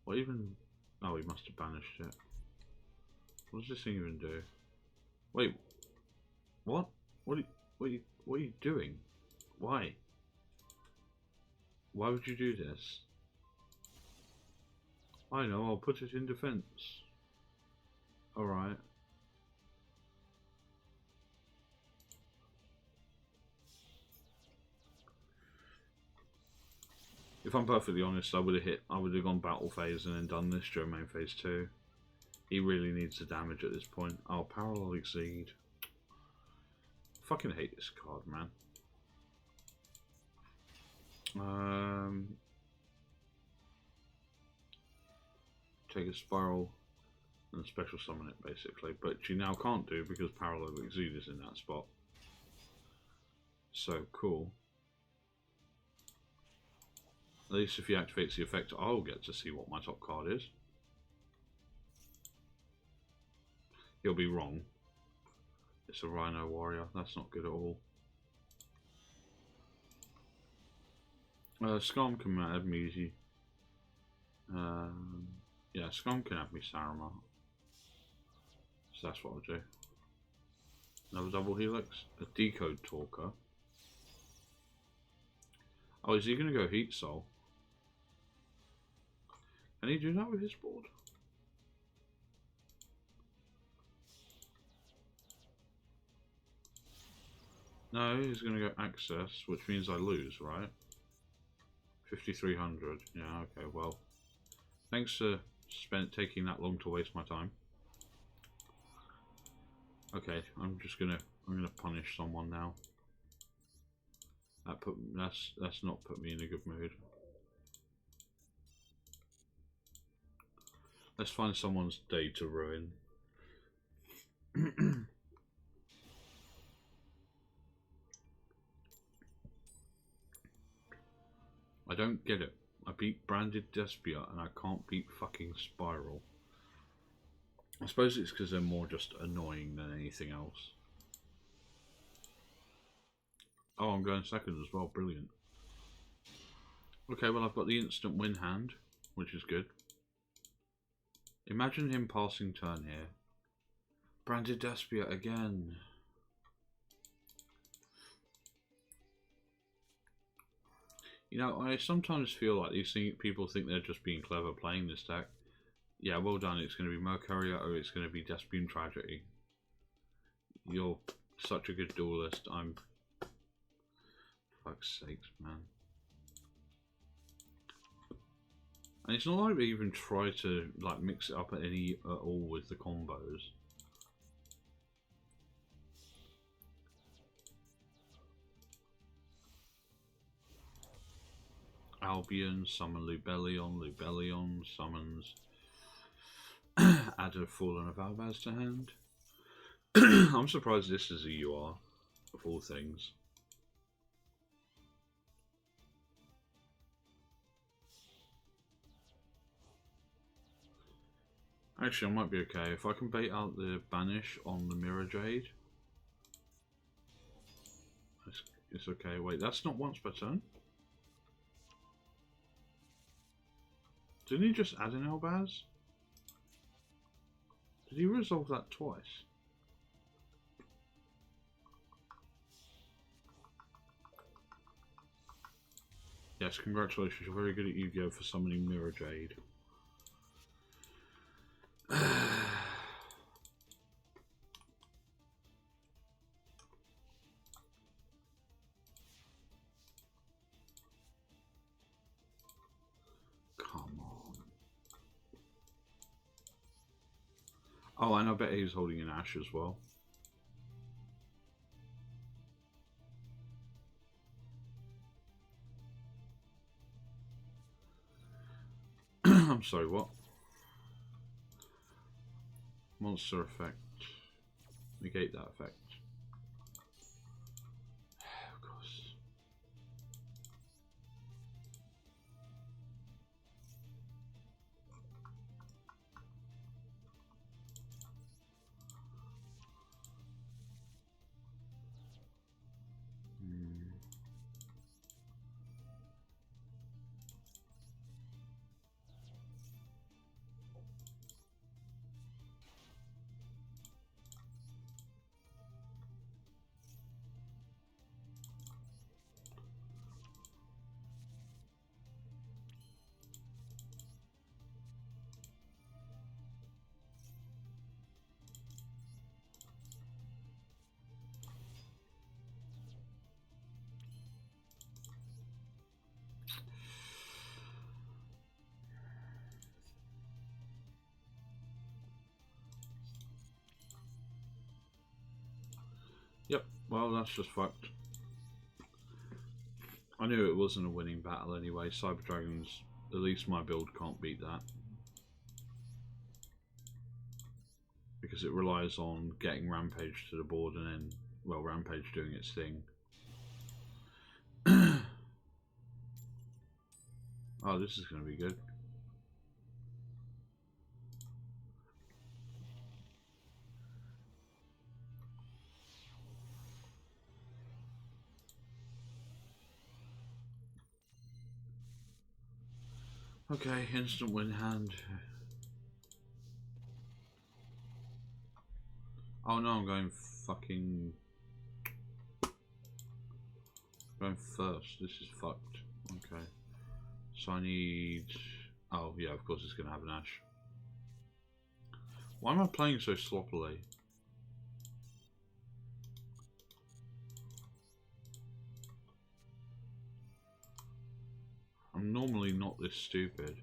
[SPEAKER 1] What even... Oh, he must have banished it. What does this thing even do? Wait. What? What are you doing? Why? Why would you do this? I know, I'll put it in defense. Alright. If I'm perfectly honest, I would have gone battle phase and then done this during main phase 2. He really needs the damage at this point. Oh, Parallel Exceed. Fucking hate this card, man. Take a Spiral and special summon it, basically. But you now can't do because Parallel Exceed is in that spot. So, cool. At least if he activates the effect, I'll get to see what my top card is. He'll be wrong. It's a Rhino Warrior. That's not good at all. Scum can add me easy. Yeah, Scum can add me Sarama. So that's what I'll do. Another double helix. A Decode Talker. Oh, is he going to go Heat Soul? Can he do that with his board? No, he's going to go Access, which means I lose, right? 5,300. Yeah, okay, well. Thanks for taking that long to waste my time. Okay, I'm gonna punish someone now. That's not put me in a good mood. Let's find someone's day to ruin. I don't get it. I beat Branded Despia and I can't beat fucking Spiral. I suppose it's because they're more just annoying than anything else. Oh, I'm going second as well. Brilliant. Okay, well I've got the instant win hand, which is good. Imagine him passing turn here. Branded Despia again. You know, I sometimes feel like these people think they're just being clever playing this deck. Yeah, well done. It's going to be Mercurio or it's going to be Despune Tragedy. You're such a good duelist. I'm... Fuck's sakes, man. And it's not like we even try to like mix it up at all with the combos. Albion, summon Lubellion, Lubellion summons add a Fallen of Albaz to hand. I'm surprised this is a UR, of all things. Actually, I might be okay. If I can bait out the Banish on the Mirror Jade, it's okay. Wait, that's not once per turn? Didn't he just add an Albaz? Did he resolve that twice? Yes, congratulations. You're very good at Yu-Gi-Oh! For summoning Mirror Jade. Come on. Oh, and I bet he's holding an Ash as well. I'm sorry, what? Monster effect. Negate that effect. Of course. Yep, well that's just fucked. I knew it wasn't a winning battle anyway. Cyber Dragons, at least my build can't beat that. Because it relies on getting Rampage to the board and then, well, Rampage doing its thing. Oh, this is going to be good. Okay, instant win hand. Oh no, I'm going fucking... going first. This is fucked. Okay. So I need... Oh yeah, of course it's going to have an Ash. Why am I playing so sloppily? I'm normally not this stupid.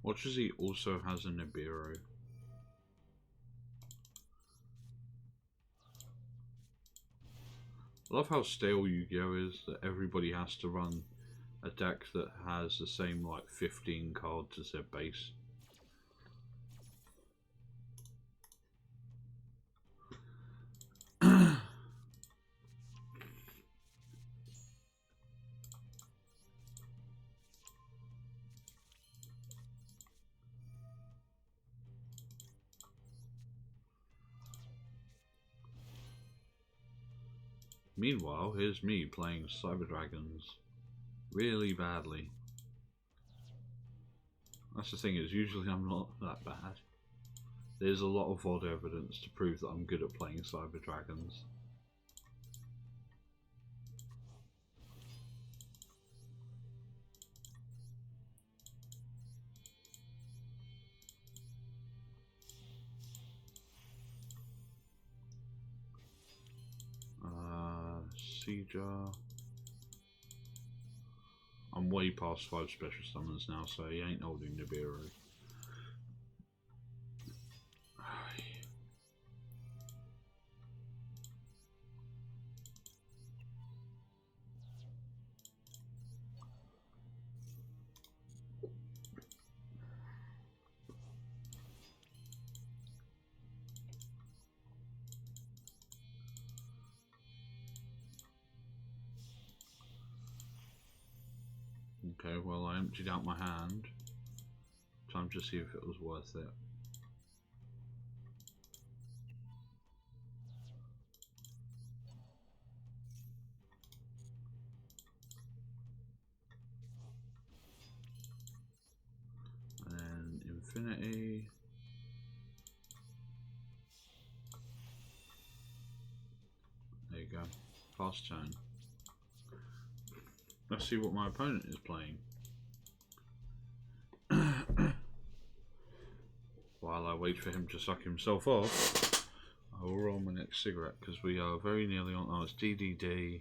[SPEAKER 1] Watch as he also has a Nibiru. I love how stale Yu-Gi-Oh! Is, that everybody has to run a deck that has the same like 15 cards as their base. Meanwhile, here's me playing Cyber Dragons really badly. That's the thing, is usually I'm not that bad. There's a lot of odd evidence to prove that I'm good at playing Cyber Dragons. Sieger. I'm way past 5 special summons now, so he ain't holding Nibiru. Okay, well, I emptied out my hand. Time to see if it was worth it. And then Infinity. There you go. Pass turn. Let's see what my opponent is playing. While I wait for him to suck himself off, I will roll my next cigarette because we are very nearly on. Oh, it's DDD.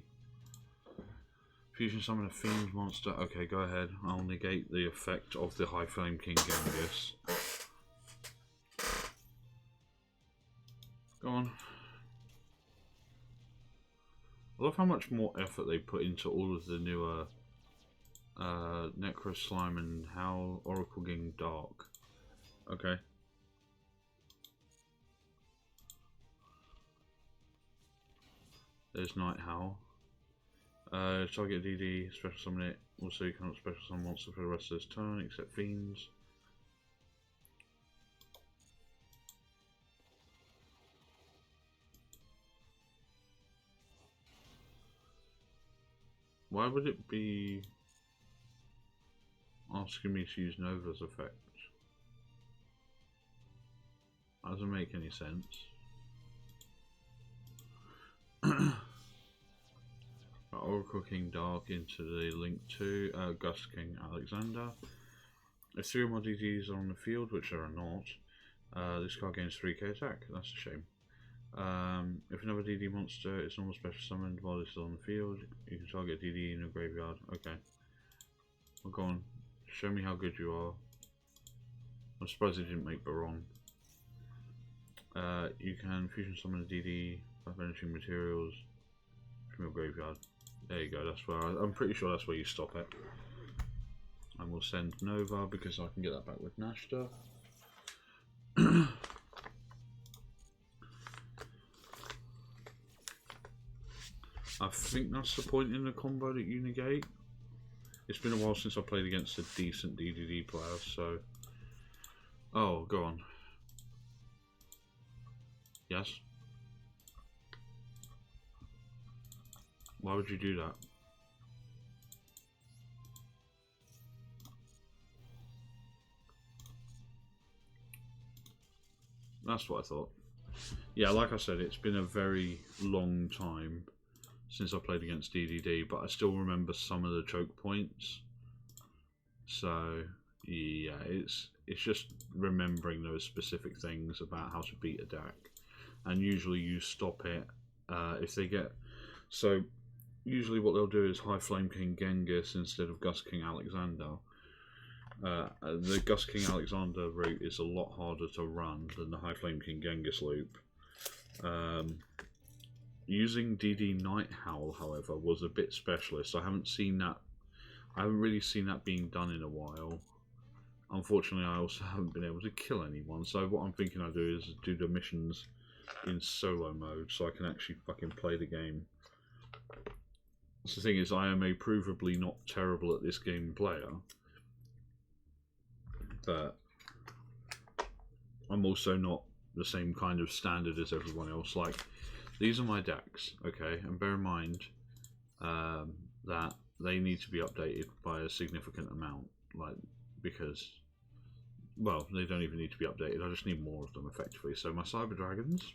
[SPEAKER 1] Fusion summon a fiend monster. Okay, go ahead. I'll negate the effect of the High Flame King Genghis. Go on. I love how much more effort they put into all of the newer Necro Slime and Howl, Oracle King Dark. Okay. There's Night Howl. Target DD, special summon it. Also, you cannot special summon monster for the rest of this turn except fiends. Why would it be asking me to use Nova's effect? That doesn't make any sense. Oracle King Dark into the link to Gust King Alexander. If 3 or more DDs are on the field, which there are not, this card gains 3k attack. That's a shame. If another DD monster is normal special summoned while this is on the field, you can target DD in a graveyard. Okay. Well, go on. Show me how good you are. I'm surprised they didn't make Baron. You can fusion summon a DD by vanishing materials from your graveyard. There you go, that's where I'm pretty sure that's where you stop it. And we'll send Nova because I can get that back with Nashta. I think that's the point in the combo that you negate. It's been a while since I played against a decent DDD player, so... Oh, go on. Yes? Why would you do that? That's what I thought. Yeah, like I said, it's been a very long time since I played against DDD, but I still remember some of the choke points. So, yeah, it's just remembering those specific things about how to beat a deck. And usually you stop it if they get... So, usually what they'll do is High Flame King Genghis instead of Gust King Alexander. The Gust King Alexander route is a lot harder to run than the High Flame King Genghis loop. Using DD Night Howl, however, was a bit specialist. I haven't really seen that being done in a while. Unfortunately, I also haven't been able to kill anyone. So what I'm thinking I do is do the missions in solo mode, so I can actually fucking play the game. So the thing is, I am a provably not terrible at this game player, but I'm also not the same kind of standard as everyone else. Like, these are my decks, okay? And bear in mind that they need to be updated by a significant amount, like, because, well, they don't even need to be updated. I just need more of them, effectively. So my Cyber Dragons.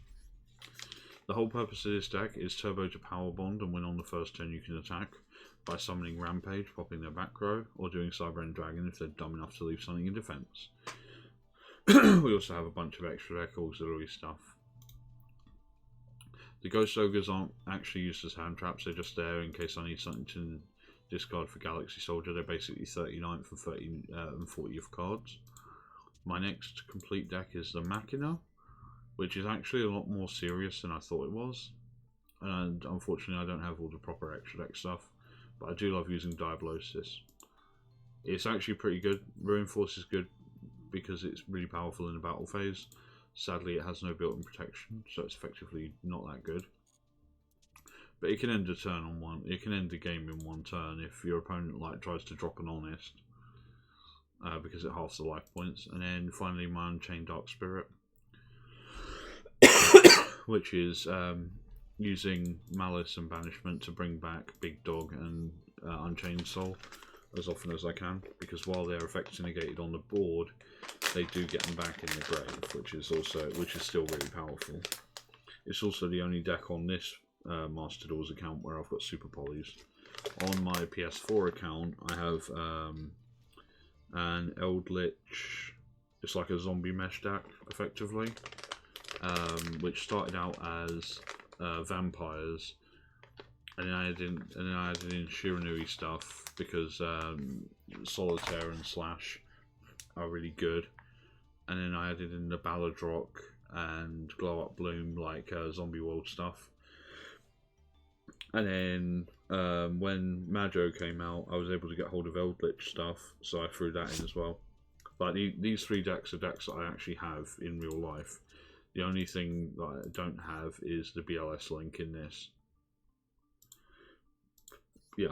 [SPEAKER 1] The whole purpose of this deck is turbo to power bond, and when on the first turn you can attack by summoning Rampage, popping their back row, or doing Cyber End Dragon if they're dumb enough to leave something in defense. We also have a bunch of extra deck auxiliary stuff. The Ghost Ogres aren't actually used as hand traps, they're just there in case I need something to discard for Galaxy Soldier. They're basically 39th and 40th cards. My next complete deck is the Machina, which is actually a lot more serious than I thought it was. And unfortunately I don't have all the proper extra deck stuff, but I do love using Diablosis. It's actually pretty good. Ruin Force is good because it's really powerful in the battle phase. Sadly, it has no built-in protection, so it's effectively not that good. But it can end a turn on one. It can end the game in one turn if your opponent tries to drop an Honest, because it halves the life points. And then finally, my Unchained Dark Spirit, which is using Malice and Banishment to bring back Big Dog and Unchained Soul as often as I can, because while their effects are negated on the board, they do get them back in the grave, which is still really powerful. It's also the only deck on this Master Duels account where I've got Super Polys. On my PS4 account, I have an Eldritch. It's like a zombie mesh deck, effectively, which started out as vampires. And then I added in Shiranui stuff because Solitaire and Slash are really good. And then I added in the Balladrock and Glow Up Bloom, like Zombie World stuff. And then when Majo came out, I was able to get hold of Eldritch stuff, so I threw that in as well. But these three decks are decks that I actually have in real life. The only thing that I don't have is the BLS link in this. Yeah,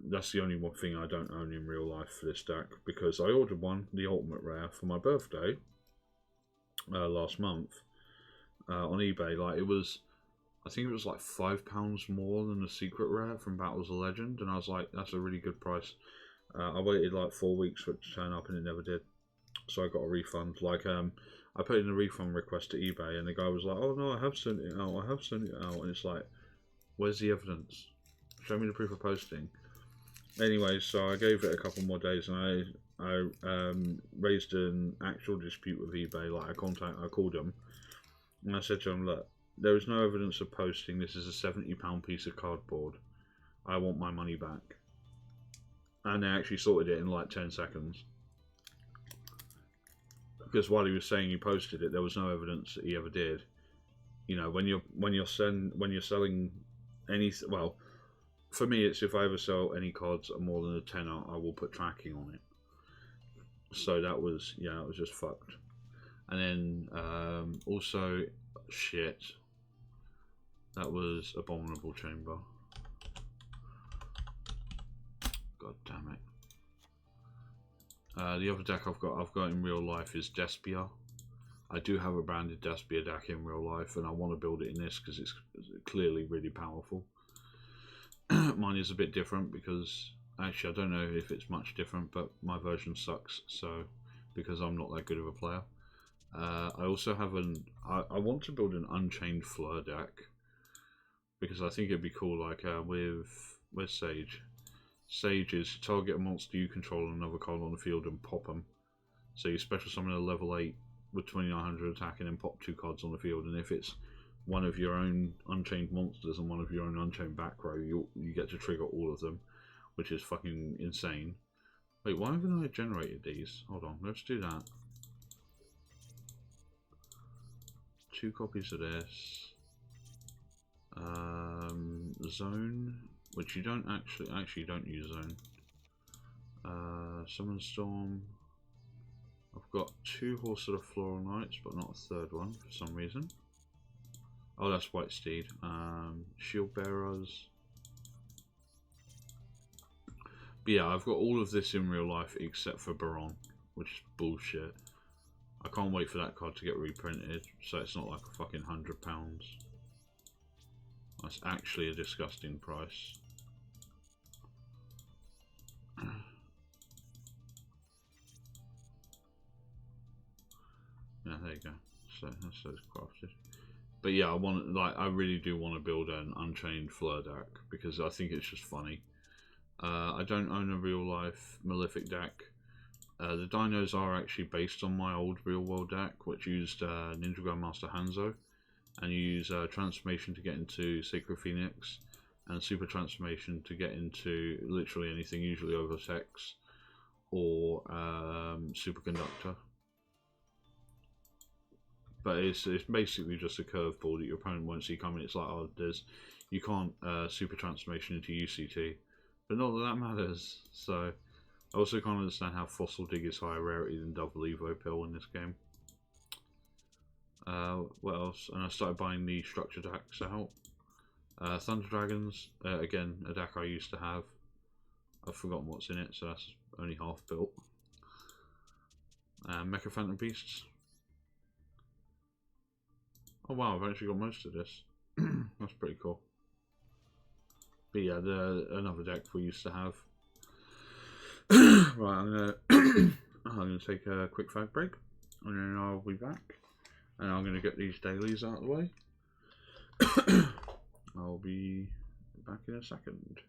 [SPEAKER 1] that's the only one thing I don't own in real life for this deck, because I ordered one, the Ultimate Rare, for my birthday last month on eBay. I think it was like £5 more than the Secret Rare from Battles of Legend, and I was like, that's a really good price. I waited like 4 weeks for it to turn up, and it never did, so I got a refund. I put in a refund request to eBay, and the guy was like, oh no, I have sent it out, and it's like, where's the evidence? Show me the proof of posting. Anyway, so I gave it a couple more days, and I raised an actual dispute with eBay. I called them, and I said to them, look, there is no evidence of posting. This is a £70 piece of cardboard. I want my money back. And they actually sorted it in like 10 seconds. Because while he was saying he posted it, there was no evidence that he ever did. You know, when you're selling any, well, for me, it's if I ever sell any cards at more than a tenner, I will put tracking on it. So that was, yeah, it was just fucked. And then also, shit, that was Abominable Chamber. God damn it. The other deck I've got in real life is Despia. I do have a branded Despia deck in real life, and I want to build it in this because it's clearly really powerful. Mine is a bit different because, actually I don't know if it's much different, but my version sucks, so, because I'm not that good of a player. I also have I want to build an Unchained Fleur deck, because I think it'd be cool, like with Sage. Sage is target a monster you control and another card on the field and pop them. So you special summon a level 8 with 2900 attack and then pop 2 cards on the field, and if it's one of your own Unchained monsters and one of your own Unchained back row, you get to trigger all of them, which is fucking insane. Wait, why haven't I generated these? Hold on, let's do that. 2 copies of this. Zone, which you don't actually don't use Zone. Summon Storm. I've got 2 Horse of the Floral Knights, but not a third one for some reason. Oh, that's White Steed. Shield Bearers. But yeah, I've got all of this in real life except for Baron, which is bullshit. I can't wait for that card to get reprinted, so it's not like a fucking £100. That's actually a disgusting price. Yeah, there you go. So that's crafted. But yeah, I really do want to build an Unchained Fleur deck because I think it's just funny. I don't own a real life Malefic deck. The dinos are actually based on my old real world deck, which used Ninja Grandmaster Hanzo, and you use Transformation to get into Sacred Phoenix, and Super Transformation to get into literally anything, usually Overtex or Superconductor. But it's basically just a curveball that your opponent won't see coming. It's like, oh, you can't Super Transformation into UCT, but not that matters. So I also can't understand how Fossil Dig is higher rarity than Double Evo Pill in this game. What else? And I started buying the structure decks out. Thunder Dragons, again, a deck I used to have. I've forgotten what's in it, so that's only half built. Mecha Phantom Beasts. Oh wow, I've actually got most of this. That's pretty cool. But yeah, another deck we used to have. Right, I'm gonna take a quick fag break, and then I'll be back. And I'm gonna get these dailies out of the way. I'll be back in a second.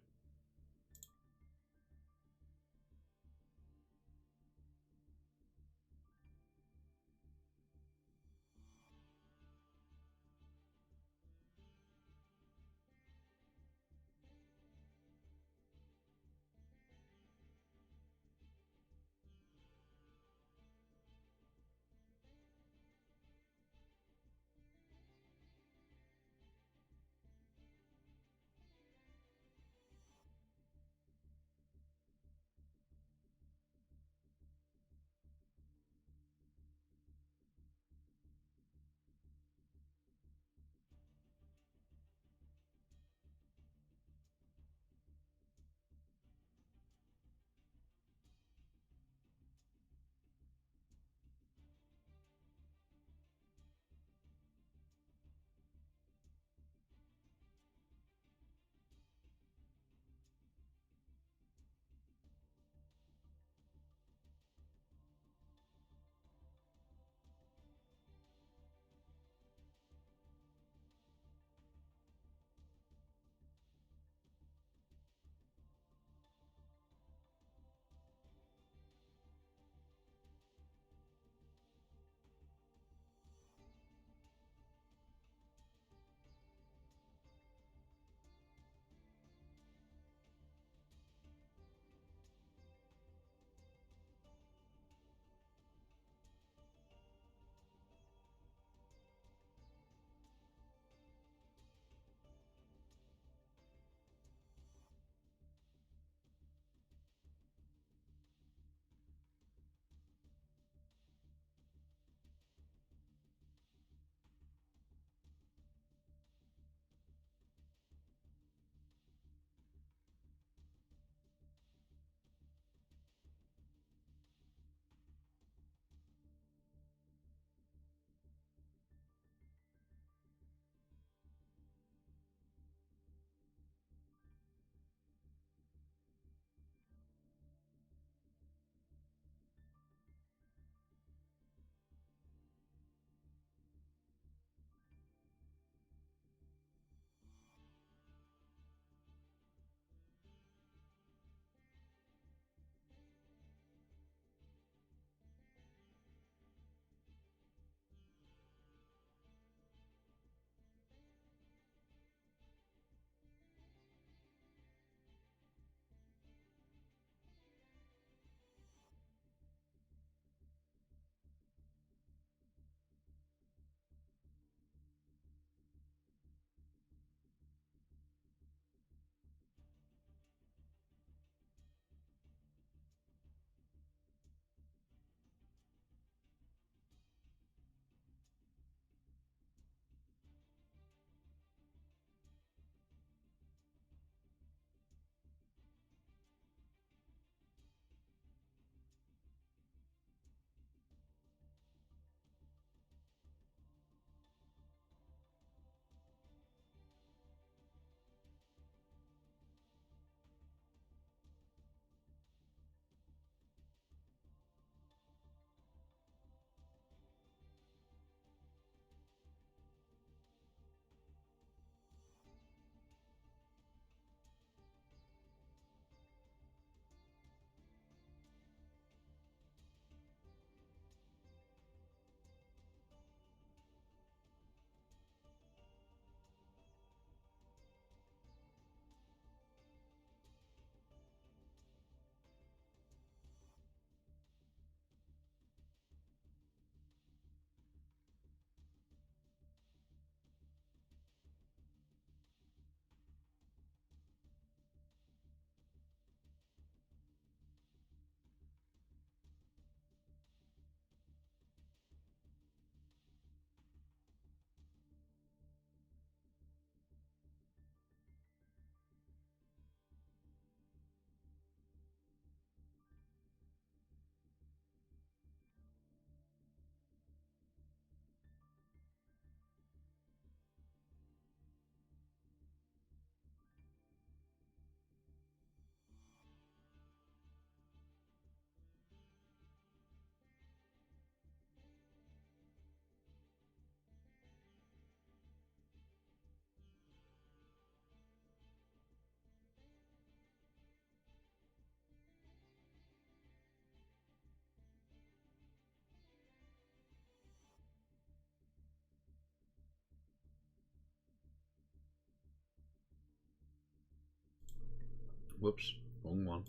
[SPEAKER 1] Whoops, wrong one.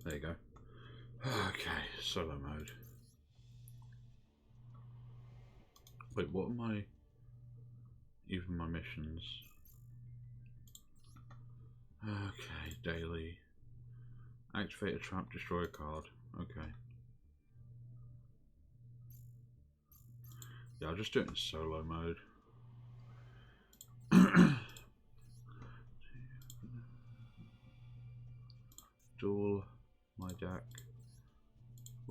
[SPEAKER 1] There you go. Okay, solo mode. Wait, what am I? Even my missions. Okay, daily. Activate a trap, destroy a card. Okay. Yeah, I'll just do it in solo mode. Duel my deck.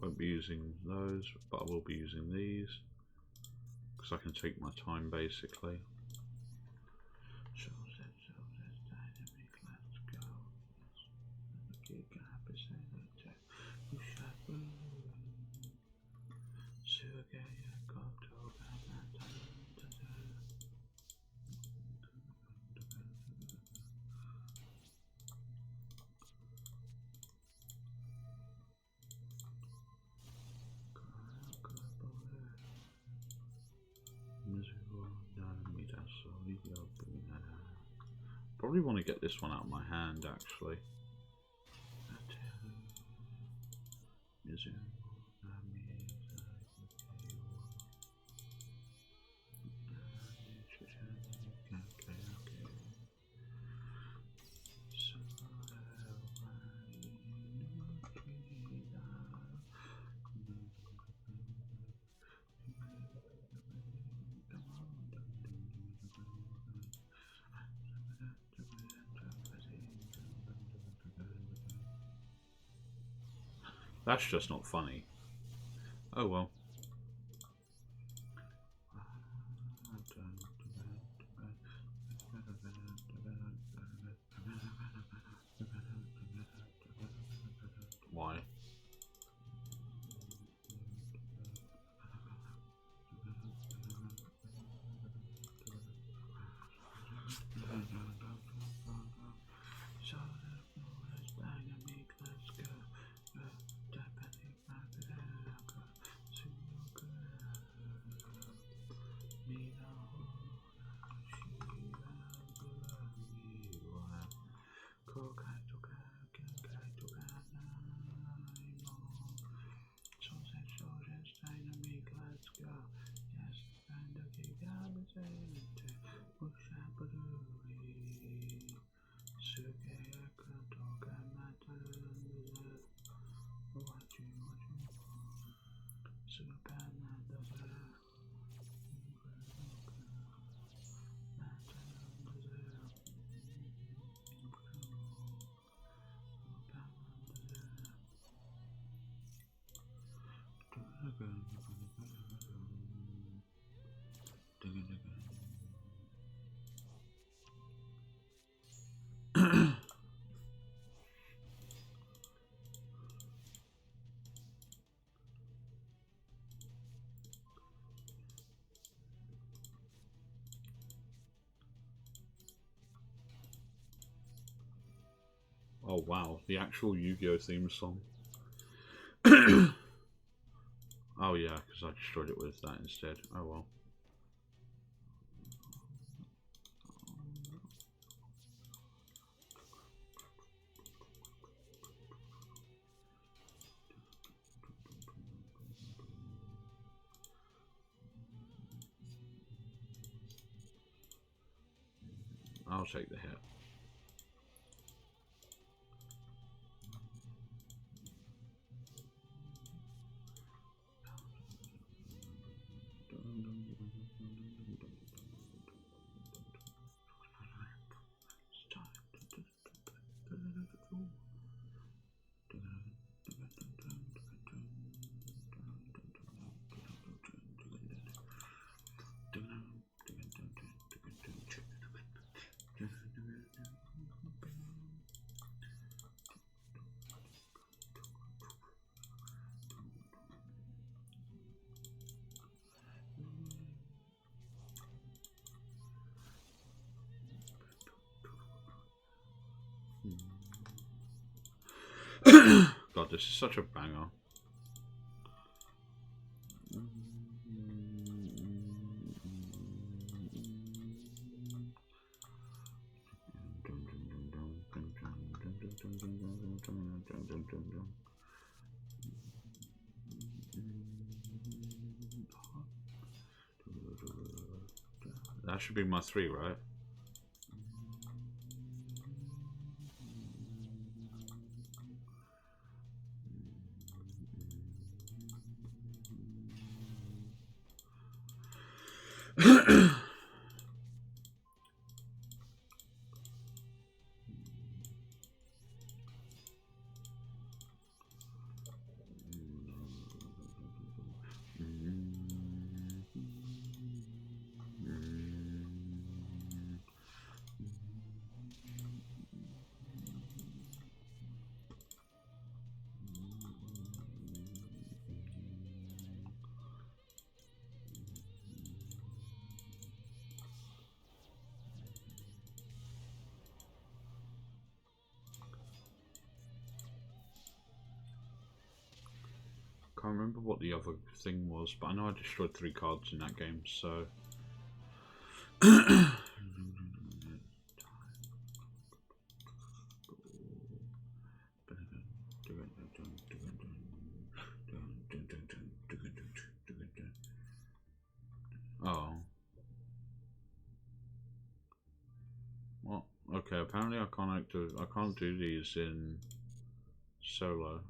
[SPEAKER 1] Won't be using those, but I will be using these because I can take my time basically. Probably want to get this one out of my hand actually. That's just not funny. Oh well. Why? Oh wow, the actual Yu-Gi-Oh theme song. Oh yeah, because I destroyed it with that instead. Oh well. I'll take the hit. God, this is such a banger. That should be my 3, right? Can't remember what the other thing was, but I know I destroyed 3 cards in that game, so... Oh. Well, okay, apparently I can't do these in solo.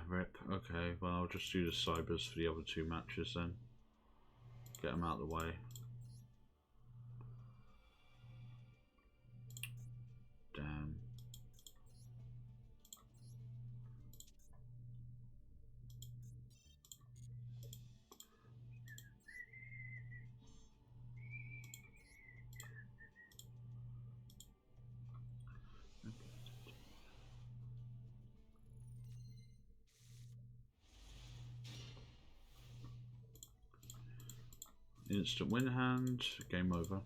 [SPEAKER 1] Rip. Okay, well I'll just do the cybers for the other 2 matches then. Get them out of the way. Damn. Instant win hand, game over.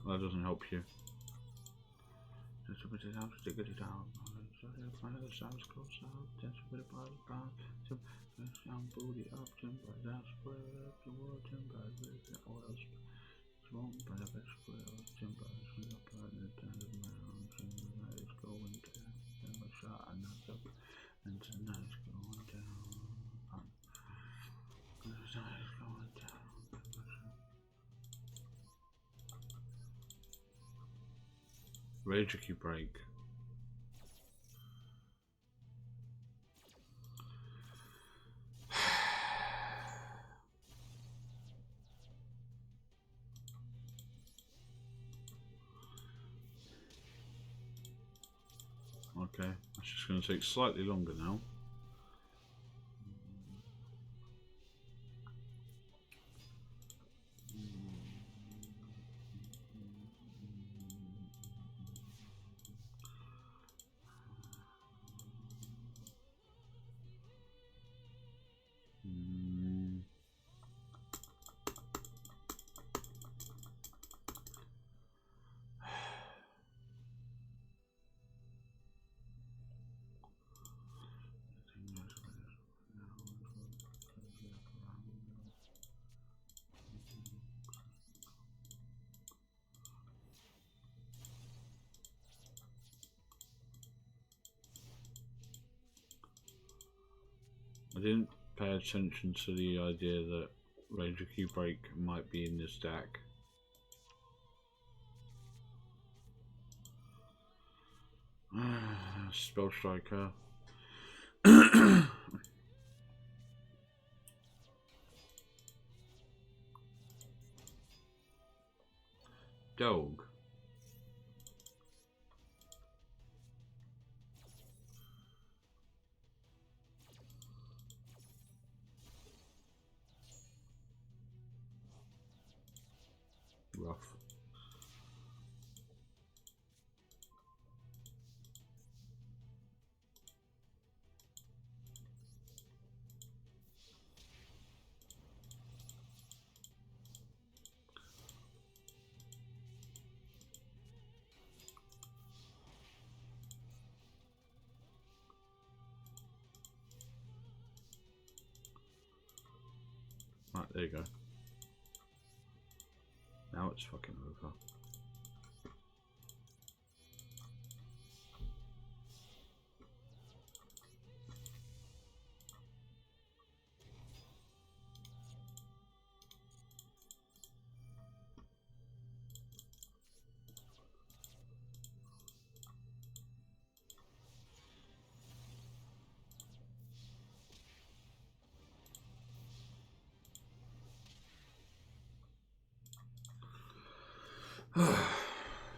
[SPEAKER 1] That doesn't help you. Just a bit of help to get it out. Sounds close out. Just a bit of power. Sound booty up, timber. That's where the world timber is. What else? Strong by the best square timber. We are playing the kind of man. It's going down. Then a shot and that's up. And tonight's going down. Tonight's going down. Rage Q break. Okay, that's just going to take slightly longer now. I didn't pay attention to the idea that Ranger Q Break might be in this deck. Spell Striker. Dog. Rough. Right, there you go. Now it's fucking over.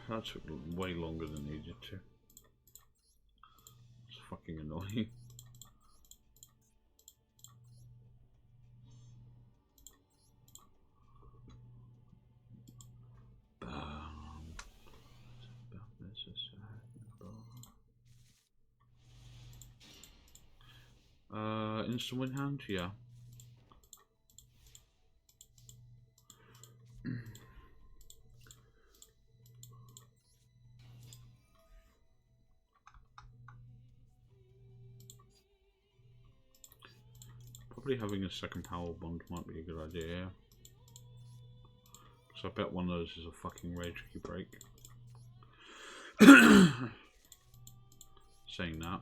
[SPEAKER 1] That took way longer than needed to. It's fucking annoying. Instant win hand, yeah. Probably having a second power bond might be a good idea. Because I bet one of those is a fucking rage key break. Saying that.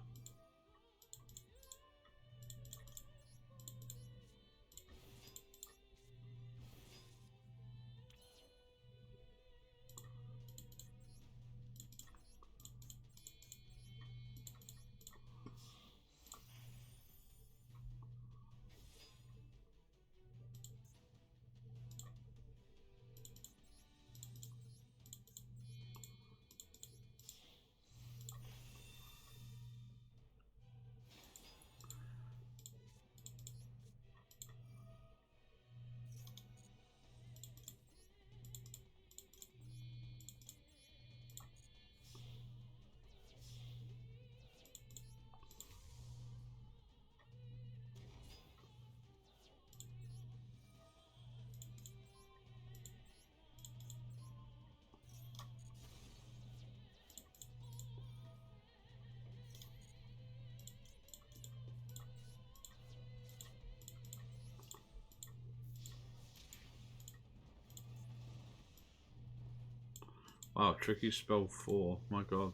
[SPEAKER 1] Wow, tricky spell 4, my god.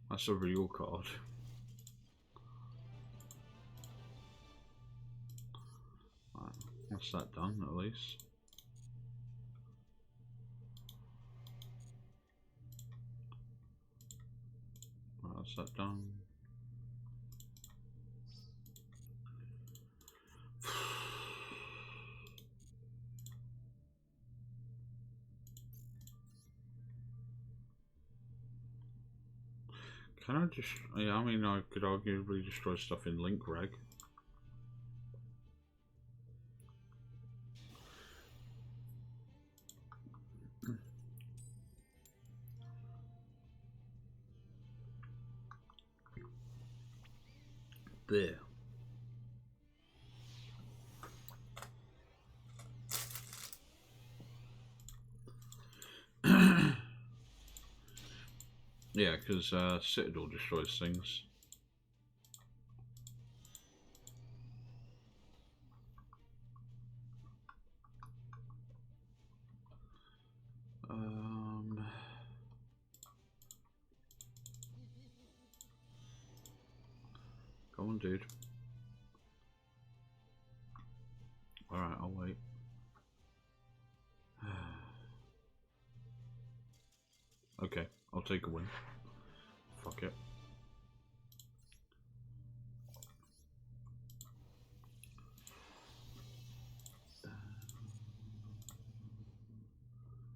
[SPEAKER 1] That's a real card. Right, that's that done at least. Right, that's that done. Can I just... Yeah, I mean, I could arguably destroy stuff in Link Reg. There. Yeah, because Citadel destroys things. Go on, dude. Alright, I'll wait. Okay, I'll take a win. Fuck it.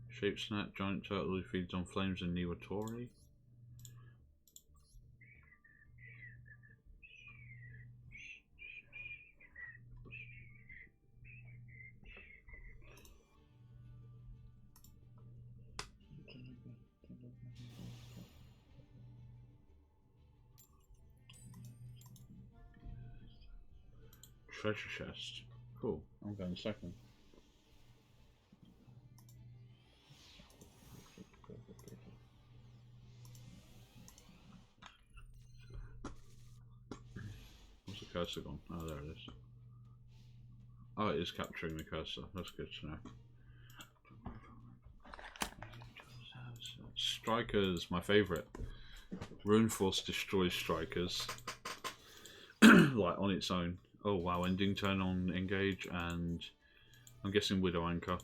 [SPEAKER 1] Shape Snack, giant turtle who feeds on flames and Niwatori. Treasure chest. Cool. I'm going second. What's the cursor gone? Oh, there it is. Oh, it is capturing the cursor. That's good to know. Strikers, my favourite. Rune Force destroys strikers. Like on its own. Oh wow, ending turn on engage, and I'm guessing Widow Anchor.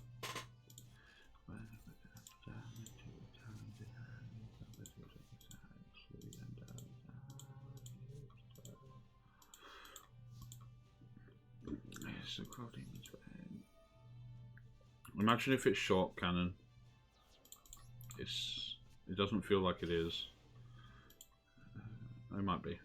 [SPEAKER 1] Imagine if it's short cannon. It doesn't feel like it is. It might be.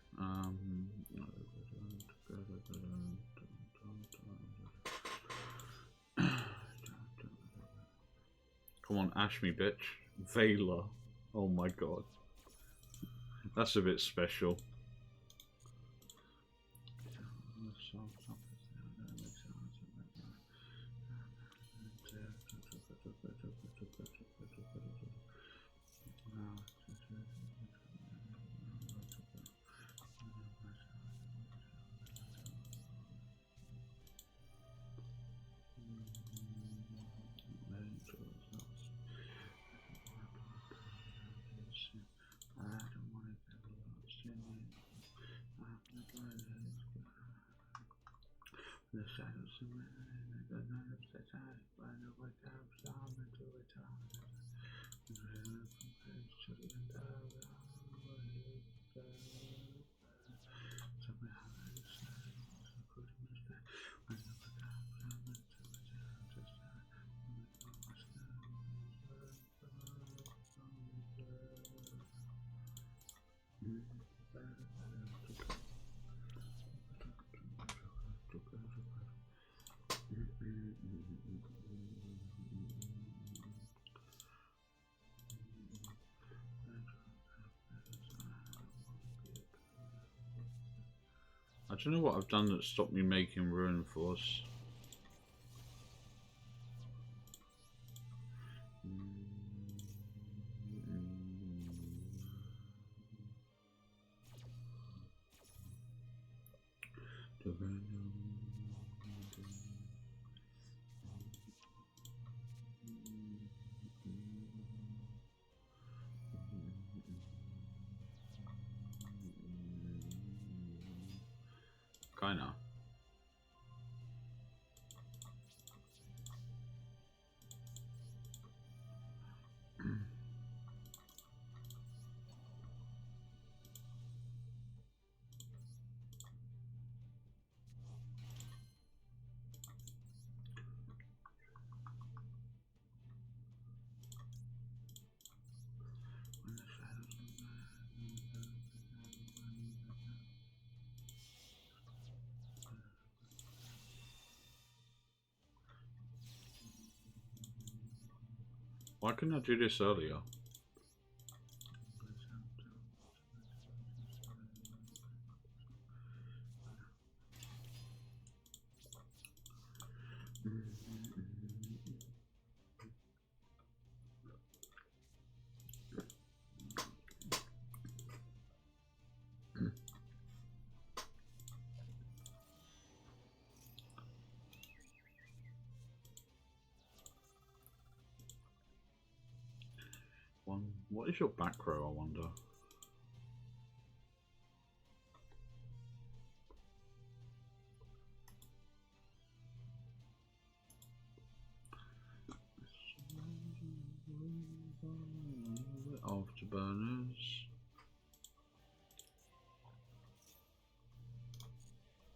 [SPEAKER 1] Come on, ash me, bitch. Vela. Oh my god. That's a bit special. The shadows of man, the night of the time, when I wake up, some into a time. I don't know what I've done that stopped me making Rune Force. Kinda. Why couldn't I do this earlier? What is your back row, I wonder? Afterburners.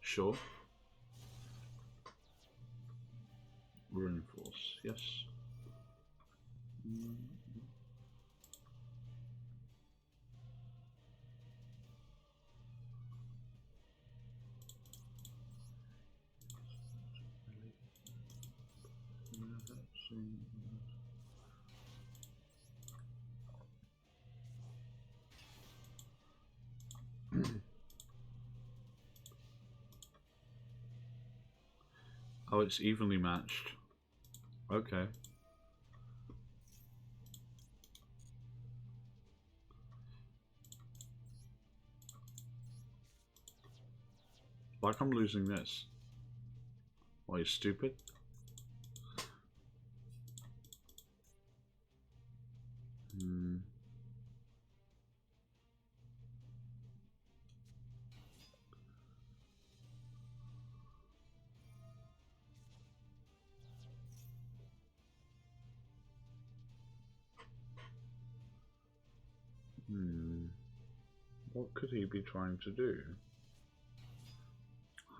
[SPEAKER 1] Sure. Rune Force, yes. Oh, it's evenly matched. Okay. Like I'm losing this. Why, you stupid? What could he be trying to do?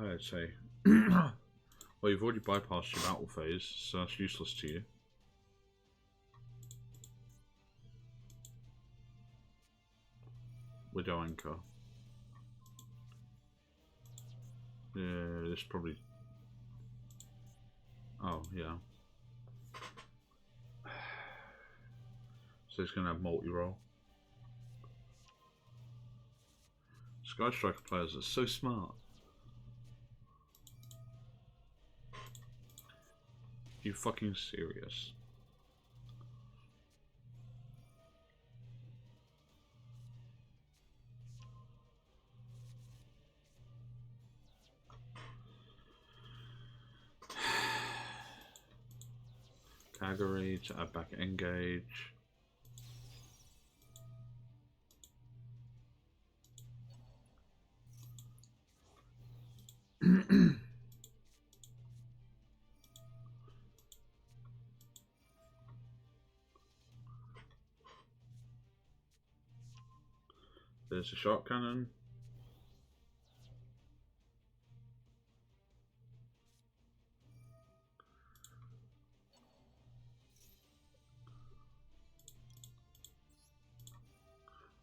[SPEAKER 1] I'd say. Well, you've already bypassed your battle phase, so that's useless to you. Widow Anchor. Yeah, this probably. Oh, yeah. So it's going to have multi-roll. Sky Striker players are so smart. You fucking serious? Kagari to add back engage. There's a shot cannon.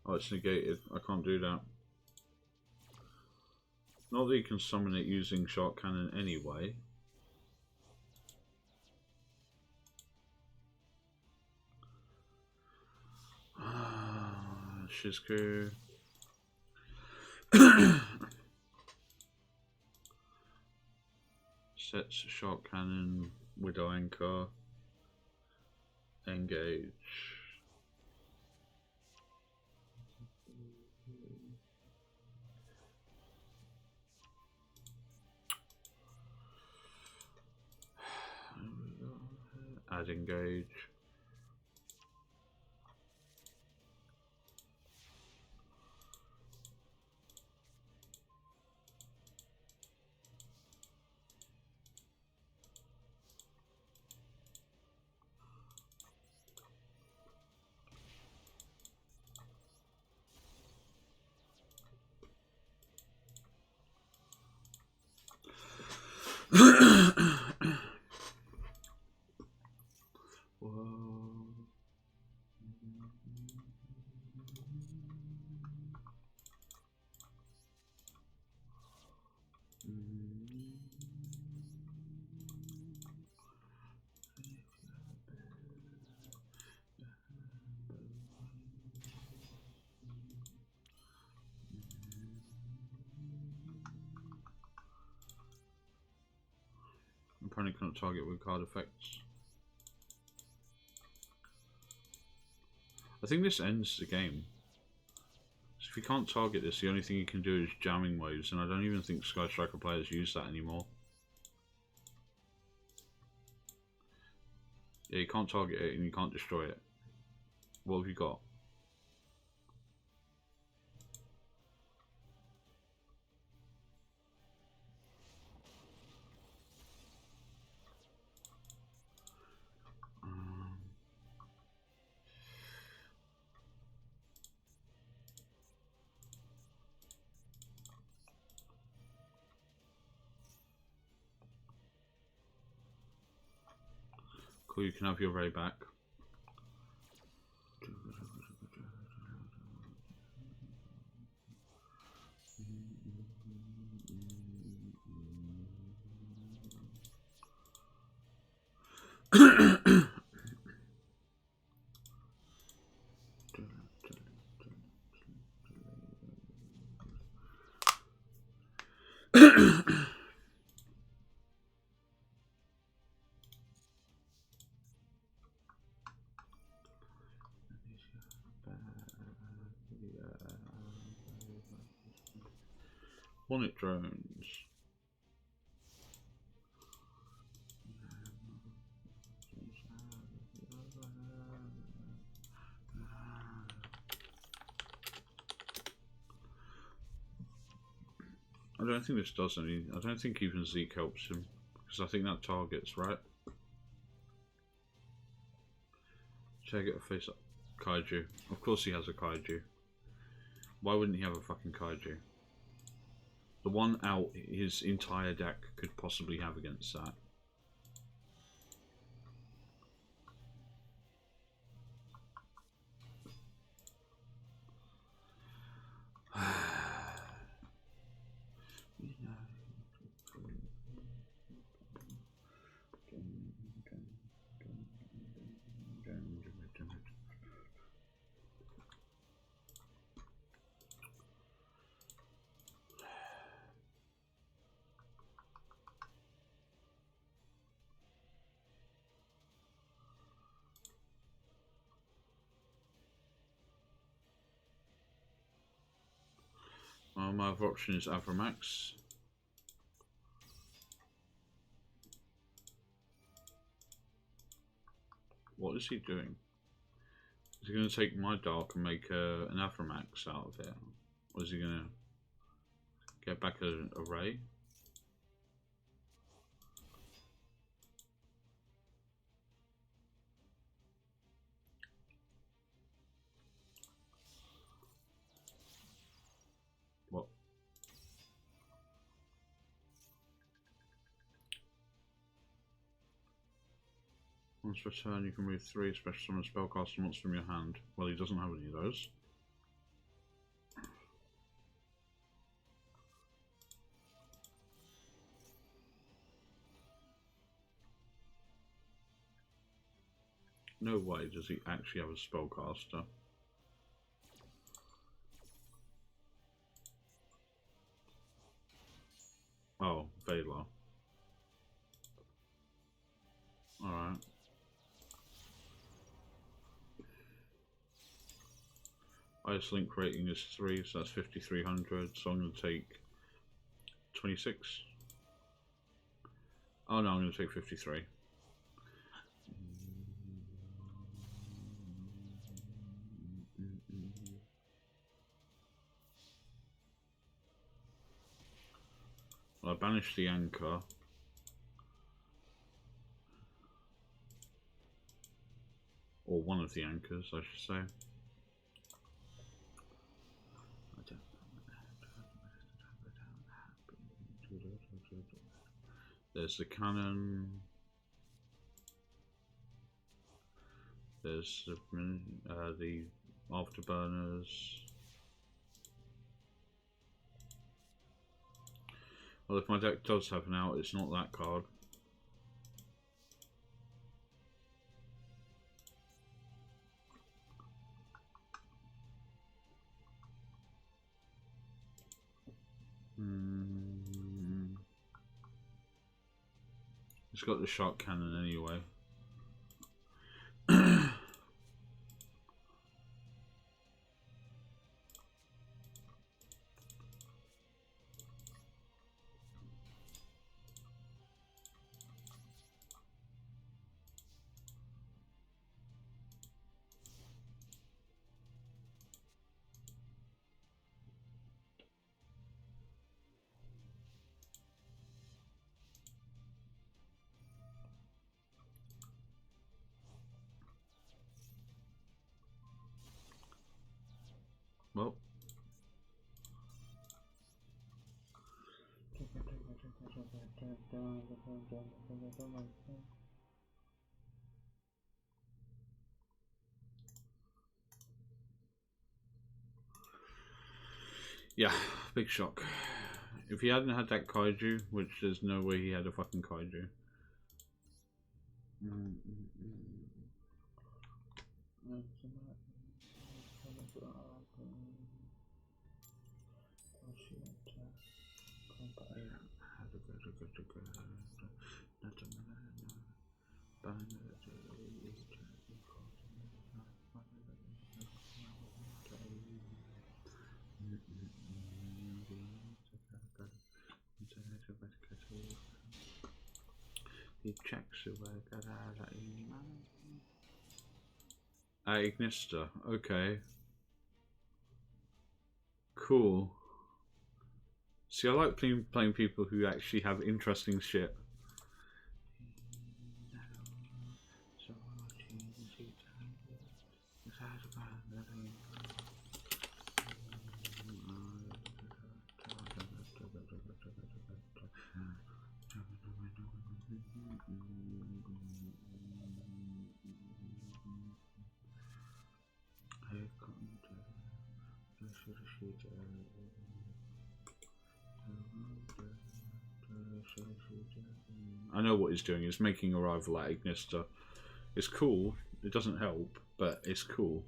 [SPEAKER 1] Oh, it's negated. I can't do that. Not that you can summon it using shot cannon anyway. Shizku. Sets shot cannon, Widow Anchor, engage. Add engage. Opponent cannot target with card effects. I think this ends the game. So if you can't target this, the only thing you can do is jamming waves, and I don't even think Sky Striker players use that anymore. Yeah, you can't target it and you can't destroy it. What have you got? Cool, you can have your Ray back. Hornet drones. don't think this does any. I don't think even Zeke helps him because I think that targets, right? Should I get a face up? Kaiju. Of course he has a Kaiju. Why wouldn't he have a fucking Kaiju? The one out his entire deck could possibly have against that. My other option is Avramax. What is he doing? Is he going to take my Dark and make an Avramax out of it? Or is he going to get back an array? What? Once per turn, you can remove 3 special summon spellcaster monsters from your hand. Well, he doesn't have any of those. No way does he actually have a spellcaster. Oh, Valar. Alright. Highest link rating is 3, so that's 5300, so I'm going to take 26. Oh no, I'm going to take 53. Well, I banished the anchor. Or one of the anchors, I should say. There's the cannon. There's the afterburners. Well, if my deck does have an out, it's not that card. It's got the shark cannon anyway. Well, yeah, big shock. If he hadn't had that kaiju, which there's no way he had a fucking kaiju. Ignista, okay. Cool. See, I like playing people who actually have interesting shit. I know what he's doing. He's making a rival at Ignister. It's cool. It doesn't help, but it's cool.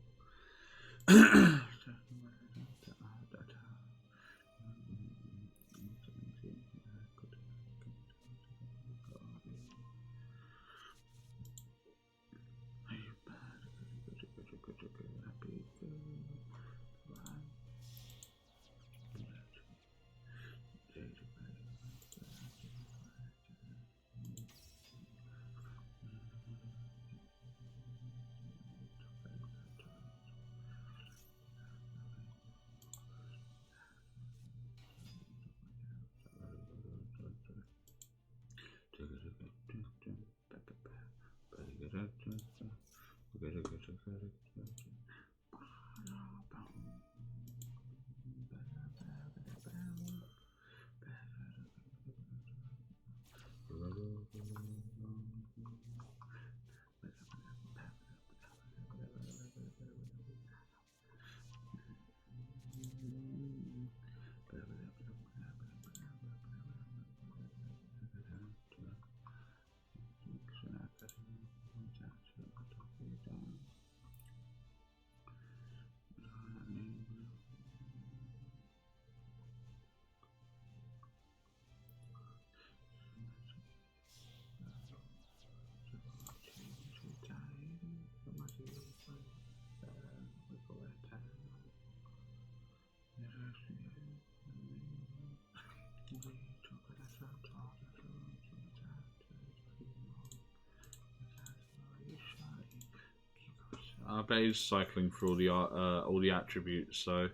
[SPEAKER 1] I bet he's cycling through all the attributes. So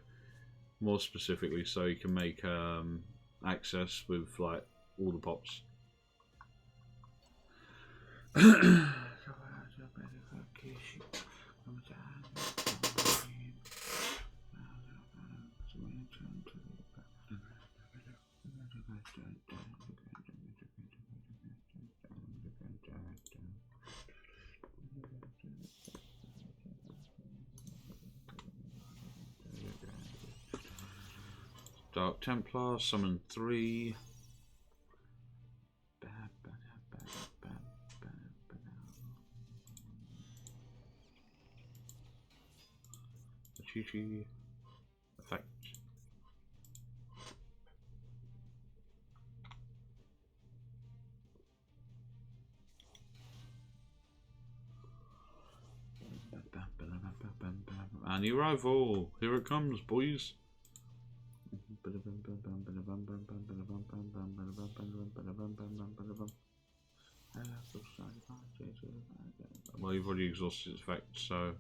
[SPEAKER 1] more specifically, so you can make access with like all the pops. Dark Templar, summon 3. GG effect. And the arrival, here it comes, boys. Well, you've already exhausted its effect, so.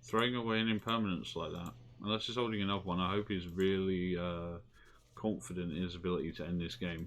[SPEAKER 1] Throwing away an impermanence like that, unless he's holding another one, I hope he's really confident in his ability to end this game.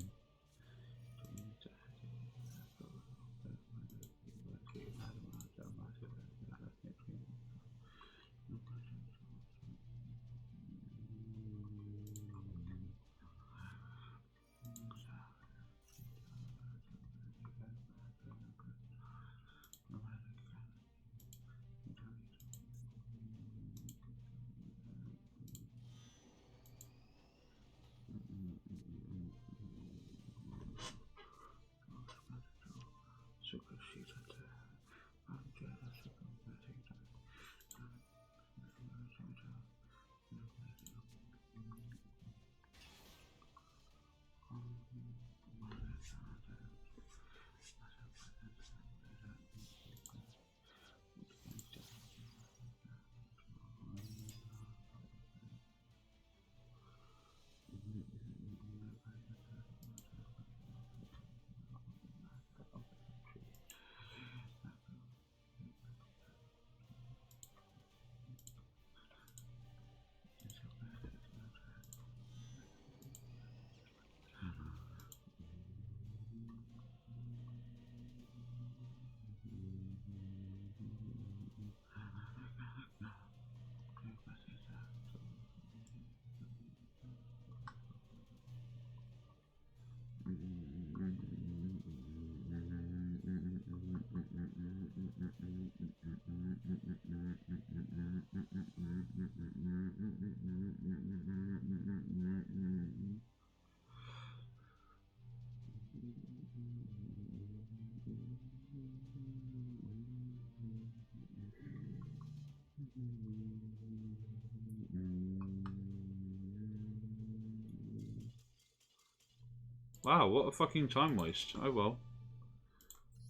[SPEAKER 1] Wow, what a fucking time waste. Oh well.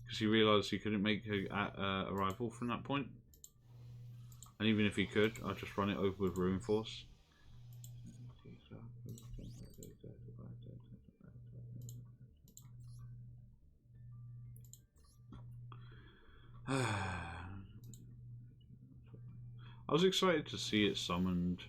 [SPEAKER 1] Because he realised he couldn't make a rival from that point. And even if he could, I'd just run it over with Ruin Force. I was excited to see it summoned.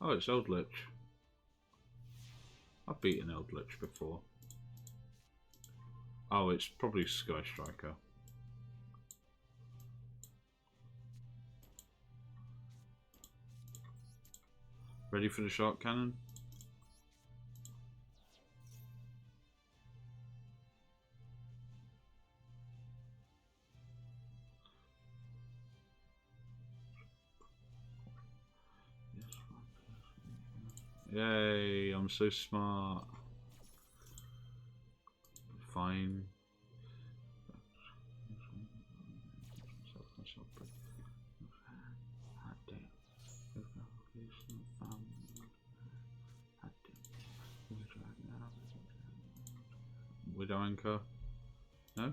[SPEAKER 1] Oh, it's Eldritch. I've beaten Eldritch before. Oh, it's probably Sky Striker. Ready for the shark cannon? Yay, I'm so smart. Fine. Widow Anchor? No?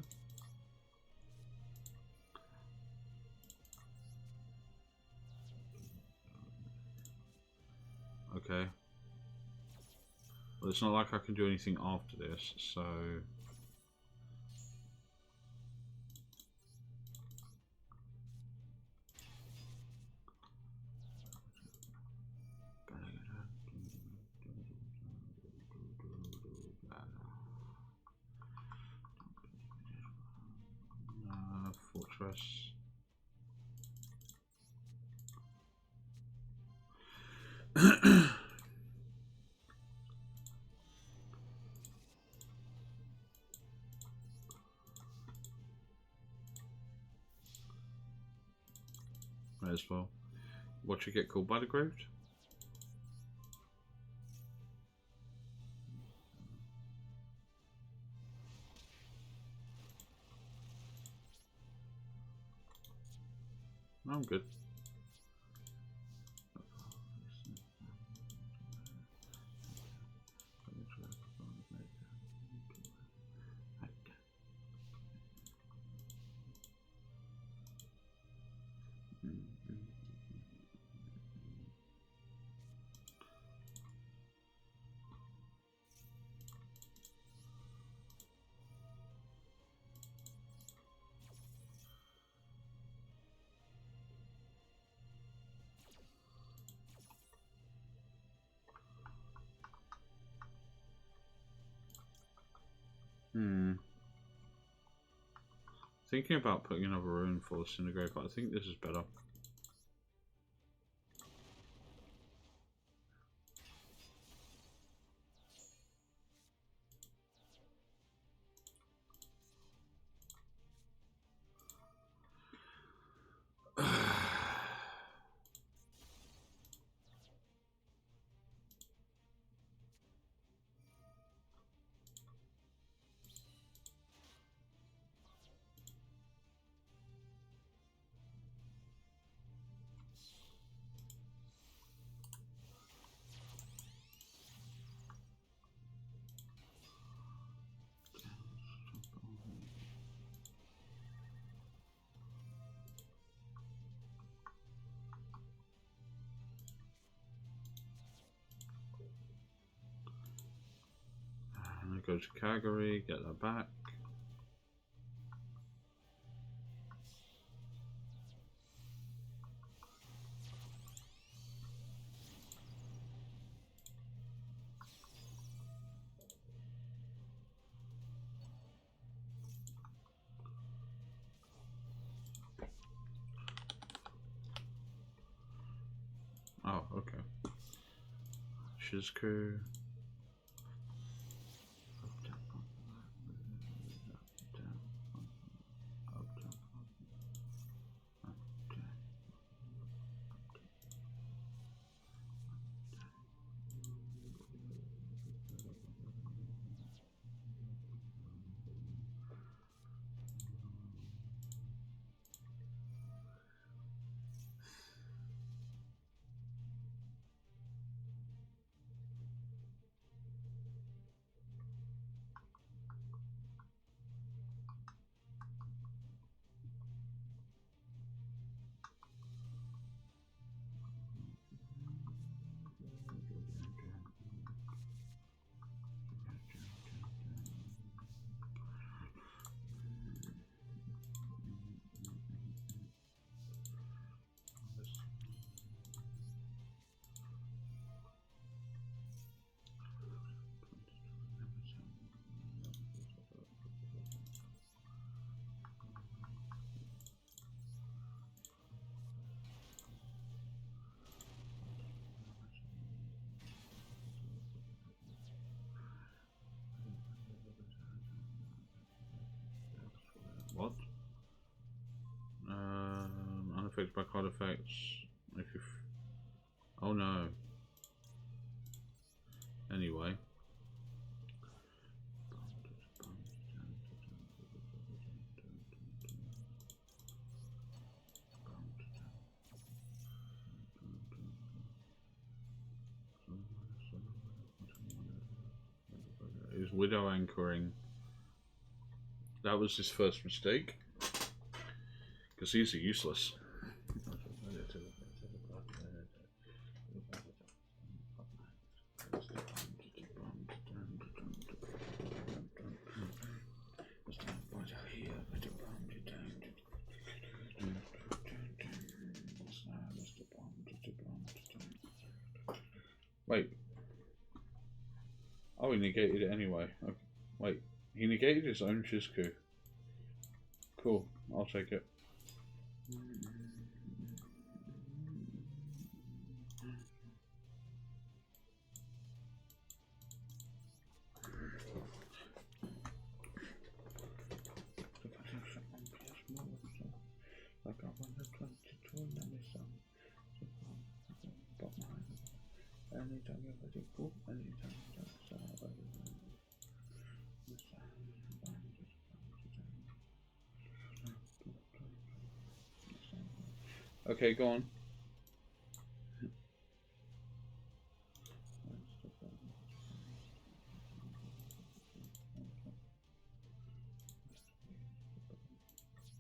[SPEAKER 1] Okay. Well, it's not like I can do anything after this, so... Fortress. Might as well. Watch you get called by the Graved? I'm good. Thinking about putting another Ruin Force in the grave, but I think this is better. And go to Calgary, get that back. Oh, okay. Shizku. What? Unaffected by card effects. If you. Oh no. Anyway. Is widow anchoring. That was his first mistake. Because these are useless. Wait. Oh, he negated it anyway. Okay. Wait, he negated his own Shizku. Cool, I'll take it. Okay, go on.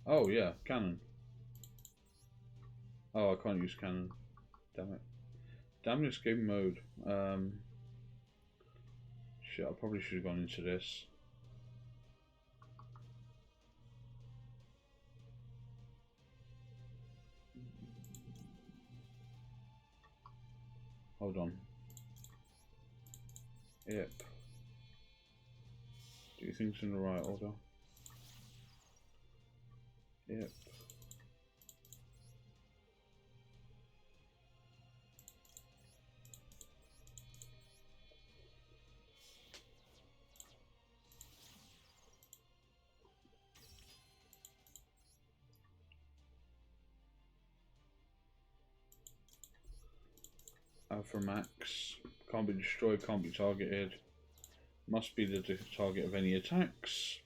[SPEAKER 1] Oh yeah, cannon. Oh, I can't use cannon. Damn it. Damn this game mode. Shit, I probably should have gone into this. Hold on. Yep. Do things in the right order. Yep. Alpha Max. Can't be destroyed, can't be targeted. Must be the target of any attacks.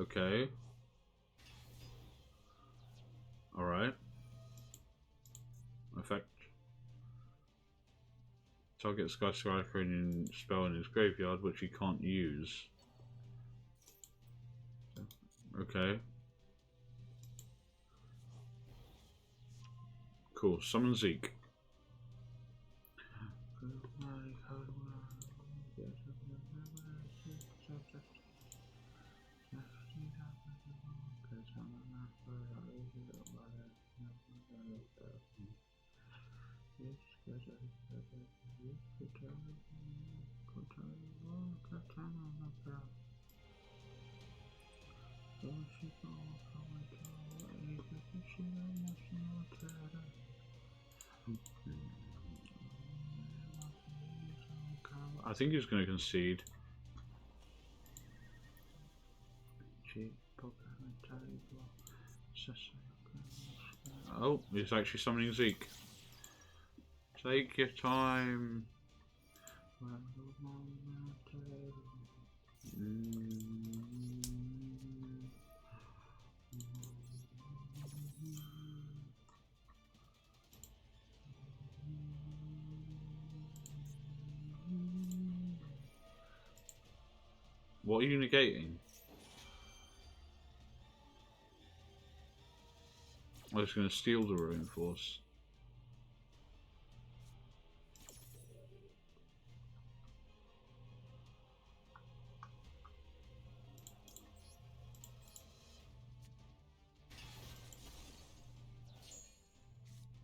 [SPEAKER 1] Okay. Alright. Effect. Target skyscraper in spell in his graveyard, which he can't use. Okay. Cool. Summon Zeke. I think he's going to concede. Oh, he's actually summoning Zeke. Take your time. What are you negating? I was going to steal the Ruin Force.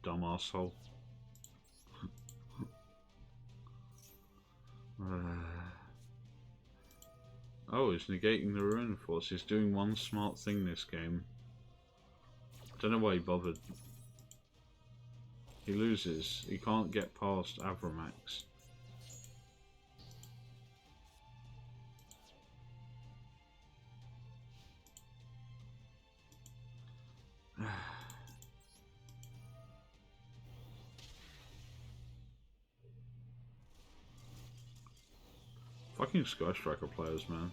[SPEAKER 1] Dumb asshole. Oh, he's negating the Ruin Force. He's doing one smart thing this game. Don't know why he bothered. He loses. He can't get past Avramax. Fucking Sky Striker players, man.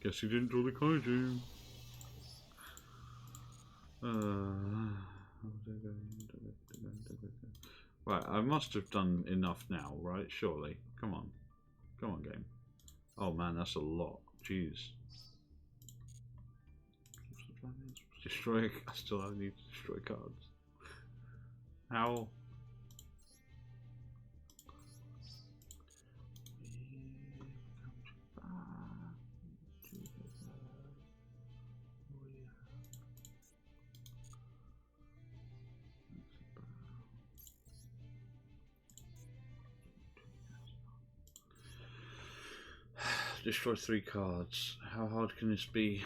[SPEAKER 1] Guess he didn't draw the kaiju. Right, I must have done enough now, right? Surely. Come on. Come on, game. Oh man, that's a lot. Jeez. Destroy. I still have need to destroy cards. How? Destroy 3 cards. How hard can this be?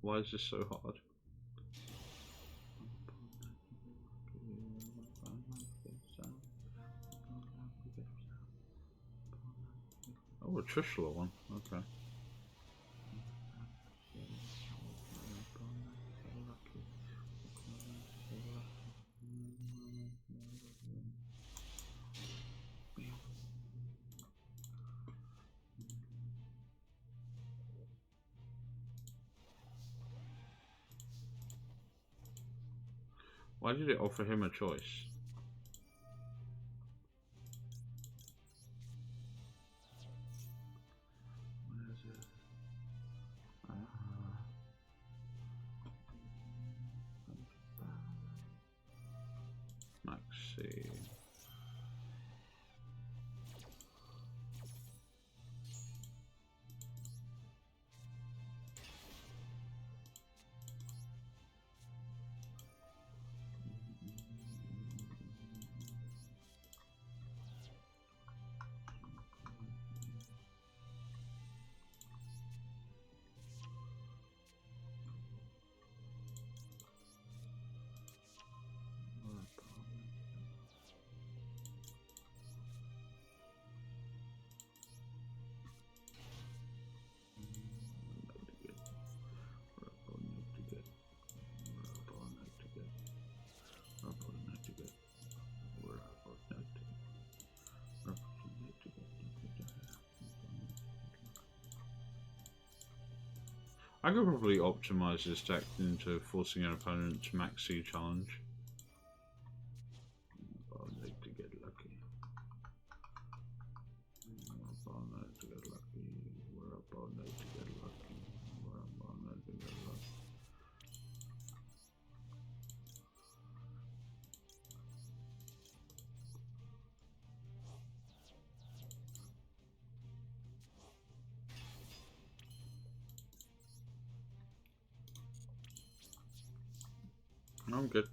[SPEAKER 1] Why is this so hard? Oh, a Trishula one. Okay. Why did it offer him a choice? Where is it? Maxi. I could probably optimize this deck into forcing an opponent to maxi challenge. I'd like to get lucky. I'd like to get lucky. We're up all night to get lucky. We're up all night to get lucky. I'm good.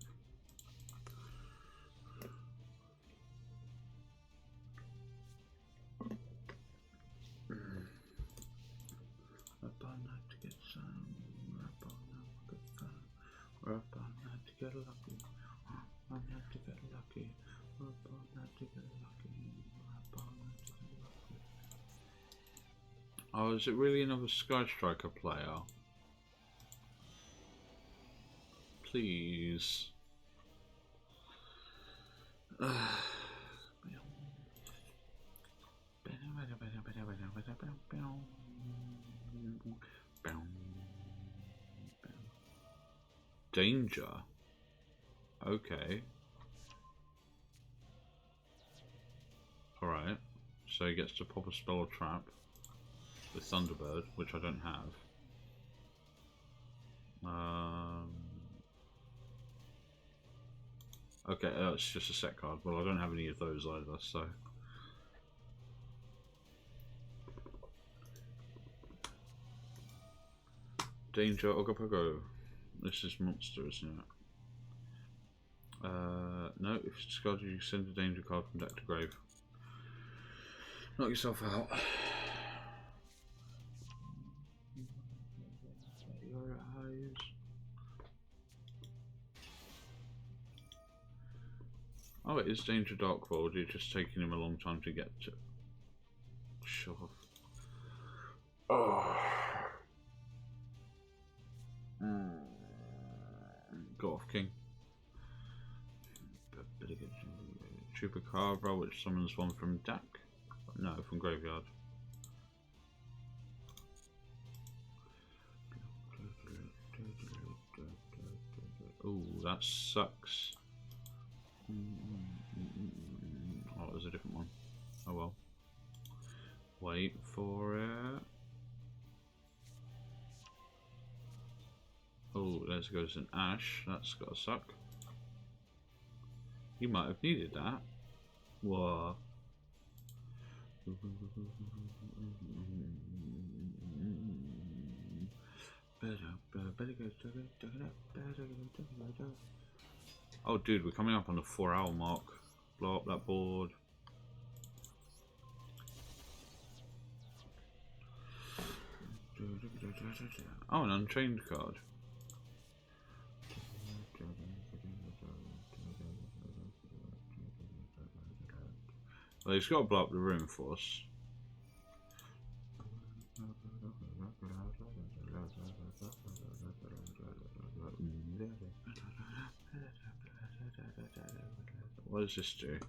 [SPEAKER 1] Up all night to get some. We're up all night to get fun. We're up all night to get lucky. All night to get lucky. We're up all night to get lucky. We're up all night to get lucky. Oh, is it really another Sky Striker player? Please. Danger. Okay. Alright. So he gets to pop a spell or trap with Thunderbird, which I don't have. Okay, it's just a set card. Well, I don't have any of those either, so... Danger, Ogopogo. This is monster, isn't it? No, if it's discarded, you send a danger card from deck to grave. Knock yourself out. Your eyes. Oh, it is Danger Dark World. It's just taking him a long time to get to. Shut off. Oh. Got off King. Chupacabra, which summons one from deck. No, from graveyard. Oh, that sucks. Oh, it was a different one. Oh well. Wait for it. Oh, there goes an Ash. That's gotta suck. You might have needed that. Whoa. Oh, dude, we're coming up on the 4-hour mark. Blow up that board. Oh, an Unchained card. Well, he's got to blow up the room for us. What does this do?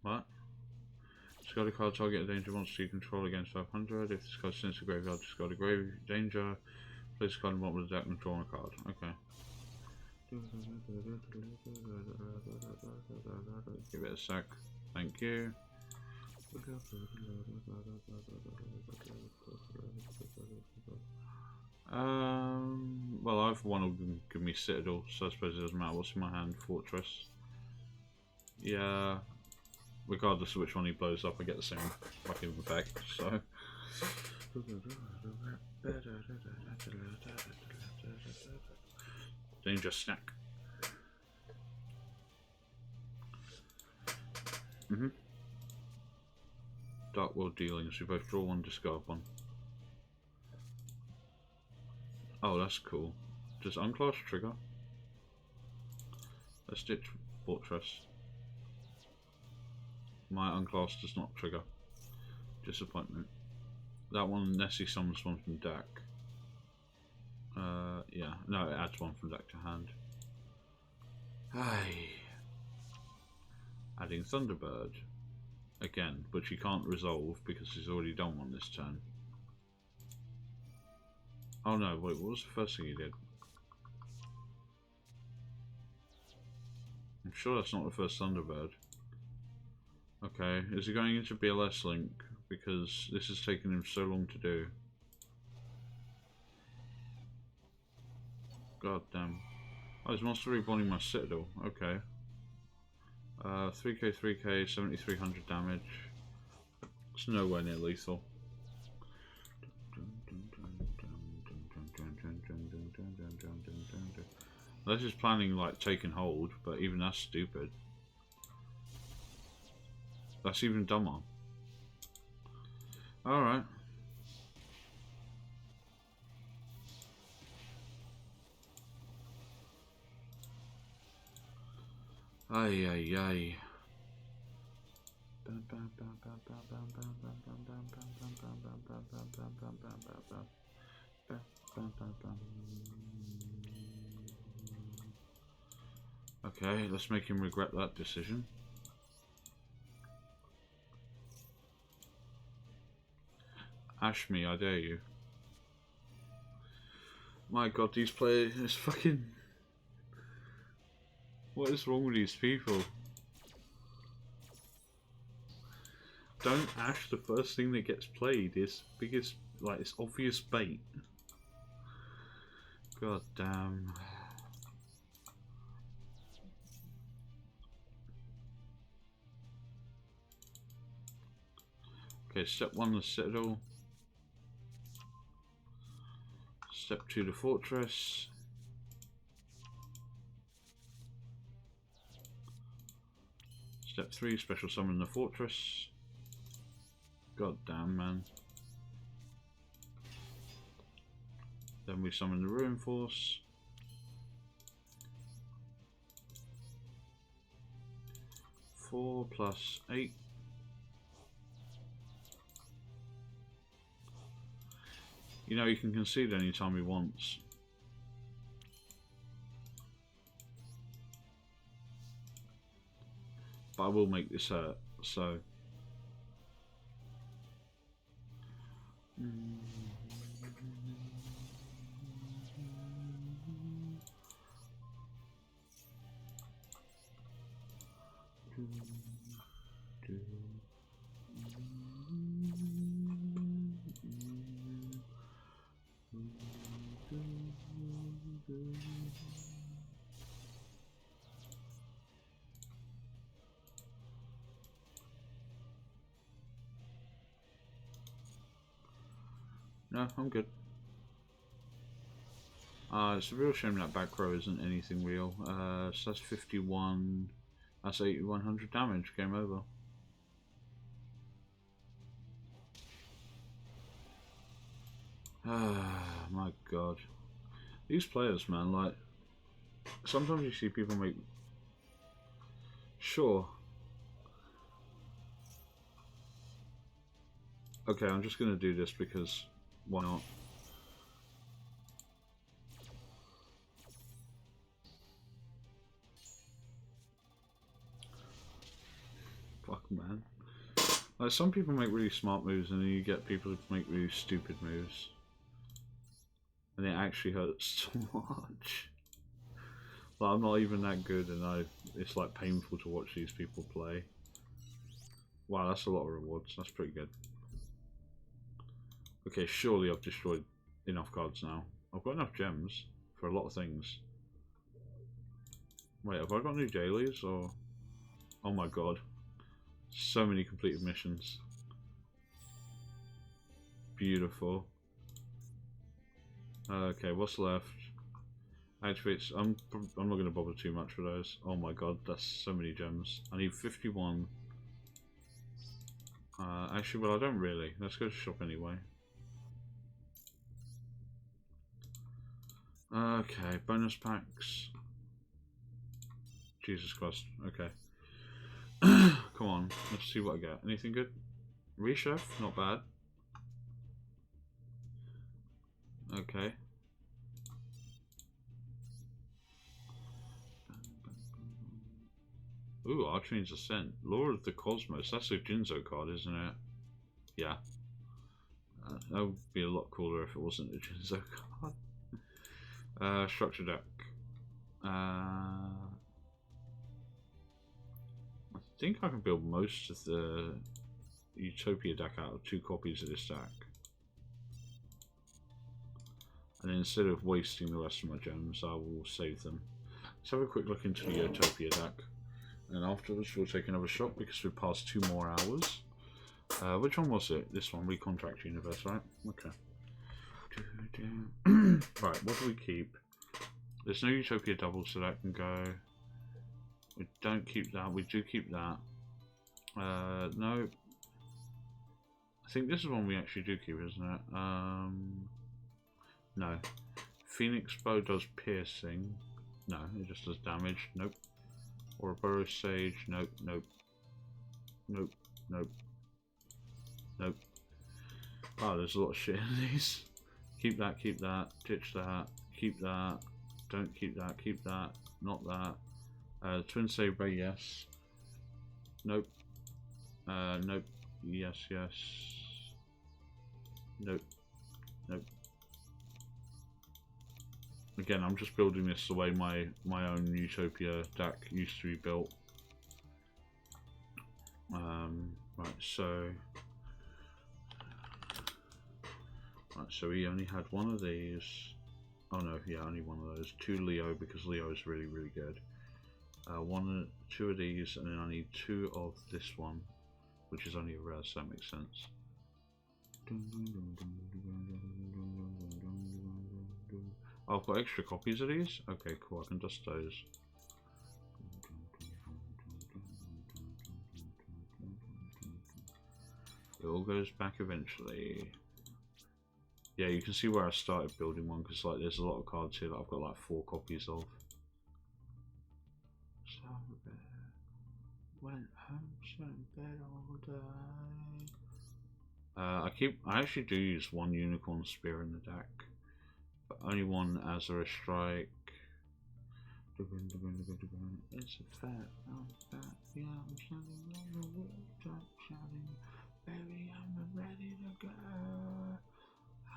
[SPEAKER 1] What? Discard a card, target a danger monster you control against 500. If this card is sent to the graveyard, discard a grave danger. Place a card in the bottom of the deck and draw a card. Okay. Give it a sec. Thank you. Well, either one will give me Citadel, so I suppose it doesn't matter what's in my hand. Fortress. Yeah. Regardless of which one he blows up, I get the same fucking effect, so. Danger snack. Dark World dealings. We both draw one, discard one. Oh, that's cool. Does Unclass trigger? Let's ditch Fortress. My Unclass does not trigger. Disappointment. That one, Nessie summons one from deck. Yeah, no, it adds one from deck to hand. Aye. Adding Thunderbird. Again, but she can't resolve because he's already done one this turn. Oh no, wait, what was the first thing he did? I'm sure that's not the first Thunderbird. Okay, is he going into BLS Link? Because this has taken him so long to do. God damn. Oh, he's Monster Reborning my Citadel. Okay. 3k, 3k, 7300 damage. It's nowhere near lethal. This is planning like taking hold, but even that's stupid. That's even dumber. Alright. Ay ay ay. Okay, let's make him regret that decision. Ash me, I dare you. My god, these players is fucking... What is wrong with these people? Don't ash the first thing that gets played. It's biggest, like, it's obvious bait. God damn. Okay, step 1 the Citadel. Step 2 the Fortress. Step 3 special summon the Fortress. God damn, man. Then we summon the Ruin Force. Four plus 8. You know, he can concede anytime he wants. But I will make this hurt, so... No, I'm good. It's a real shame that back row isn't anything real. So that's 51, that's 8100 damage, game over. Ah, my god. These players, man, like, sometimes you see people make... Sure. Okay, I'm just gonna do this because... Why not? Fuck, man. Like, some people make really smart moves, and then you get people who make really stupid moves. And it actually hurts so much. Like, I'm not even that good, and it's like painful to watch these people play. Wow, that's a lot of rewards. That's pretty good. Okay, surely I've destroyed enough cards now. I've got enough gems for a lot of things. Wait, have I got new dailies or... Oh my god. So many completed missions. Beautiful. Okay, what's left? Activates... I'm not going to bother too much for those. Oh my god, that's so many gems. I need 51. Actually, well, I don't really. Let's go to shop anyway. Okay, bonus packs. Jesus Christ. Okay. Come on, let's see what I get. Anything good? Rechef, not bad. Okay. Ooh, Archang's Ascent. Lord of the Cosmos. That's a Jinzo card, isn't it? Yeah. That would be a lot cooler if it wasn't a Jinzo card. Structure deck. I think I can build most of the Utopia deck out of 2 copies of this deck. And instead of wasting the rest of my gems, I will save them. Let's have a quick look into the Utopia deck. And afterwards we'll take another shot because we've passed 2 more hours. Which one was it? This one, Recontract Universe, right? Okay. Right, what do we keep? There's no Utopia double, so that can go. We don't keep that. We do keep that. No. I think this is one we actually do keep, isn't it? No. Phoenix Bow does piercing. No, it just does damage. Nope. Ouroboros Sage. Nope, nope. Nope, nope. Nope. Oh, there's a lot of shit in these. Keep that, ditch that, keep that, don't keep that, not that. Twin Saber, yes. Nope. Nope. Yes, yes. Nope. Nope. Again, I'm just building this the way my own Utopia deck used to be built. Right, so we only had one of these. Oh no, yeah, only one of those. 2 Leo, because Leo is really, really good. 2 of these, and then I need 2 of this one, which is only a rare, so that makes sense. Oh, I've got extra copies of these? Okay, cool, I can dust those. It all goes back eventually. Yeah, you can see where I started building one, because like there's a lot of cards here that I've got like 4 copies of. So went home, sat in bed all day. I actually do use 1 Unicorn Spear in the deck, but only 1 Azura Strike. It's a fact, I'm back, yeah, I'm standing on the rooftop shouting, baby, I'm ready to go.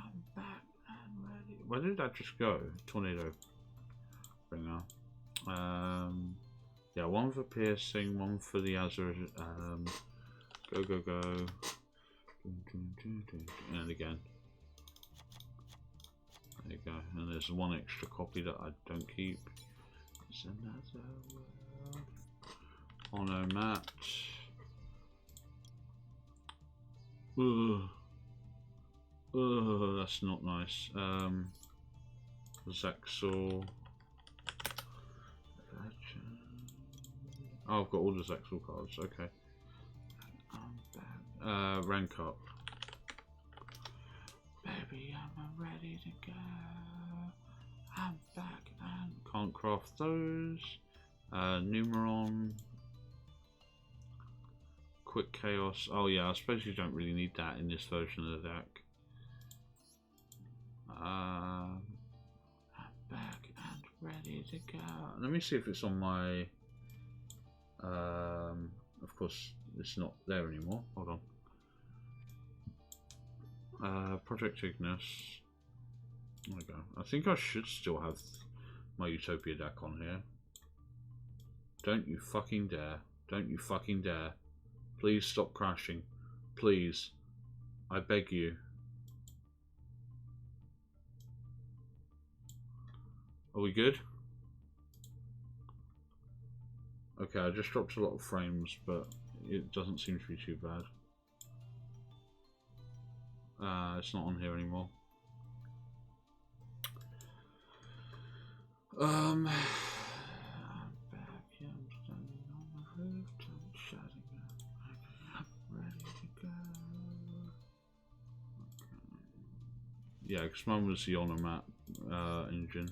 [SPEAKER 1] I'm back and ready. Where did that just go? Tornado bringer. Yeah, 1 for piercing, 1 for the Azure. Go, go, go. And again. There you go. And there's 1 extra copy that I don't keep. It's another world. Oh no, Matt. Ugh. Oh, that's not nice. Zexal. Oh, I've got all the Zexal cards. Okay. Rank up. Baby, I'm ready to go. I'm back and can't craft those. Numeron. Quick Chaos. Oh yeah, I suppose you don't really need that in this version of the deck. I'm back and ready to go. Let me see if it's on my. Of course, it's not there anymore. Hold on. Project Ignis. There we go. I think I should still have my Utopia deck on here. Don't you fucking dare. Don't you fucking dare. Please stop crashing. Please. I beg you. Are we good? Okay, I just dropped a lot of frames, but it doesn't seem to be too bad. It's not on here anymore. I'm back, yeah, I'm standing on the rooftop, shouting out, I'm ready to go. Okay. Yeah, because mine was the Onomat engine.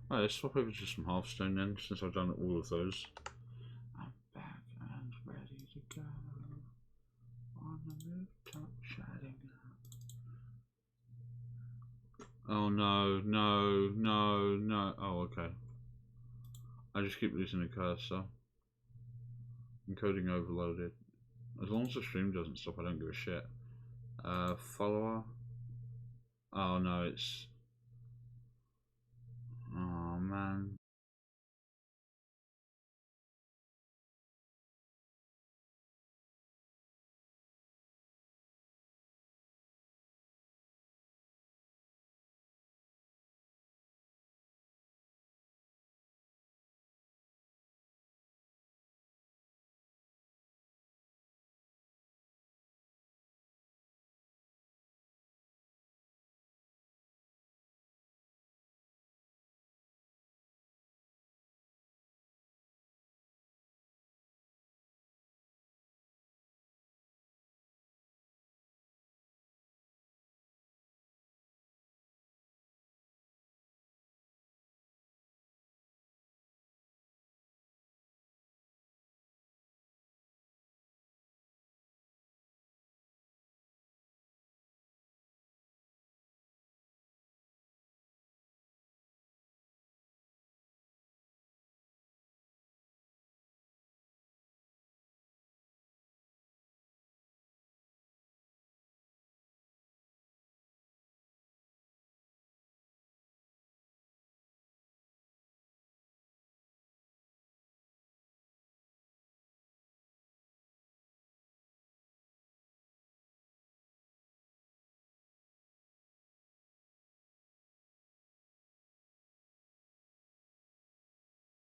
[SPEAKER 1] Alright, let's swap over to some Hearthstone then, since I've done all of those. I'm back and ready to go. On the rooftop, shouting out. Oh no, no, no, no. Oh, okay. I just keep losing the cursor. Encoding overloaded. As long as the stream doesn't stop, I don't give a shit. Follower. Oh no, it's... Oh man.